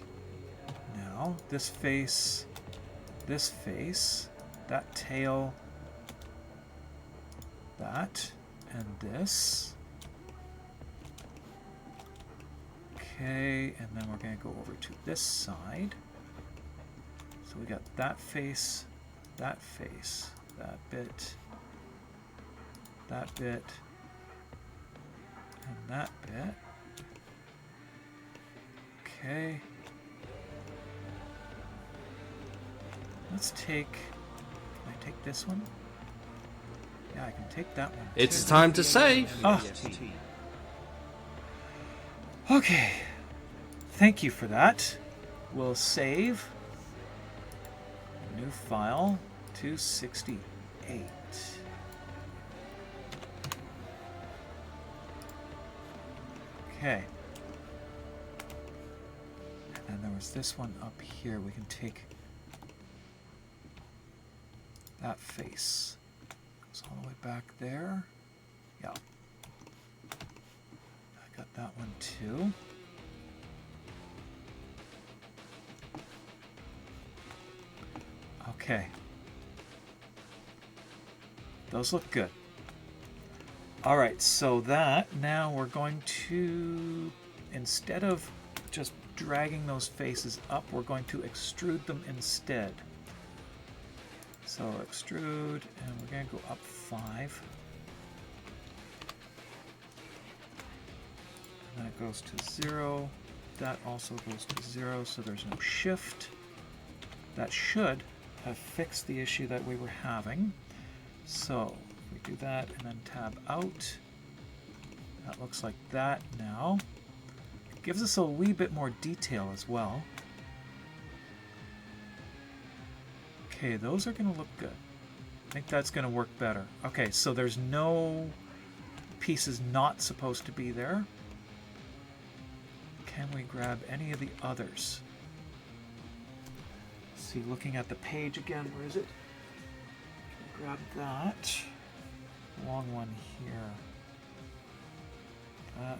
now, this face, that tail, that. and this. Okay, and then we're going to go over to this side. So we got that face, that bit, and that bit. Okay. Let's take... Can I take this one? Yeah, I can take that one. It's too. time to save. Oh. Okay. Thank you for that. We'll save. New file. 268. Okay. And there was this one up here. We can take that face. Goes all the way back there. Yeah. I got that one too. Okay. Those look good. All right, so that now we're going to, instead of just dragging those faces up, we're going to extrude them instead. So extrude, and we're going to go up 5. And that goes to 0. That also goes to 0, so there's no shift. That should have fixed the issue that we were having. So we do that and then tab out. That looks like that now. It gives us a wee bit more detail as well. Okay, those are going to look good. I think that's going to work better. Okay, so there's no pieces not supposed to be there. Can we grab any of the others? Let's see, looking at the page again, where is it? Can we grab that? Long one here. That.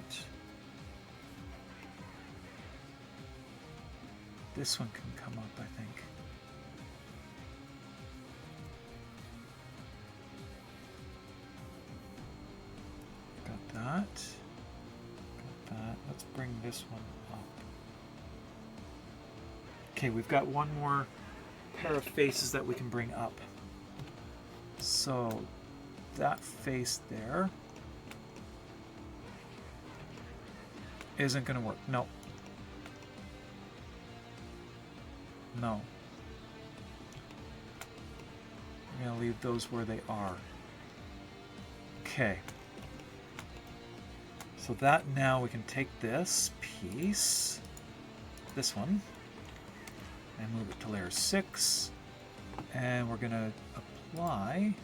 This one can come up, I think. Got that. Got that. Let's bring this one up. Okay, we've got one more pair of faces that we can bring up. So that face there isn't going to work. No. No. I'm going to leave those where they are. Okay. So that now we can take this piece, this one, and move it to layer 6. And we're going to apply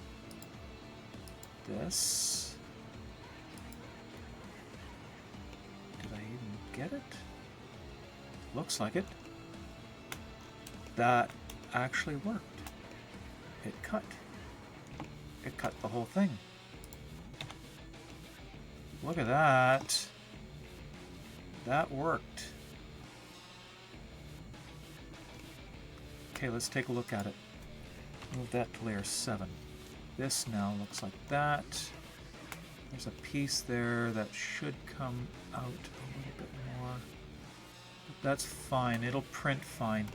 this. Did I even get it? Looks like it. That actually worked. It cut. It cut the whole thing. Look at that. That worked. Okay, let's take a look at it. Move that to layer 7. This now looks like that. There's a piece there that should come out a little bit more. But that's fine. It'll print fine.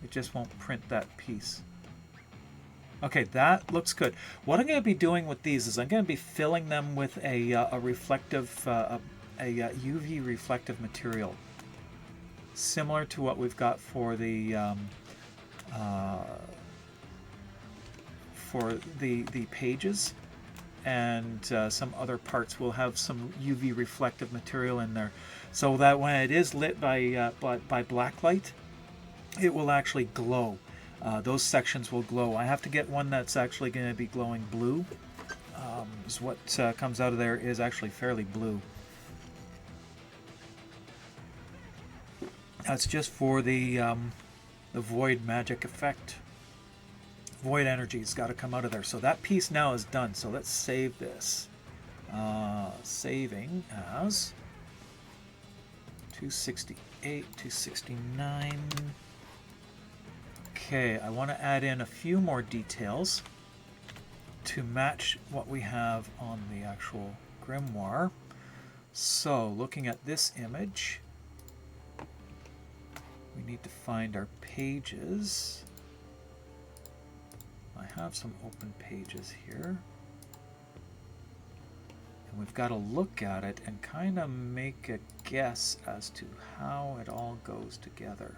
It just won't print that piece. Okay, that looks good. What I'm going to be doing with these is I'm going to be filling them with a reflective, UV reflective material, similar to what we've got for the pages and some other parts. We'll have some UV reflective material in there, so that when it is lit by blacklight, it will actually glow. Those sections will glow. I have to get one that's actually going to be glowing blue. Is what comes out of there is actually fairly blue. That's just for the void magic effect. Void energy's got to come out of there. So that piece now is done. So let's save this. Saving as 268, 269. Okay, I want to add in a few more details to match what we have on the actual grimoire. So, looking at this image, we need to find our pages. I have some open pages here. And we've got to look at it and kind of make a guess as to how it all goes together.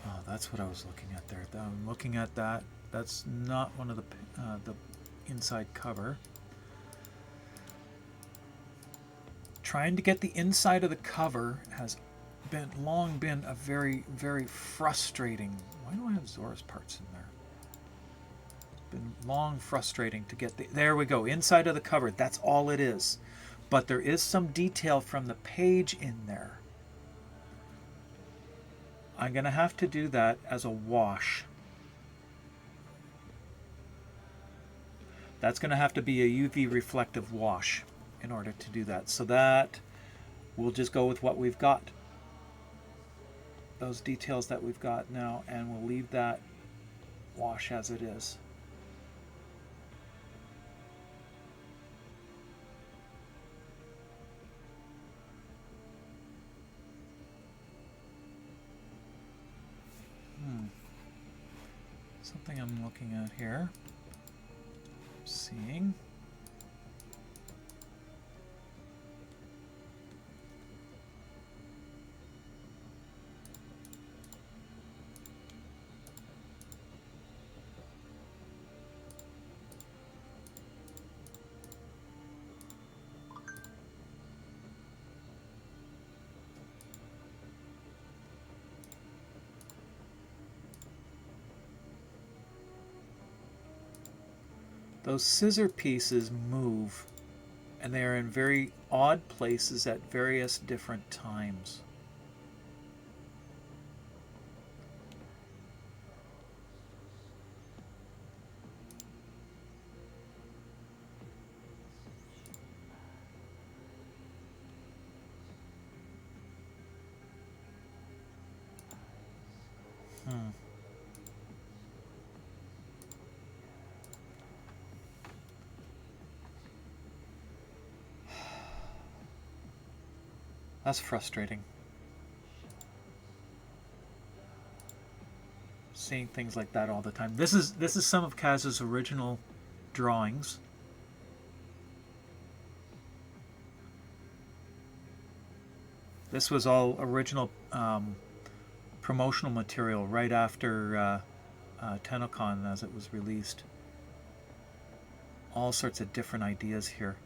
Oh, that's what I was looking at there. I'm looking at that. That's not one of the inside cover. Trying to get the inside of the cover has long been a very, very frustrating. Why do I have Zora's parts in there? It's been long frustrating to get there we go, inside of the cover. That's all it is. But there is some detail from the page in there. I'm going to have to do that as a wash. That's going to have to be a UV reflective wash in order to do that. So that we'll just go with what we've got. Those details that we've got now, and we'll leave that wash as it is. Something I'm looking at here. Seeing. Those scissor pieces move, and they are in very odd places at various different times. That's frustrating. Seeing things like that all the time. This is some of Kaz's original drawings. This was all original promotional material right after TennoCon as it was released. All sorts of different ideas here.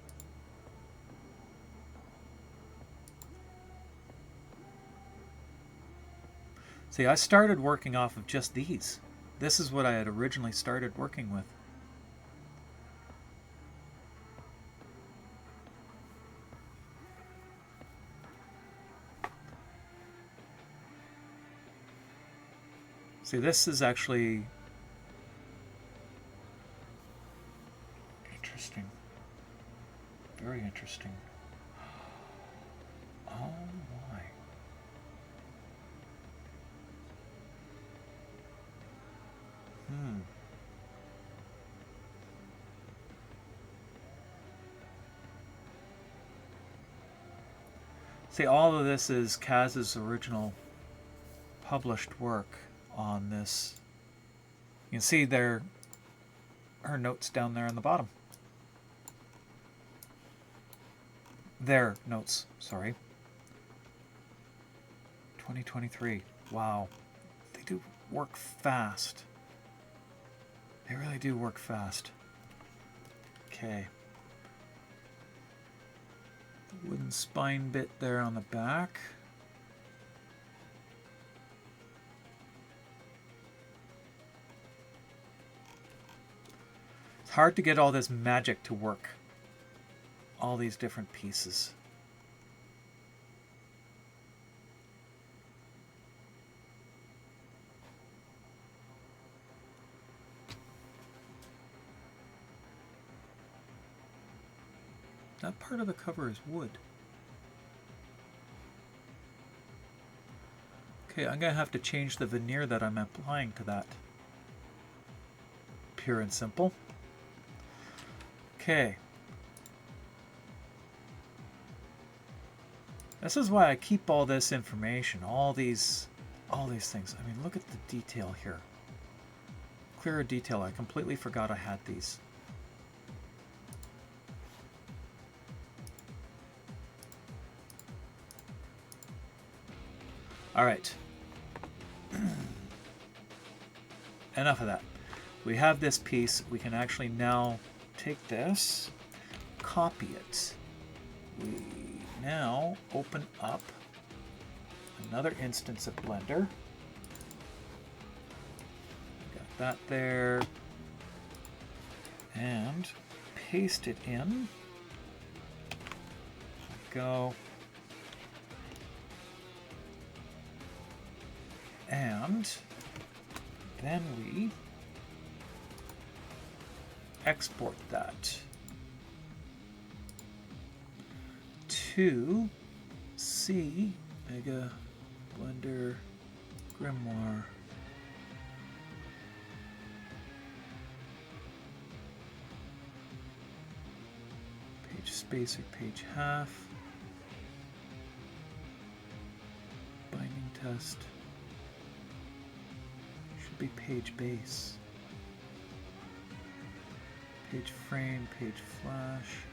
See, I started working off of just these. This is what I had originally started working with. See, this is actually interesting. Very interesting. Oh my. See, all of this is Kaz's original published work on this. You can see there her notes down there on the bottom. Their notes, sorry. 2023. Wow. They do work fast. They really do work fast. Okay. The wooden spine bit there on the back. It's hard to get all this magic to work. All these different pieces. That part of the cover is wood. Okay, I'm going to have to change the veneer that I'm applying to that. Pure and simple. Okay. This is why I keep all this information, all these things. I mean, look at the detail here. Clearer detail. I completely forgot I had these. All right. Enough of that. We have this piece. We can actually now take this, copy it. We now open up another instance of Blender. Got that there. And paste it in. There we go. And then we export that to C Mega Blender Grimoire. Page spacer, page half. Binding test. Should be page base. Page frame, page flash.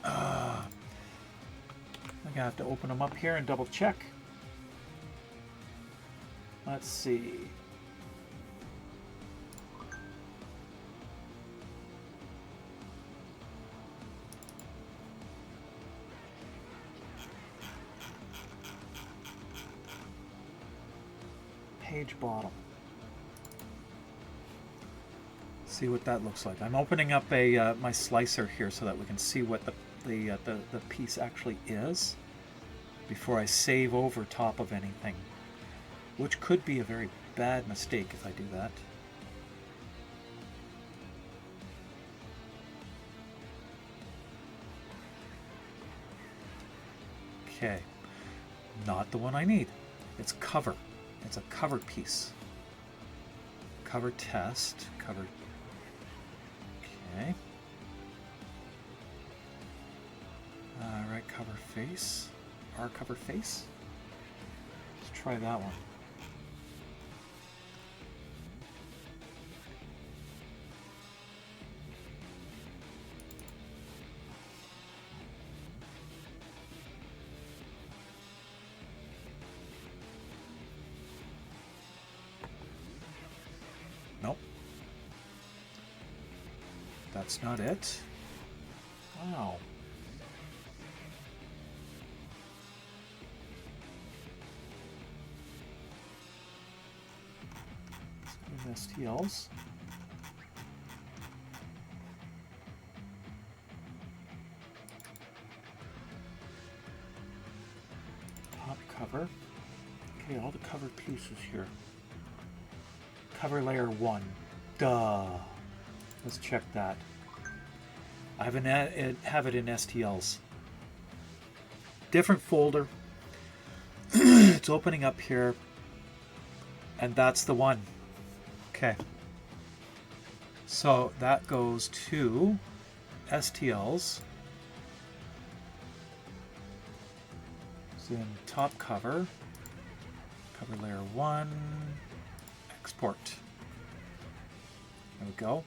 Bottom. I'm gonna have to open them up here and double check. Let's see. Page bottom. See what that looks like. I'm opening up a my slicer here so that we can see what the piece actually is before I save over top of anything, which could be a very bad mistake if I do that. Okay, not the one I need. It's cover. It's a cover piece. Cover test. Cover. Okay. Right cover face. R cover face. Let's try that one. Nope. That's not it. Wow. STLs. Top cover. Okay, all the cover pieces here. Cover layer 1. Duh. Let's check that. I have it in STLs. Different folder. It's opening up here. And that's the one. Okay. So that goes to STLs. It's in top cover. Cover layer 1. Export. There we go.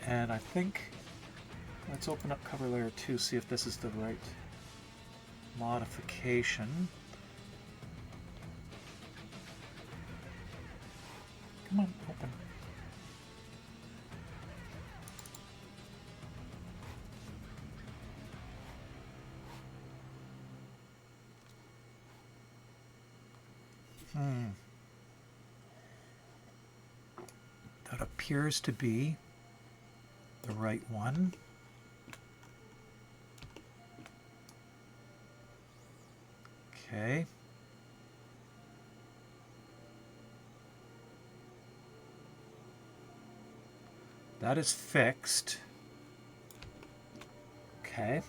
And I think let's open up cover layer 2, see if this is the right modification. Come on, open. That appears to be the right one. Okay. That is fixed. Okay.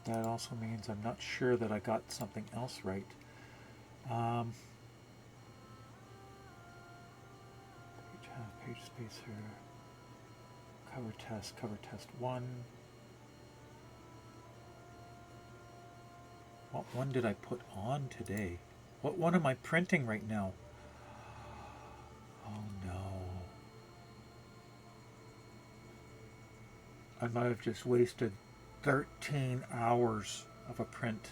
That also means I'm not sure that I got something else right. Page spacer, cover test 1. What one did I put on today? What one am I printing right now? Oh no. I might have just wasted 13 hours of a print.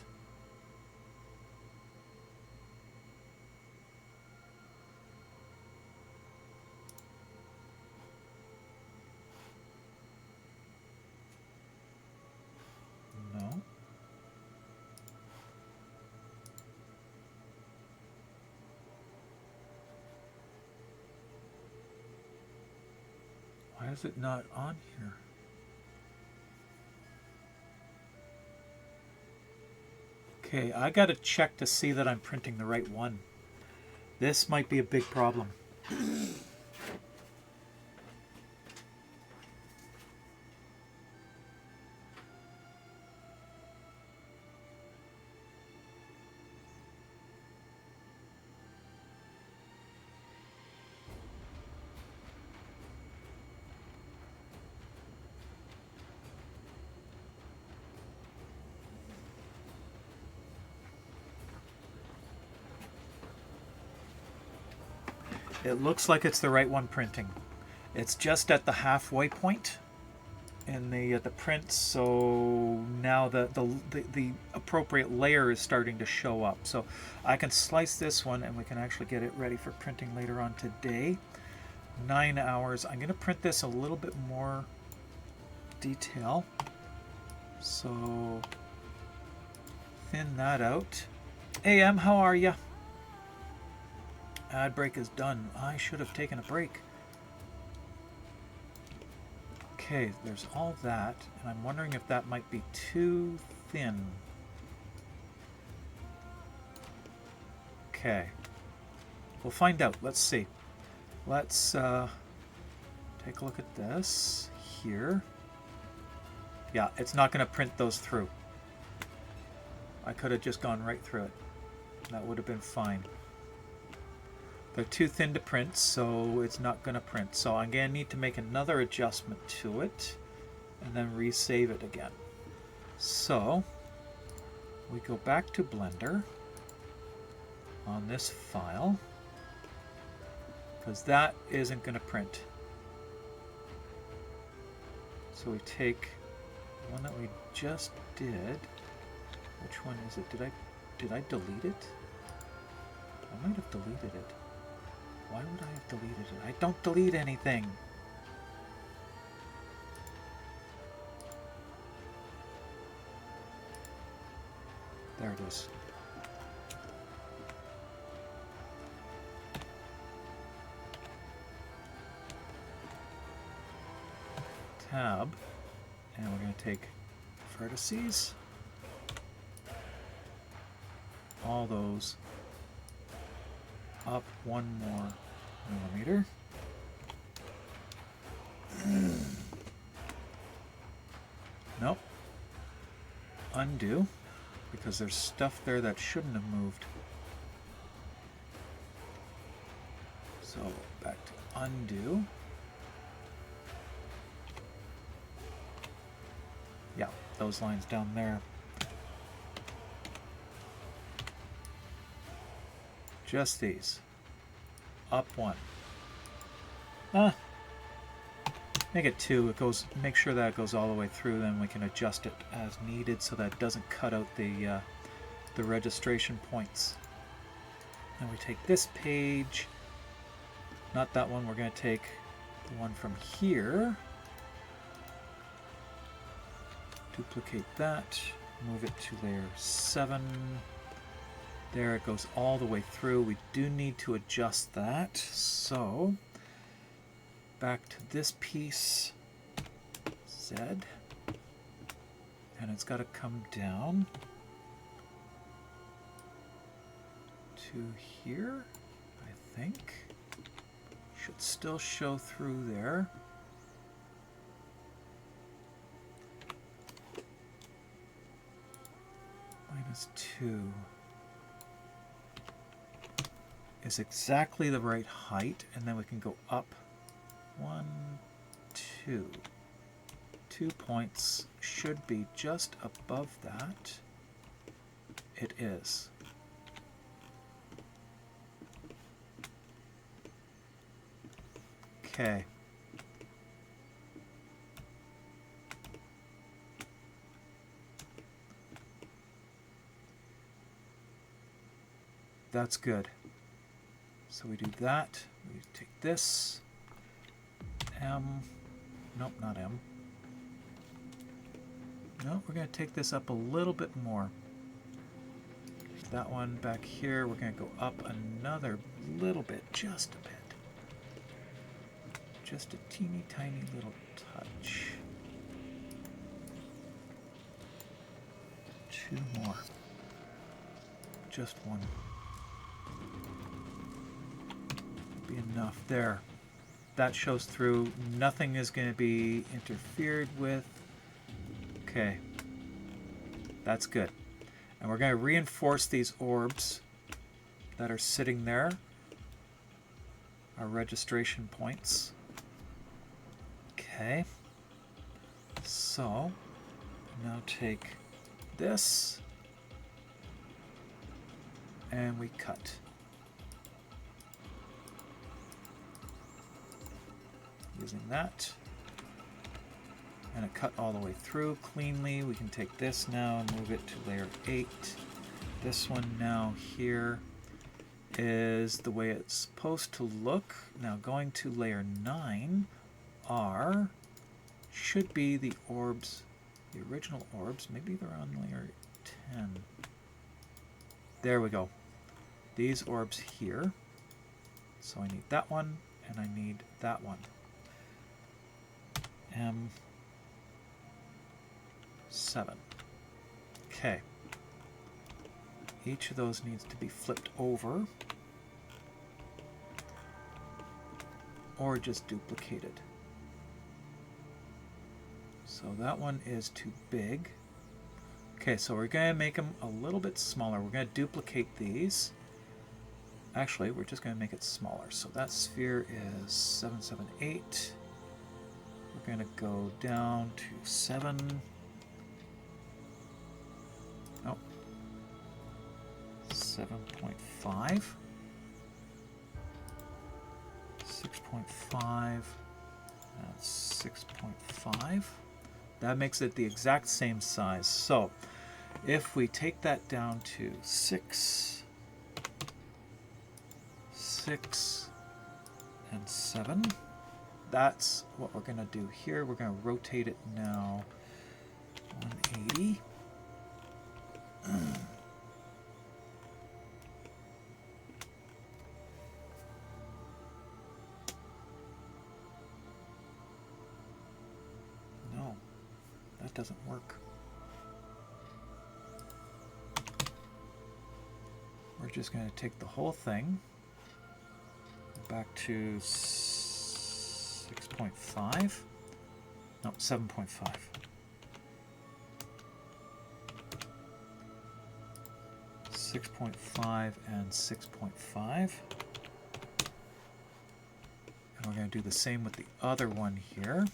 No. Why is it not on here? Okay, I gotta check to see that I'm printing the right one. This might be a big problem. It looks like it's the right one printing. It's just at the halfway point in the print, so now the appropriate layer is starting to show up. So I can slice this one and we can actually get it ready for printing later on today. 9 hours. I'm going to print this a little bit more detail. So thin that out. AM, how are you? Ad break is done. I should have taken a break. Okay, there's all that, and I'm wondering if that might be too thin. Okay. We'll find out. Let's see. Let's take a look at this here. Yeah, it's not going to print those through. I could have just gone right through it. That would have been fine. They're too thin to print, so it's not going to print. So I'm going to need to make another adjustment to it and then resave it again. So we go back to Blender on this file because that isn't going to print. So we take the one that we just did. Which one is it? Did I delete it? I might have deleted it. Why would I have deleted it? I don't delete anything. There it is. Tab. And we're going to take vertices. All those up 1 more millimeter. Nope. Undo, because there's stuff there that shouldn't have moved. So back to undo. Yeah, those lines down there. Just these. Up 1. Make it 2. It goes. Make sure that it goes all the way through. Then we can adjust it as needed so that it doesn't cut out the registration points. Then we take this page. Not that one. We're going to take the one from here. Duplicate that. Move it to layer 7. There, it goes all the way through. We do need to adjust that. So, back to this piece, Z, and it's got to come down. to here, I think. Should still show through there. -2 is exactly the right height, and then we can go up 1, 2. 2 points should be just above that. It is. Okay. That's good. So we do that. We take this. M. Nope, not M. No, we're going to take this up a little bit more. That one back here, we're going to go up another little bit, just a bit. Just a teeny tiny little touch. 2 more. Just 1. Be enough there. That shows through. Nothing is going to be interfered with. Okay. That's good. And we're going to reinforce these orbs that are sitting there. Our registration points. Okay. So, now take this and we cut. Using that. And it cut all the way through cleanly. We can take this now and move it to layer 8. This one now here is the way it's supposed to look. Now going to layer 9 should be the orbs, the original orbs. Maybe they're on layer 10. There we go. These orbs here. So I need that one and I need that one. M7. Okay. Each of those needs to be flipped over or just duplicated. So that one is too big. Okay, so we're going to make them a little bit smaller. We're going to duplicate these. Actually, we're just going to make it smaller. So that sphere is 778. We're going to go down to 7. Oh. 7.5. 6.5. That's 6.5. That makes it the exact same size. So if we take that down to 6, 6, and 7, that's what we're going to do here. We're going to rotate it now 180. No, that doesn't work. We're just going to take the whole thing back to 6.5. No, 7.5. 6.5 and 6.5. And we're going to do the same with the other one here.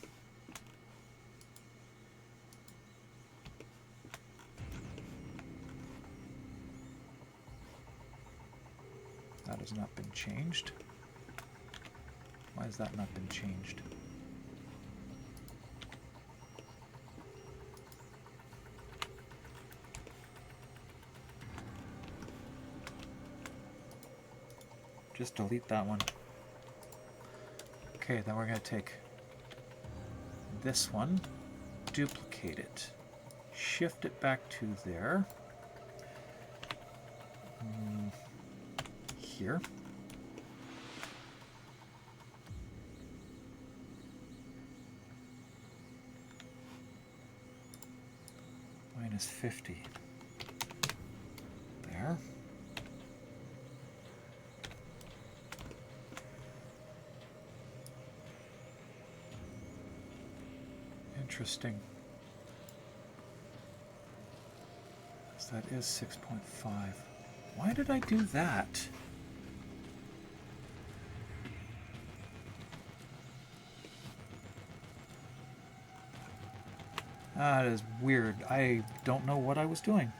That has not been changed. Why has that not been changed? Just delete that one. Okay, then we're going to take this one, duplicate it, shift it back to there, here. -50. There. Interesting. So that is 6.5. Why did I do that? That is weird. I don't know what I was doing.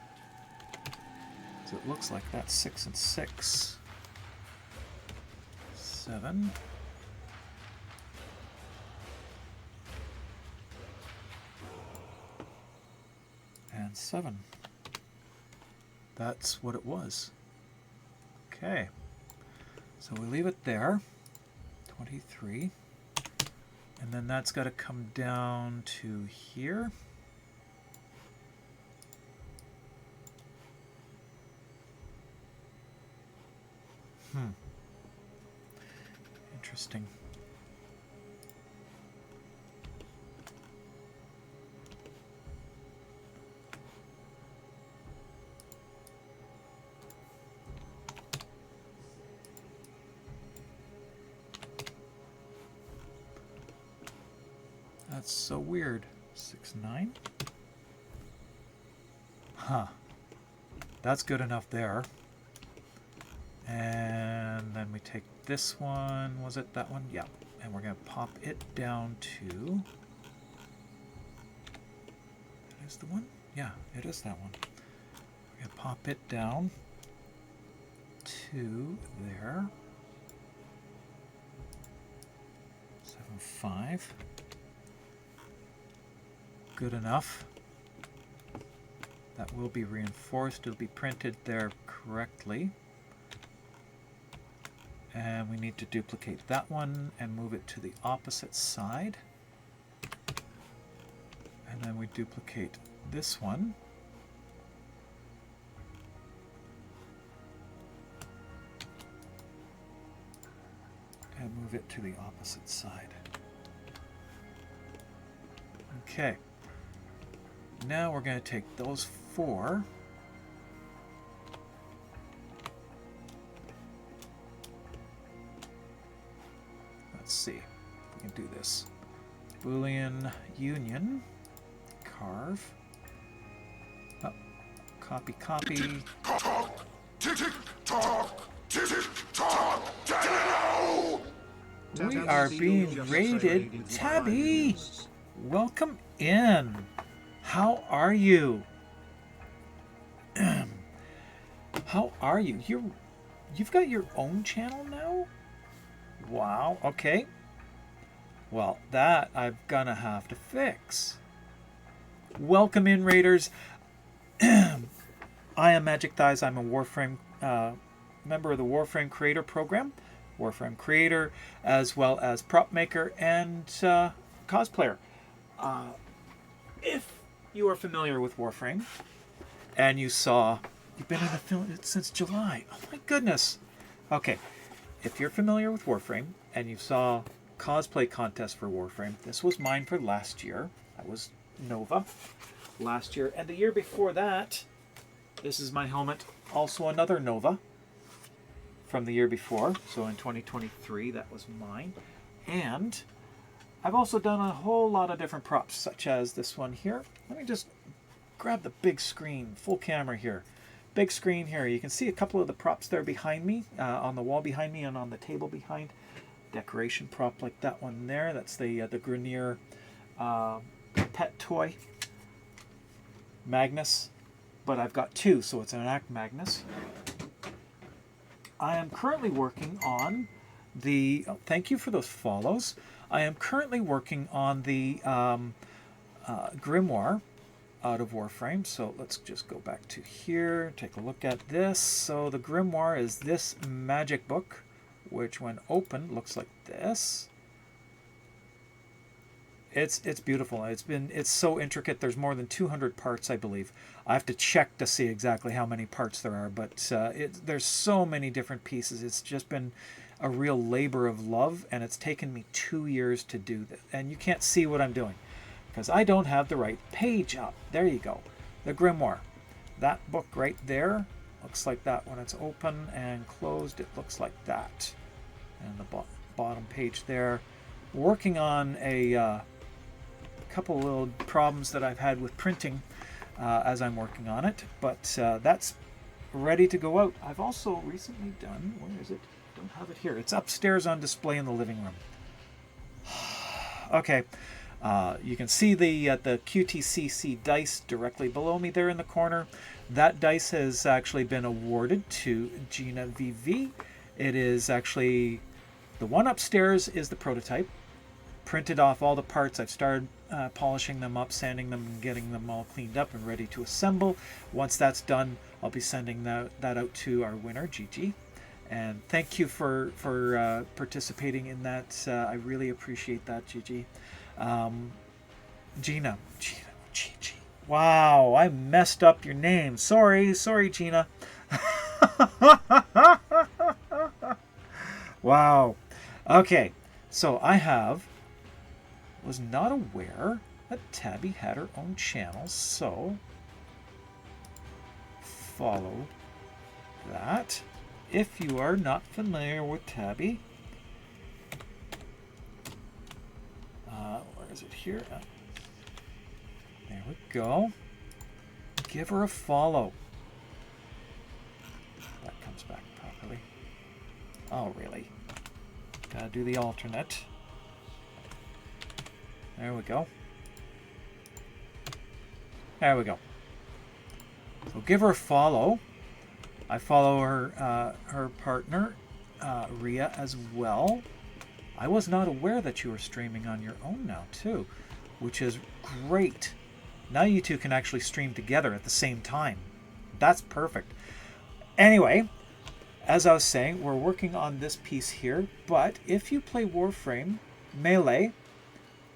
So it looks like that's 6 and 6. 7. And 7. That's what it was. Okay. So we leave it there. 23. And then that's got to come down to here. Interesting. That's so weird. 6, 9. Huh. That's good enough there. And then we take this one. Was it that one? Yeah. And we're going to pop it down to... That is the one? Yeah, it is that one. We're going to pop it down to there. 7, 5. Good enough. That will be reinforced. It'll be printed there correctly. And we need to duplicate that one and move it to the opposite side. And then we duplicate this one. And move it to the opposite side. Okay. Now we're going to take those 4. Let's see if we can do this. Boolean union, carve. Oh, copy, copy. We are being raided. Tabby! Welcome in. How are you? How are you? You've got your own channel now? Wow, okay. Well, that I'm gonna have to fix. Welcome in, Raiders. I am Magic Thighs. I'm a Warframe member of the Warframe Creator Program. Warframe Creator, as well as prop maker and cosplayer. If you are familiar with Warframe, and you saw, you've been in the film since July. Oh my goodness. Okay, if you're familiar with Warframe, and you saw cosplay contest for Warframe, this was mine for last year. That was Nova last year. And the year before that, this is my helmet, also another Nova from the year before. So in 2023, that was mine. And I've also done a whole lot of different props, such as this one here. Let me just grab the big screen, full camera here. Big screen here. You can see a couple of the props there behind me, on the wall behind me and on the table behind. Decoration prop like that one there. That's the Grimoire pet toy. Magnus. But I've got 2, so it's an Act Magnus. I am currently working on the... Oh, thank you for those follows. I am currently working on the Grimoire out of Warframe. So let's just go back to here, take a look at this. So the Grimoire is this Mjik Book, which when opened looks like this. It's beautiful. It's so intricate. There's more than 200 parts, I believe. I have to check to see exactly how many parts there are, but there's so many different pieces. It's just been a real labor of love, and it's taken me 2 years to do this. And you can't see what I'm doing because I don't have the right page up. There you go. The Grimoire. That book right there looks like that when it's open and closed. It looks like that. And the bottom page there. Working on a couple little problems that I've had with printing as I'm working on it, but that's ready to go out. I've also recently done, where is it? Don't have it here. It's upstairs on display in the living room. Okay, you can see the QTCC dice directly below me there in the corner. That dice has actually been awarded to Gina VV. It is actually, the one upstairs is the prototype. Printed off all the parts. I've started polishing them up, sanding them, and getting them all cleaned up and ready to assemble. Once that's done, I'll be sending that out to our winner, Gigi. And thank you for participating in that. I really appreciate that, Gigi. Gina, Gigi. Wow, I messed up your name. Sorry, Gina. Wow. Okay, so I was not aware that Tabby had her own channel, so follow that. If you are not familiar with Tabby, where is it here? There we go. Give her a follow. That comes back properly. Oh, really? Gotta do the alternate. There we go. There we go. So give her a follow. I follow her partner, Ria, as well. I was not aware that you were streaming on your own now, too, which is great. Now you two can actually stream together at the same time. That's perfect. Anyway, as I was saying, we're working on this piece here, but if you play Warframe Melee,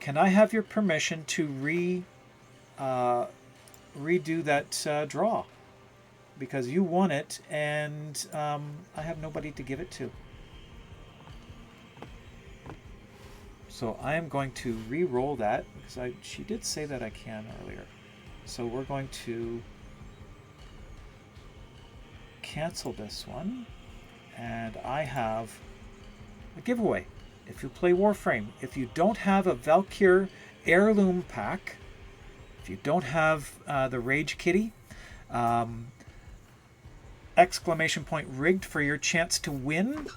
can I have your permission to redo that draw? Because you won it, and I have nobody to give it to. So I am going to re-roll that, because she did say that I can earlier. So we're going to cancel this one, and I have a giveaway. If you play Warframe, if you don't have a Valkyr heirloom pack, if you don't have the Rage Kitty, exclamation point rigged for your chance to win,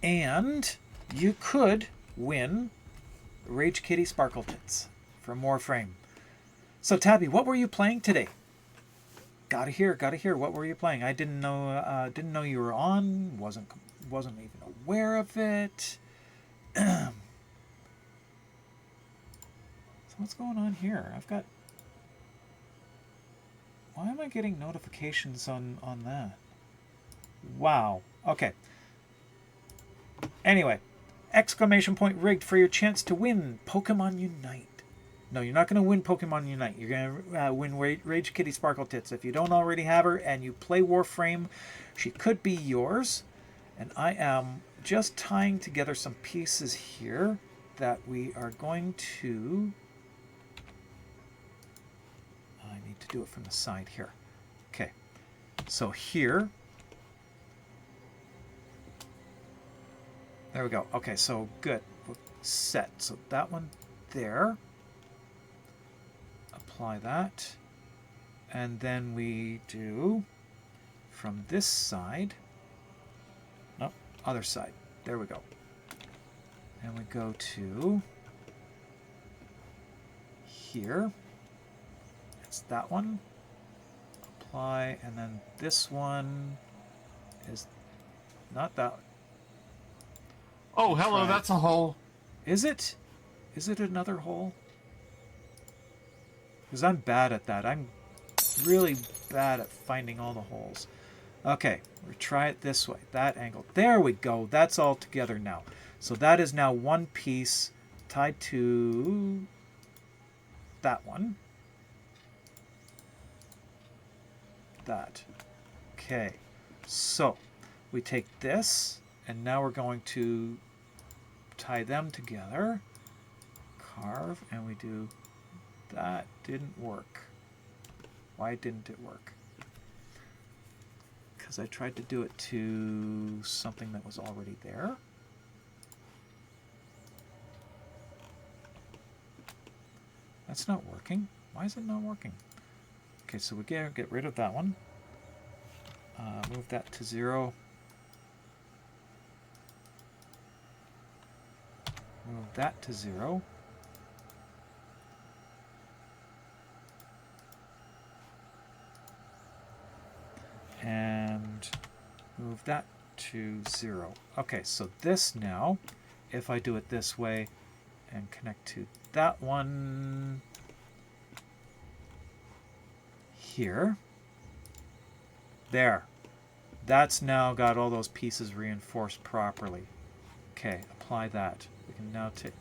and you could win Rage Kitty Sparkle Tits from Warframe. So Tabby, what were you playing today? Gotta hear. What were you playing? I didn't know you were on. Wasn't even aware of it. So what's going on here? Why am I getting notifications on that? Wow. Okay. Anyway, exclamation point rigged for your chance to win Pokemon Unite. No, you're not going to win Pokemon Unite. You're going to win Rage Kitty Sparkle Tits. If you don't already have her and you play Warframe, she could be yours. And I am just tying together some pieces here that we are going to... I need to do it from the side here. Okay. So here... There we go. Okay, so good. Set. So that one there. Apply that. And then we do from this side. No, other side. There we go. And we go to here. It's that one. Apply, and then this one is not that. Oh, hello, Try. that's a hole. Is it? Is it another hole? Because I'm bad at that. I'm really bad at finding all the holes. Okay, we'll try it this way. That angle. There we go. That's all together now. So that is now one piece tied to that one. That. Okay. So we take this, and now we're going to tie them together. Carve, and we do... That didn't work. Why didn't it work? Because I tried to do it to something that was already there. That's not working. Why is it not working? Okay, so we get rid of that one. Move that to 0. Move that to 0. And move that to 0. Okay, so this now, if I do it this way and connect to that one here, there. That's now got all those pieces reinforced properly. Okay, apply that. We can now take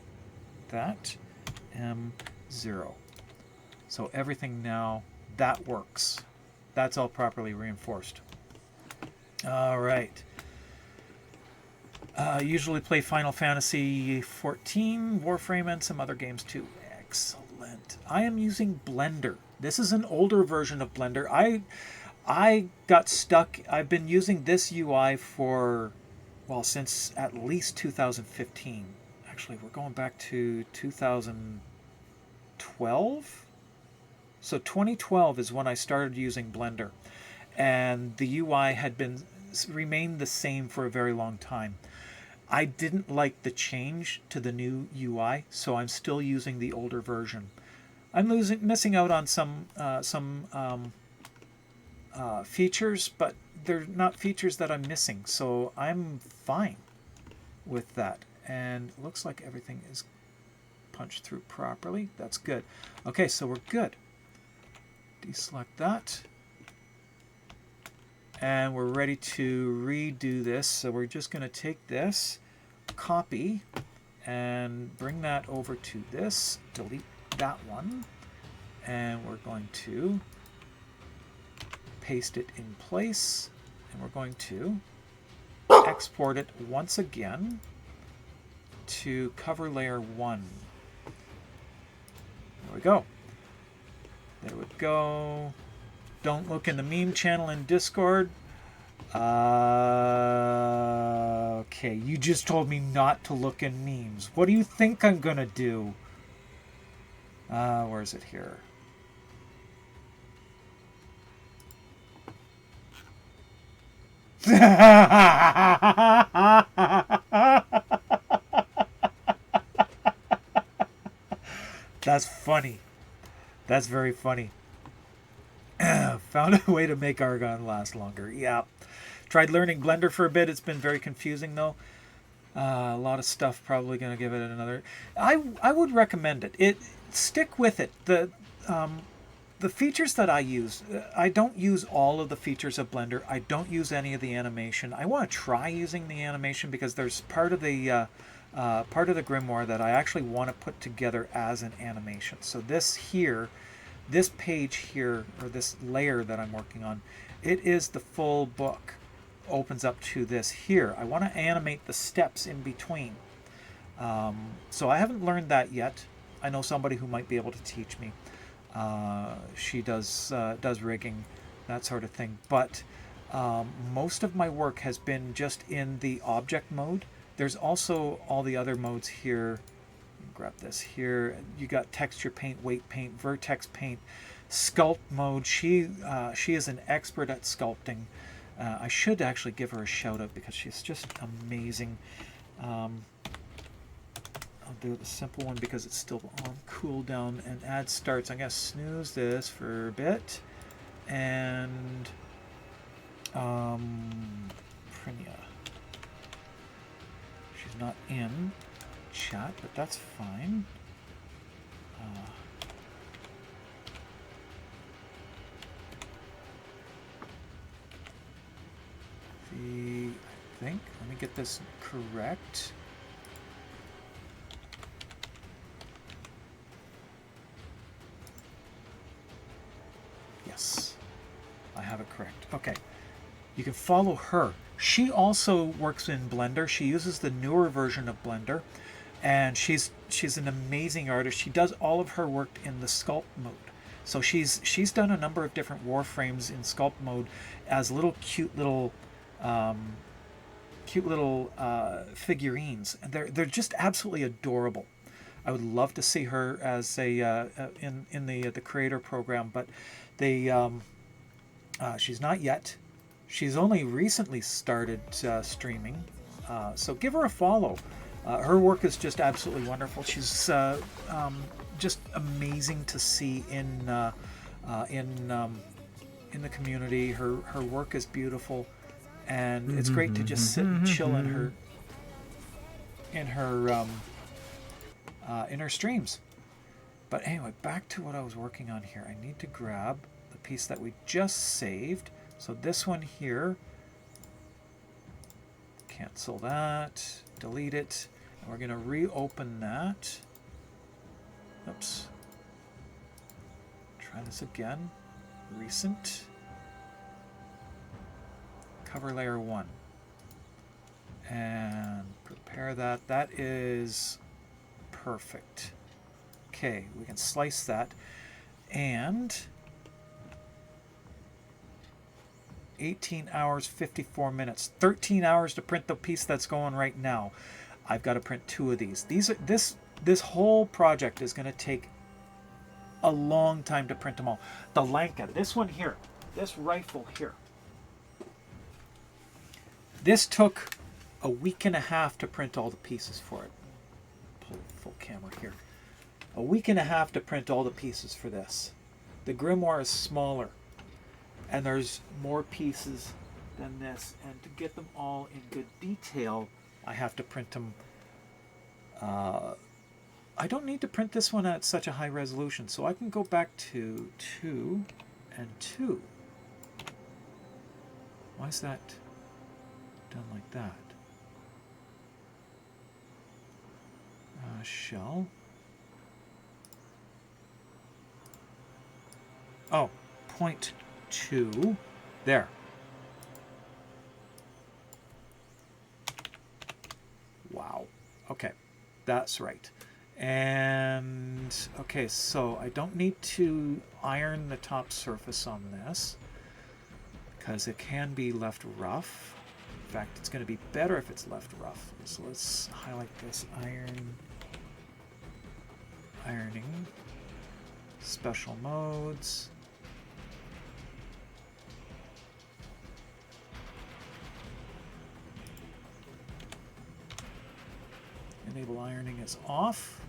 that, M0. So everything now, that works. That's all properly reinforced. All right. Usually play Final Fantasy 14, Warframe, and some other games too. Excellent. I am using Blender. This is an older version of Blender. I got stuck. I've been using this UI for, well, since at least 2015. Actually, we're going back to 2012. So 2012 is when I started using Blender, and the UI had remained the same for a very long time. I didn't like the change to the new UI, so I'm still using the older version. I'm missing out on some features, but they're not features that I'm missing, so I'm fine with that. And it looks like everything is punched through properly. That's good. Okay, so we're good. Deselect that. And we're ready to redo this. So we're just going to take this, copy, and bring that over to this. Delete that one. And we're going to paste it in place. And we're going to export it once again to cover layer 1. There we go. There we go. Don't look in the meme channel in Discord. Okay, you just told me not to look in memes. What do you think I'm gonna do? Where is it here? That's funny. That's very funny. Found a way to make Argon last longer. Yeah. Tried learning Blender for a bit. It's been very confusing though. A lot of stuff. Probably going to give it another. I would recommend it. Stick with it. The features that I use, I don't use all of the features of Blender. I don't use any of the animation. I want to try using the animation because there's part of the Grimoire that I actually want to put together as an animation. So this page here, or this layer that I'm working on, it is the full book. Opens up to this here. I want to animate the steps in between. So I haven't learned that yet. I know somebody who might be able to teach me. She does rigging, that sort of thing. But most of my work has been just in the object mode. There's also all the other modes here. Grab this here. You got texture paint, weight paint, vertex paint, sculpt mode. She is an expert at sculpting. I should actually give her a shout out because she's just amazing. I'll do the simple one because it's still on cooldown, and add starts. I'm gonna snooze this for a bit, and Prinia. She's not in chat, but that's fine. I think, let me get this correct. Yes, I have it correct. Okay, you can follow her. She also works in Blender. She uses the newer version of Blender, and she's an amazing artist. She does all of her work in the sculpt mode. So she's done a number of different Warframes in sculpt mode as cute little figurines, and they're just absolutely adorable. I would love to see her as a in the creator program, but they she's not yet. She's only recently started streaming, so give her a follow. Her work is just absolutely wonderful. She's just amazing to see in the community. Her work is beautiful, and it's great to just sit and chill in her streams. But anyway, back to what I was working on here. I need to grab the piece that we just saved. So this one here, cancel that, delete it, and we're going to reopen that. Oops. Try this again. Recent. Cover layer 1. And prepare that. That is perfect. Okay, we can slice that. And 18 hours, 54 minutes. 13 hours to print the piece that's going right now. I've got to print 2 of these. This whole project is going to take a long time to print them all. The Lanka, this one here, this rifle here, this took a week and a half to print all the pieces for it. Pull full camera here. A week and a half to print all the pieces for this. The Grimoire is smaller, and there's more pieces than this, and to get them all in good detail, I have to print them. I don't need to print this one at such a high resolution, so I can go back to 2 and 2. Why is that done like that? Shell. Oh, 0.2. There. Wow. Okay, that's right. And okay, so I don't need to iron the top surface on this because it can be left rough. In fact, it's going to be better if it's left rough. So let's highlight this ironing, special modes. Enable ironing is off.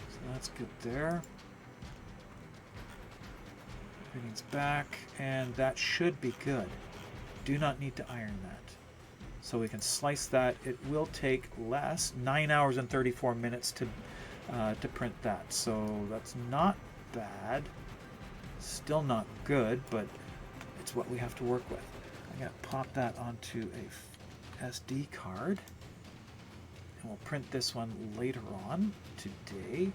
So that's good there. Everything's back, and that should be good. Do not need to iron that. So we can slice that. It will take less, 9 hours and 34 minutes to print that. So that's not bad. Still not good, but it's what we have to work with. I'm going to pop that onto a SD card. And we'll print this one later on today,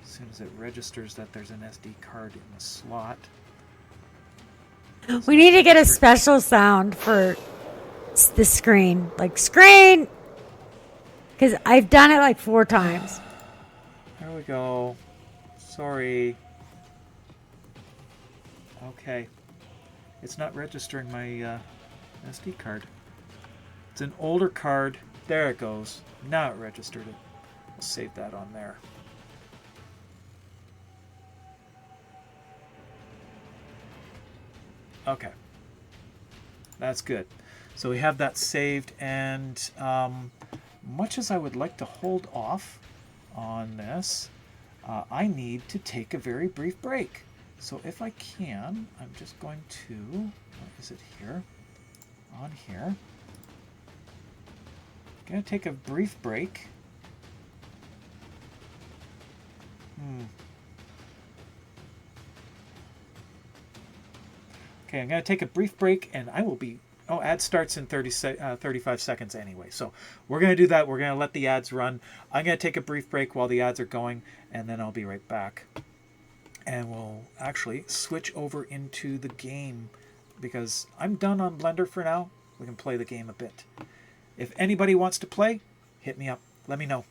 as soon as it registers that there's an SD card in the slot. We need to get a special sound for the screen, like screen, because I've done it like 4 times. There we go. Sorry. Okay. It's not registering my SD card. It's an older card. There it goes. Now it registered it. I'll save that on there. Okay. That's good. So we have that saved, and much as I would like to hold off on this, I need to take a very brief break. So if I can, I'm just going to, what is it here? On here. I'm going to take a brief break. Okay, I'm going to take a brief break, and I will be... Oh, ad starts in 35 seconds anyway. So we're going to do that. We're going to let the ads run. I'm going to take a brief break while the ads are going, and then I'll be right back. And we'll actually switch over into the game, because I'm done on Blender for now. We can play the game a bit. If anybody wants to play, hit me up. Let me know.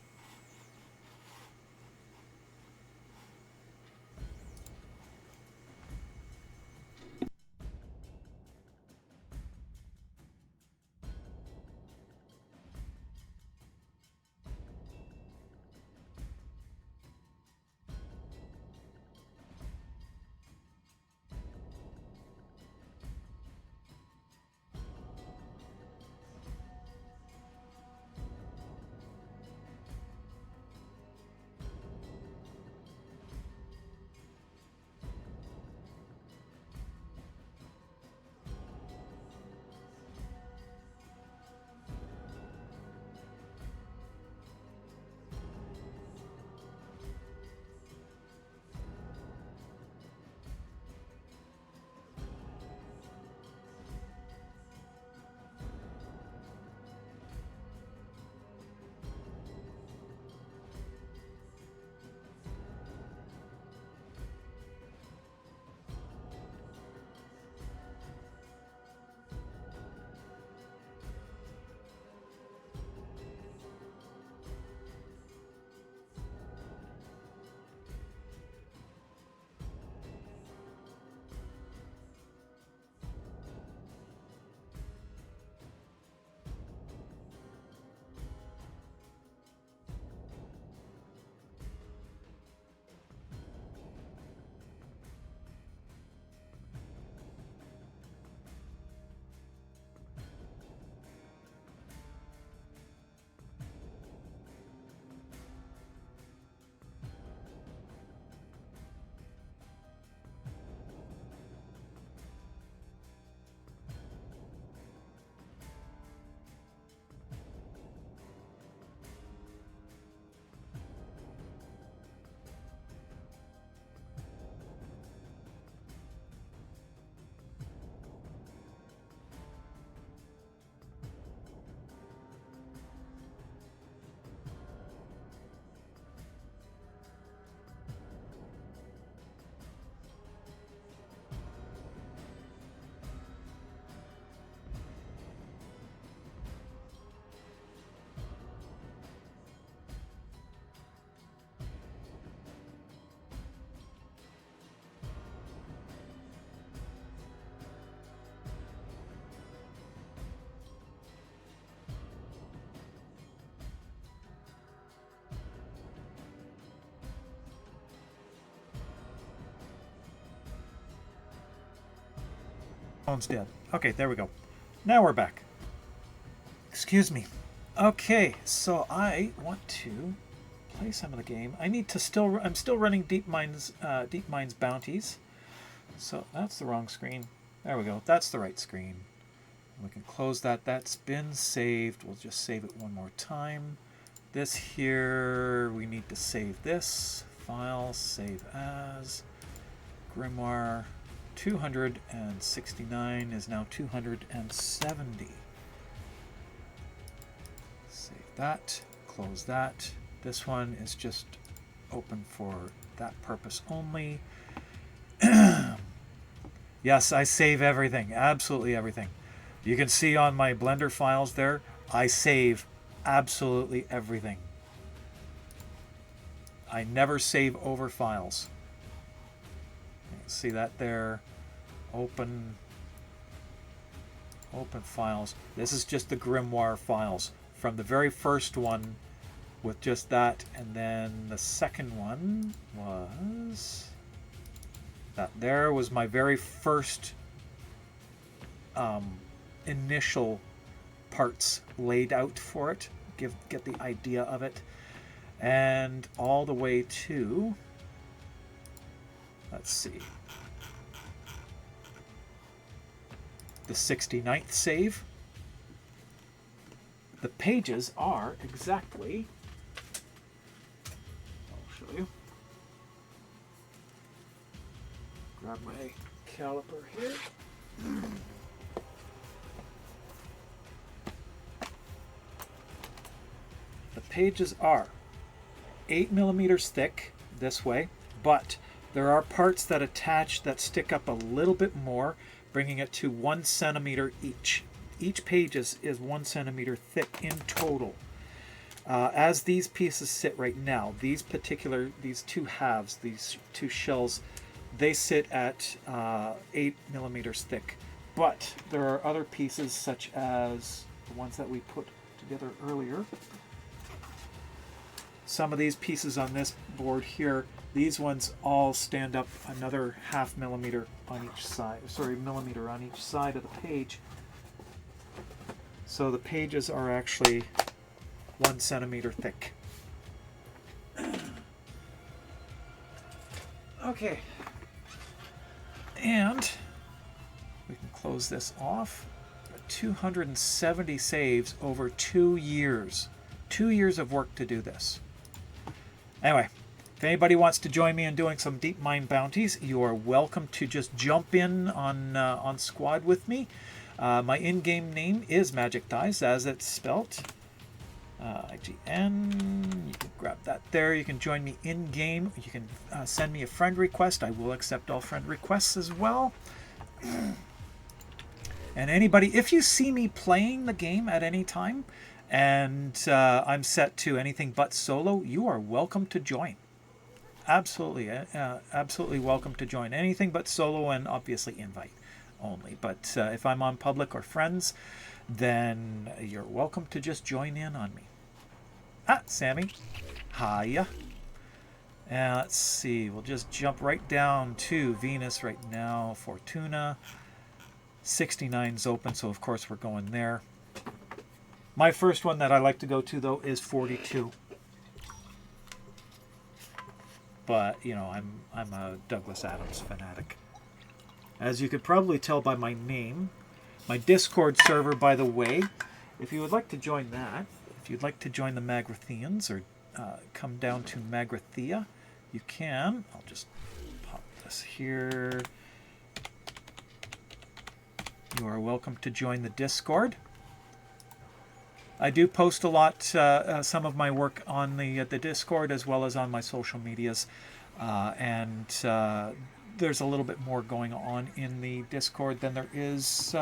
Phone's dead. Okay, there we go. Now we're back. Excuse me. Okay, so I want to play some of the game. I need to I'm still running Deep Mines bounties. So that's the wrong screen. There we go. That's the right screen. We can close that. That's been saved. We'll just save it one more time. This here, we need to save this. File, save as. Grimoire 269 is now 270. Save that. Close that. This one is just open for that purpose only. Yes, I save everything. Absolutely everything. You can see on my Blender files there, I save absolutely everything. I never save over files. You can see that there. Open files. This is just the Grimoire files from the very first one with just that, and then the second one was that there was my very first initial parts laid out for it, get the idea of it, and all the way to, let's see, the 69th save. The pages are exactly, I'll show you, grab my caliper here. The pages are 8mm thick this way, but there are parts that attach that stick up a little bit more, bringing it to 1 centimeter each. Each page is 1 centimeter thick in total. As these pieces sit right now, these two halves, these two shells, they sit at 8mm thick. But there are other pieces, such as the ones that we put together earlier. Some of these pieces on this board here, these ones all stand up another 0.5 millimeter on each side, millimeter on each side of the page. So the pages are actually 1 centimeter thick. Okay. And we can close this off. 270 saves over 2 years. 2 years of work to do this. Anyway, if anybody wants to join me in doing some deep mine bounties, you are welcome to just jump in on squad with me. My in-game name is Mjik Dice, as it's spelt. IGN. You can grab that there. You can join me in-game. You can send me a friend request. I will accept all friend requests as well. And anybody, if you see me playing the game at any time, and I'm set to anything but solo, you are welcome to join. Absolutely, absolutely welcome to join. Anything but solo, and obviously invite only. But if I'm on public or friends, then you're welcome to just join in on me. Ah, Sammy. Hiya. And let's see, we'll just jump right down to Venus right now. Fortuna. 69's open, so of course we're going there. My first one that I like to go to, though, is 42. But, you know, I'm a Douglas Adams fanatic. As you could probably tell by my name. My Discord server, by the way, if you would like to join that, if you'd like to join the Magrathians or come down to Magrathia, you can. I'll just pop this here. You are welcome to join the Discord. I do post a lot, some of my work on the Discord as well as on my social medias, and there's a little bit more going on in the Discord than there is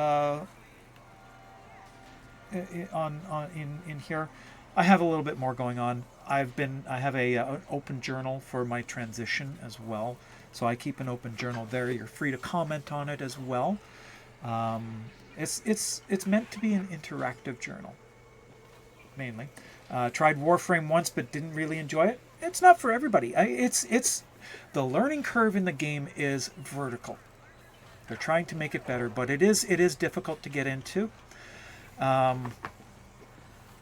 in here. I have a little bit more going on. I have an open journal for my transition as well, so I keep an open journal there. You're free to comment on it as well. It's meant to be an interactive journal, mainly. Tried Warframe once, but didn't really enjoy it. It's not for everybody. It's the learning curve in the game is vertical. They're trying to make it better, but it is difficult to get into.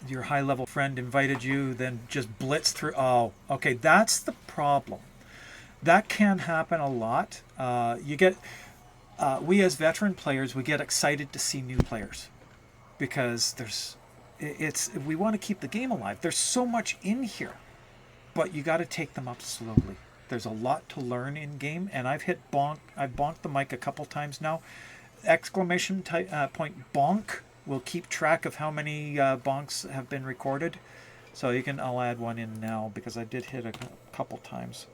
Your high-level friend invited you, then just blitz through. Oh, okay, that's the problem. That can happen a lot. We as veteran players, we get excited to see new players because we want to keep the game alive. There's so much in here, but you got to take them up slowly. There's a lot to learn in game, and I've bonked the mic a couple times now. Exclamation point bonk will keep track of how many bonks have been recorded. So I'll add one in now because I did hit a couple times.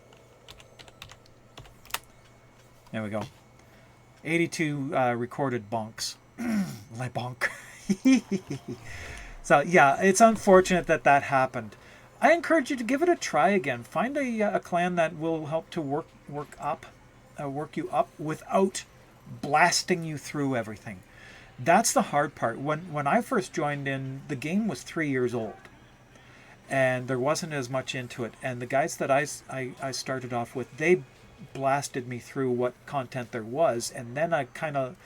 There we go. 82 recorded bonks. My bonk. So yeah, it's unfortunate that happened. I encourage you to give it a try again. Find a clan that will help to work you up without blasting you through everything. That's the hard part. When I first joined in, the game was 3 years old, and there wasn't as much into it. And the guys that I started off with, they blasted me through what content there was, and then I kind of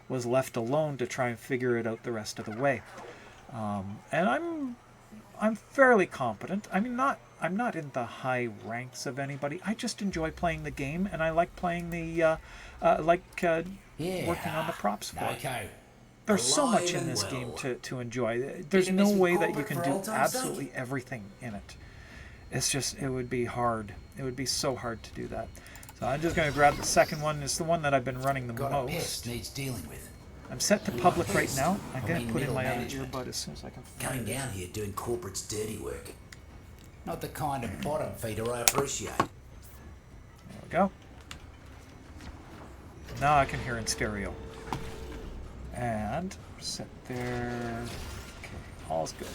was left alone to try and figure it out the rest of the way. And I'm fairly competent. I'm not in the high ranks of anybody. I just enjoy playing the game, and I like playing working on the props for it. There's so much in this game to enjoy. There's no way that you can do absolutely everything in it. It's just, it would be hard. It would be so hard to do that. So I'm just going to grab the second one. It's the one that I've been running the most. Needs dealing with. I'm set to public right now. I'm going to put in my other earbud as soon as I can find Coming down here doing corporate's dirty work. Not the kind of bottom feeder I appreciate. There we go. Now I can hear in stereo. And set there. Okay, all's good.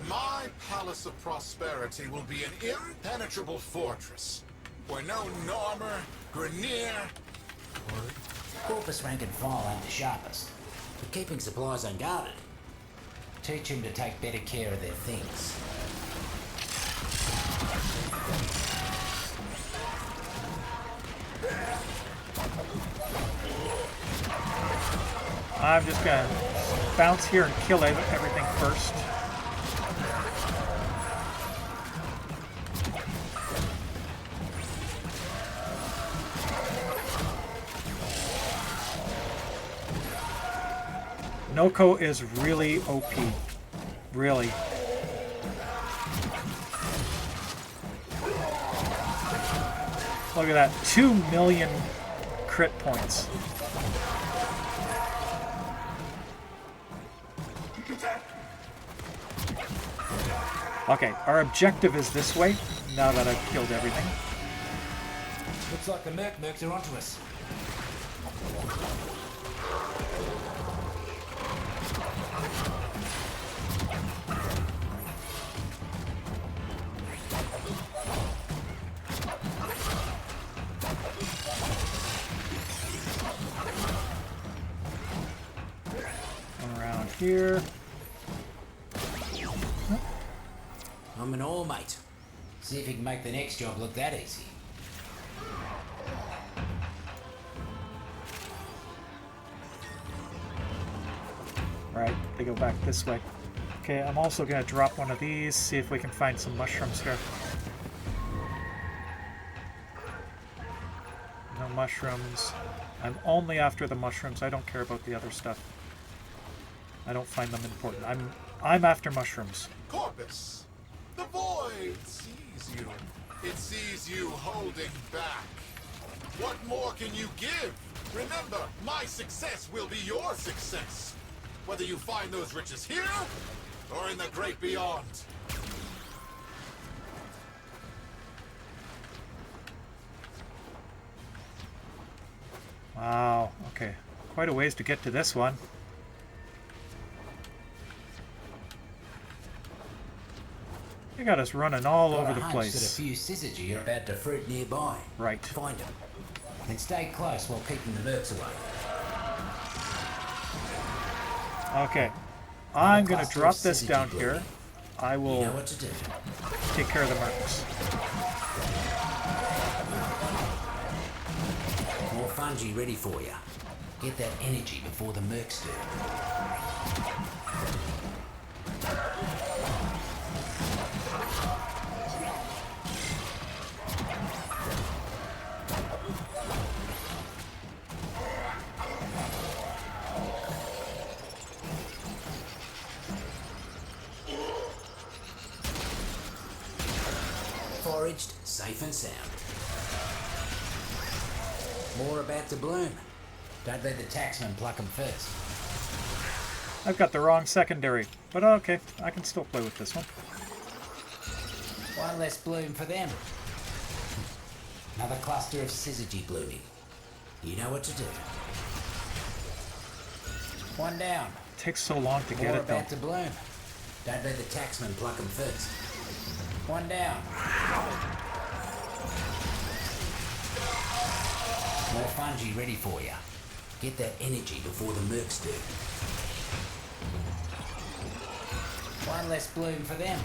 My palace of prosperity will be an impenetrable fortress, where no Normer, Grimoire, Corpus rank and file ain't the sharpest, but keeping supplies unguarded. Teach them to take better care of their things. I'm just going to bounce here and kill everything first. Noko is really OP. Really. Look at that. 2 million crit points. Okay, our objective is this way, now that I've killed everything. Looks like the mercs are onto us. Around here. I'm an all mate. See if you can make the next job look that easy. Right, they go back this way. Okay, I'm also going to drop one of these, see if we can find some mushrooms here. No mushrooms. I'm only after the mushrooms. I don't care about the other stuff. I don't find them important. I'm after mushrooms. Corpus. The void sees you. It sees you holding back. What more can you give? Remember, my success will be your success. Whether you find those riches here or in the great beyond. Wow, okay. Quite a ways to get to this one. You got us running all over the place. That a few syzygy are about to fruit nearby. Right. Find them. And stay close while keeping the mercs away. Okay. I'm going to drop this down here. I will You know what to do. take care of the mercs. fungi ready for you. Get that energy before the mercs do. Foraged, safe and sound. More about to bloom. Don't let the taxman pluck them first. I've got the wrong secondary, but okay, I can still play with this one. One less bloom for them. Another cluster of syzygy blooming. You know what to do. One down. It takes so long to get More it though. about to bloom. Don't let the taxman pluck them first. One down. More fungi ready for you. Get that energy before the mercs do. One less bloom for them.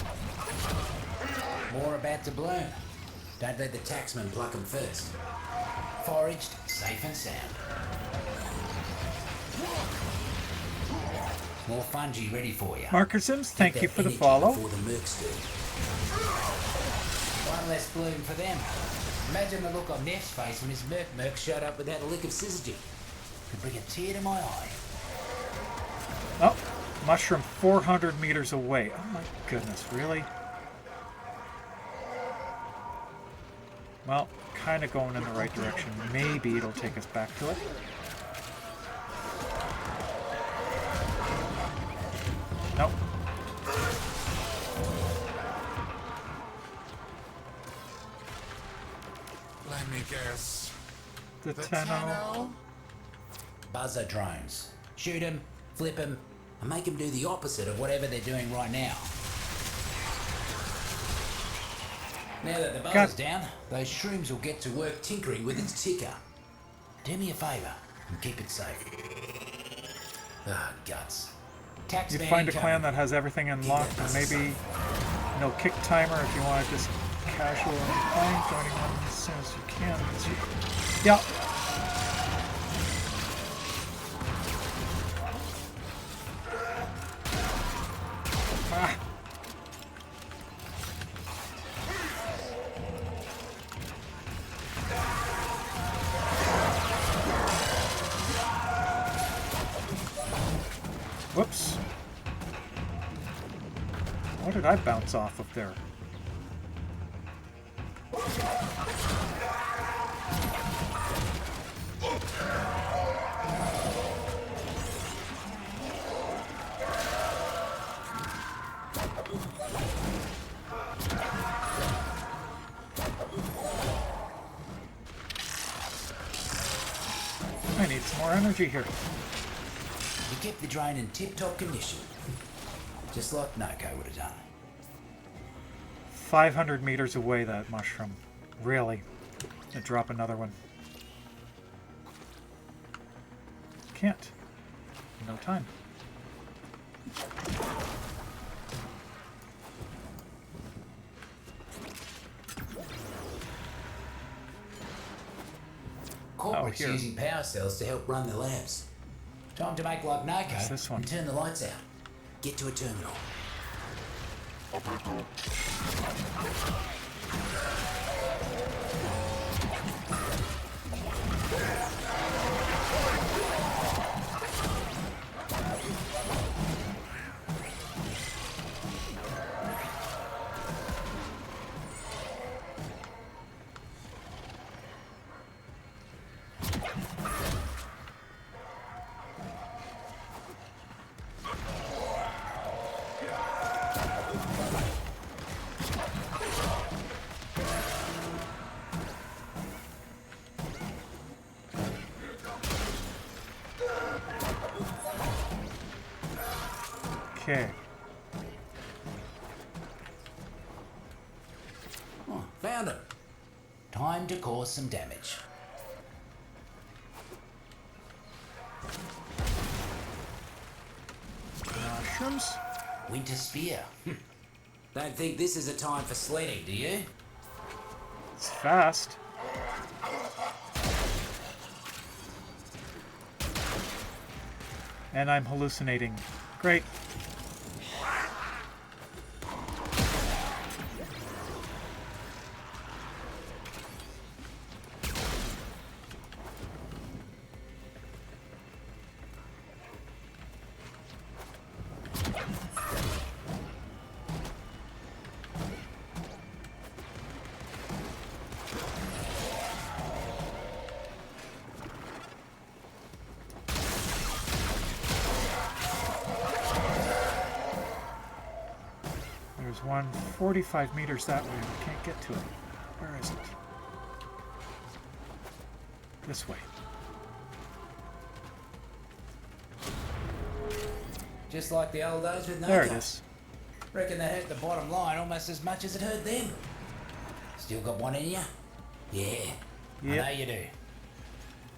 More about to bloom. Don't let the taxman pluck them first. Foraged, safe and sound. More fungi ready for you. Marker Sims, thank Get you that for the energy follow. before the mercs do. One less bloom for them. Imagine the look on Neff's face when his merc showed up without a lick of syzygy. Could bring a tear to my eye. Oh, mushroom 400 meters away. Oh my goodness, really? Well, kind of going in the right direction. Maybe it'll take us back to it. Nope. Let me guess. The The Tenno. Tenno? Buzzer drones. Shoot them, flip them, and make them do the opposite of whatever they're doing right now. Now that the buzzer's down, those shrooms will get to work tinkering with its ticker. Do me a favour and keep it safe. Ah, guts. You find a clan that has everything unlocked, and maybe no kick timer if you want to just casual and playing, joining one as soon as you can. Yeah. Ah. Whoops. What did I bounce off of there? I need some more energy here. You kept the drone in tip-top condition. Just like Noko would have done. 500 meters away, that mushroom. Really? And drop another one. Can't. No time. Corporate's here. using power cells to help run the labs. Time to make like Noko What's this one? and turn the lights out. Get to a terminal. Okay. Oh, found him. Time to cause some damage. Mushrooms? Winter Spear. Don't think this is a time for sledding, do you? It's fast. And I'm hallucinating. Great. There's one 45 meters that way. We can't get to it. Where is it? This way. Just like the old days with no There it gun. is. Reckon that hurt the bottom line almost as much as it hurt them. Still got one in you? Yeah. Yep. I know you do.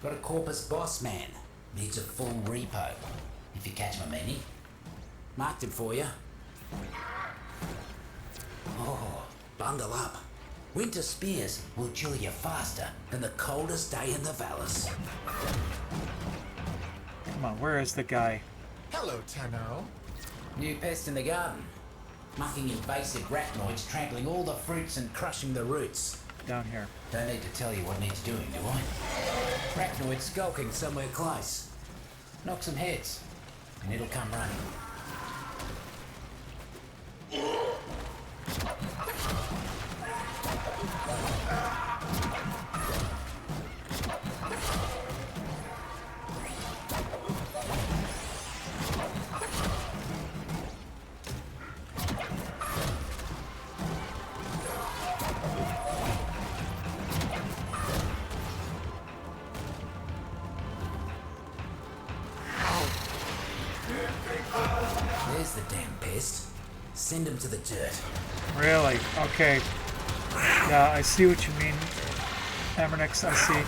Got a corpus boss man. Needs a full repo. If you catch my meaning. Marked him for you. Oh, bundle up. Winter spears will chill you faster than the coldest day in the Vallis. Come on, where is the guy? Hello, Tenno. New pest in the garden. Mucking invasive arachnoids, trampling all the fruits and crushing the roots. Down here. Don't need to tell you what needs doing, do I? Arachnoid skulking somewhere close. Knock some heads, and it'll come running. There's the damn pest. Send him to the dirt. Really? Okay. Yeah, I see what you mean. Amernix, I see.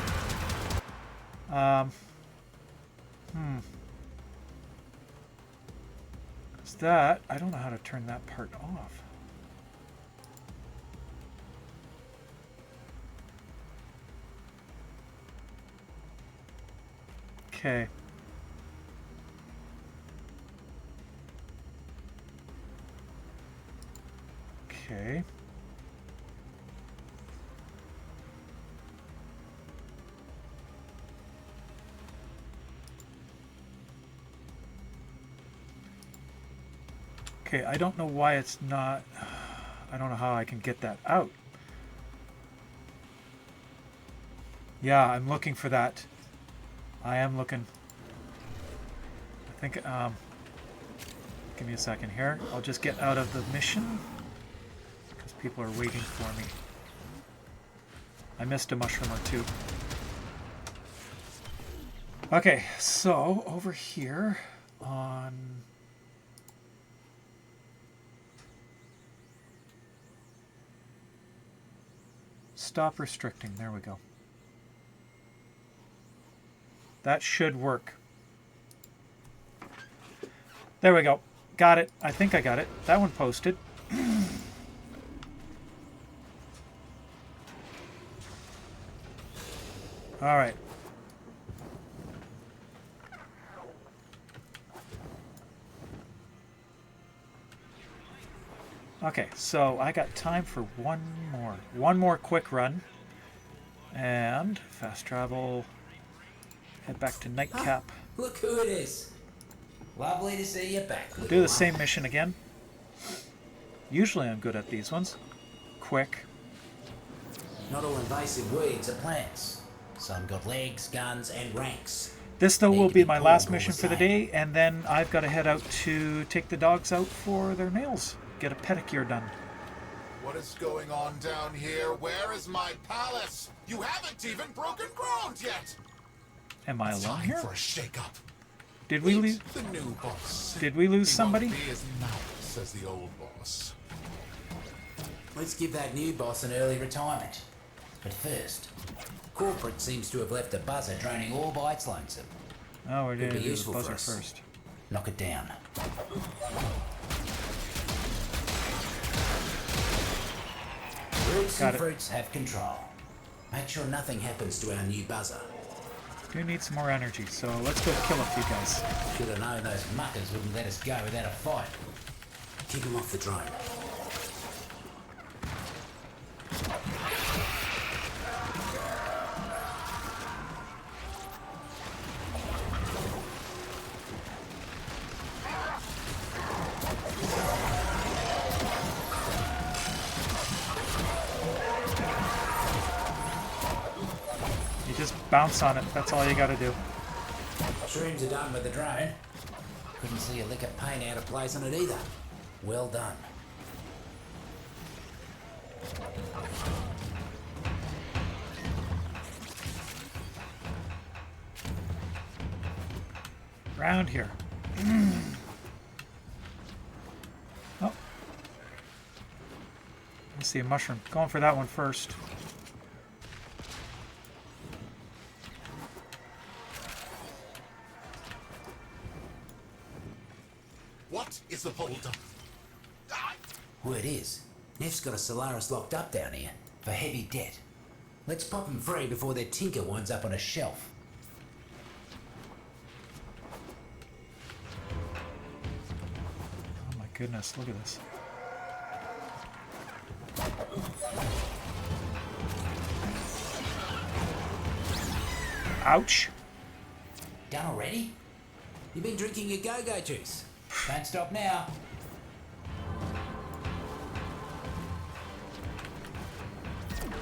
Is that... I don't know how to turn that part off. Okay. Okay. Okay, I don't know why it's not... I don't know how I can get that out. Yeah, I'm looking for that. I am looking. I think, give me a second here. I'll just get out of the mission, because people are waiting for me. I missed a mushroom or two. Okay, so over here on... Stop restricting. There we go. That should work. There we go. Got it. I think I got it. That one posted. All right. Okay, so I got time for one more quick run, and fast travel, head back to Nightcap. Look who it is. Lovely to see you back. Do the same mission again. Usually I'm good at these ones. Quick. Not all invasive weeds are plants. Some got legs, guns, and ranks. This, though, Need will to be be my pulled last all mission the for the same. day, and then I've got to head out to take the dogs out for their nails. Get a pedicure done. What is going on down here? Where is my palace? You haven't even broken ground yet. Am I alone Time here? for a shake-up. Did we lose? The new boss. Did we lose He somebody? won't be as nice as the old boss. Let's give that new boss an early retirement. But first, corporate seems to have left a buzzer droning all by its lonesome. Oh, we're Could going be to do the useful for buzzer us. first. Knock it down. Roots Got and it. fruits have control. Make sure nothing happens to our new buzzer. Do need some more energy, so let's go kill a few guys. Should have known those muckers wouldn't let us go without a fight. Keep them off the drone. Bounce on it. That's all you gotta do. Shrooms are done with the drone. Couldn't see a lick of paint out of place on it either. Well done. Round here. Oh. I see a mushroom. Going for that one first. What is the holdup? Word is, Neff's got a Solaris locked up down here for heavy debt. Let's pop him free before their tinker winds up on a shelf. Oh my goodness, look at this. Ouch. Done already? You've been drinking your go-go juice. Don't stop now.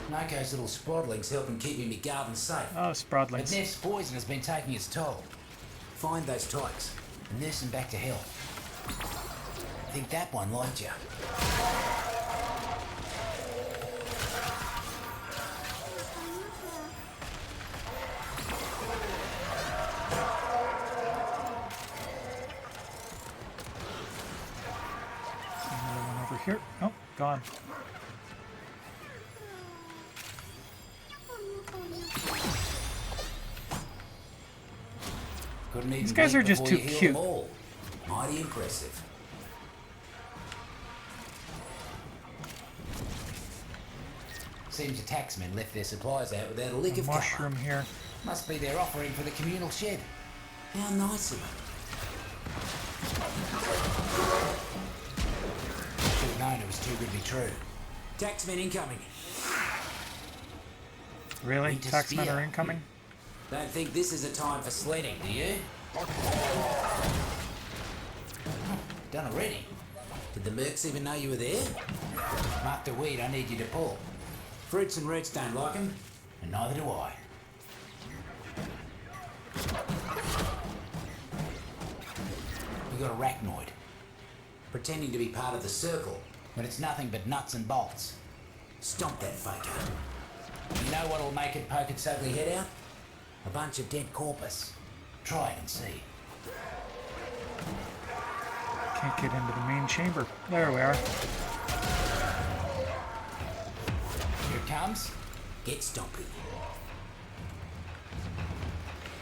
Noko's little sprodling's helping keep me garden safe. Oh, But sprodlings. Neff's poison has been taking its toll. Find those tykes and nurse them back to health. I think that one liked you. Another one over here. Oh, gone. Couldn't even These guys blink are just before too you heal cute. them all. Mighty impressive. Seems the taxmen left their supplies out without a lick A of cover. mushroom here. Must be their offering for the communal shed. How nice of them. Should have known it was too good to be true. Taxmen incoming. Really? Need to Taxmen steer. are incoming? Don't think this is a time for sledding, do you? Done already. Did the mercs even know you were there? Mark the weed I need you to pull. Fruits and roots don't like 'em, and neither do I. We got a arachnoid. Pretending to be part of the circle, but it's nothing but nuts and bolts. Stomp that faker. You know what'll make it poke its ugly head out? A bunch of dead corpus. Try it and see. Can't get into the main chamber. There we are. Here it comes. Get stompy.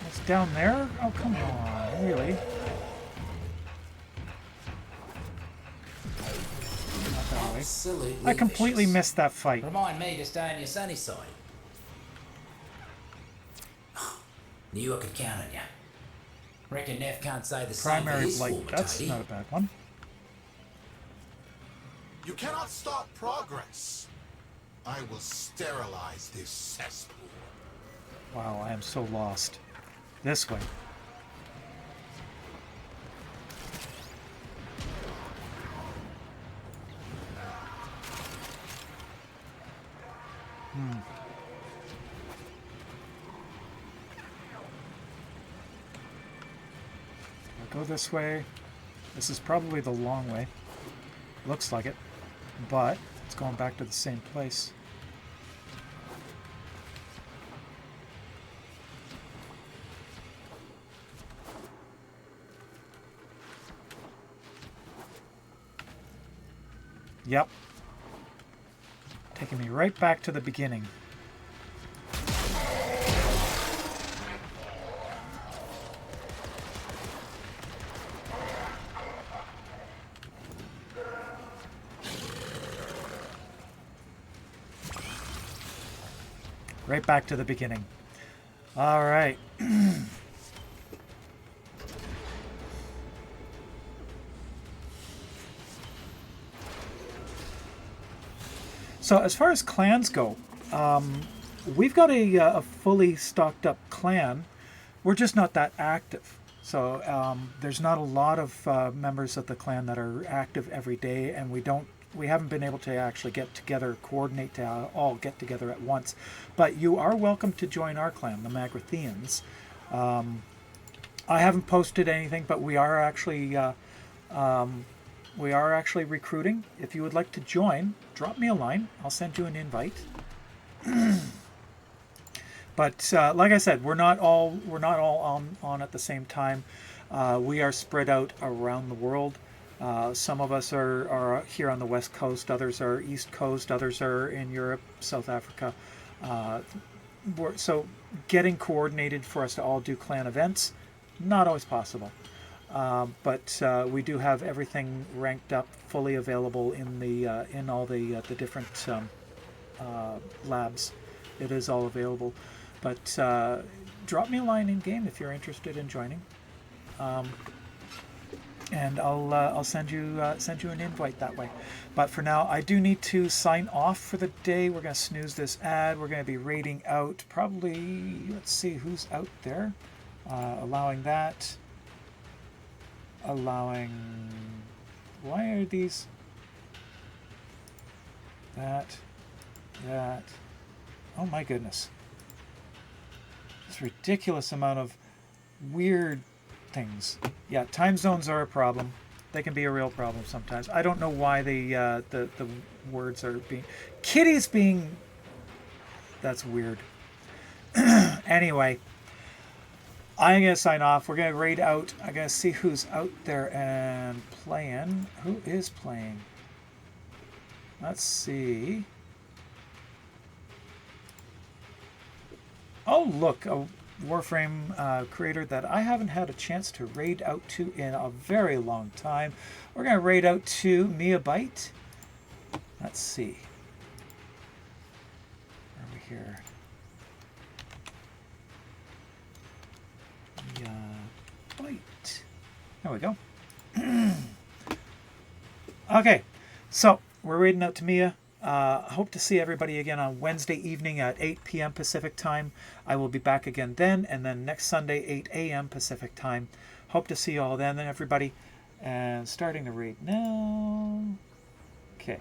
It's down there? Oh, come on. Really? Not that way. Absolutely I completely vicious. missed that fight. Remind me to stay on your sunny side. Knew I could count on you. Reckon Neff can't say the same for Primary his blight. former That's toady. not a bad one. You cannot stop progress. I will sterilize this cesspool. Wow, I am so lost. This way. I'll go this way. This is probably the long way. Looks like it. But it's going back to the same place. Yep. Taking me right back to the beginning. Right back to the beginning. All right. So as far as clans go, we've got a fully stocked up clan. We're just not that active. So there's not a lot of members of the clan that are active every day, and we haven't been able to actually get together, coordinate to all get together at once. But you are welcome to join our clan, the Magrathians. I haven't posted anything, but we are actually recruiting. If you would like to join, drop me a line. I'll send you an invite. But like I said, we're not all on at the same time. We are spread out around the world. Some of us are here on the West Coast. Others are East Coast. Others are in Europe, South Africa. So getting coordinated for us to all do clan events, not always possible. But we do have everything ranked up, fully available in all the different labs. It is all available. But drop me a line in game if you're interested in joining, and I'll send you an invite that way. But for now, I do need to sign off for the day. We're going to snooze this ad. We're going to be raiding out probably. Let's see who's out there. Allowing that. Allowing. Why are these? That. Oh my goodness. This ridiculous amount of weird things. Yeah, time zones are a problem. They can be a real problem sometimes. I don't know why the words are being... Kitty's being... That's weird. Anyway, I'm going to sign off. We're going to raid out. I'm going to see who's out there and playing. Who is playing? Let's see. Oh, look, a Warframe creator that I haven't had a chance to raid out to in a very long time. We're going to raid out to Mjik. Let's see. Where are we here? Mjik. There we go. Okay, so we're raiding out to Mia. Hope to see everybody again on Wednesday evening at 8 p.m. Pacific time. I will be back again then, and then next Sunday, 8 a.m. Pacific time. Hope to see you all then, everybody. And starting to raid now. Okay.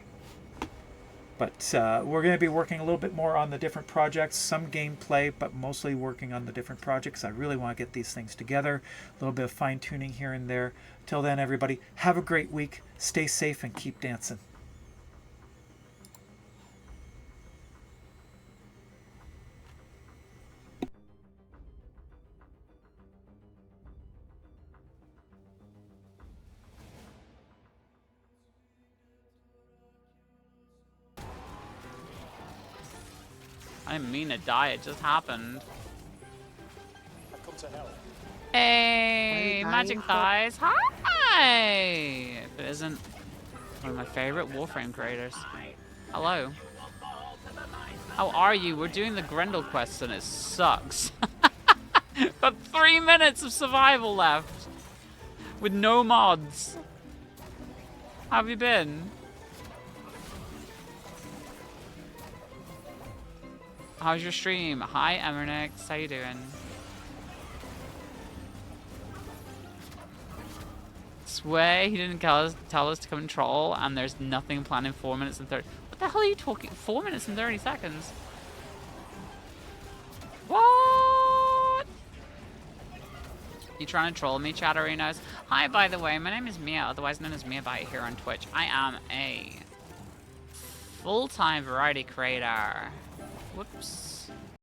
But we're going to be working a little bit more on the different projects, some gameplay, but mostly working on the different projects. I really want to get these things together. A little bit of fine-tuning here and there. Till then, everybody, have a great week. Stay safe and keep dancing. I didn't mean to die, it just happened. Hey, Magic Thighs. Hi! If it isn't one of my favorite Warframe creators. Hello. How are you? We're doing the Grendel quest and it sucks. Got 3 minutes of survival left. With no mods. How have you been? How's your stream? Hi, Emernix. How you doing? Swear he didn't tell us to come and troll, and there's nothing planned in 4 minutes and 30... What the hell are you talking? 4 minutes and 30 seconds? What? You trying to troll me, Chatterinos? Hi, by the way, my name is Mia, otherwise known as Miabyte here on Twitch. I am a full-time variety creator. Whoops.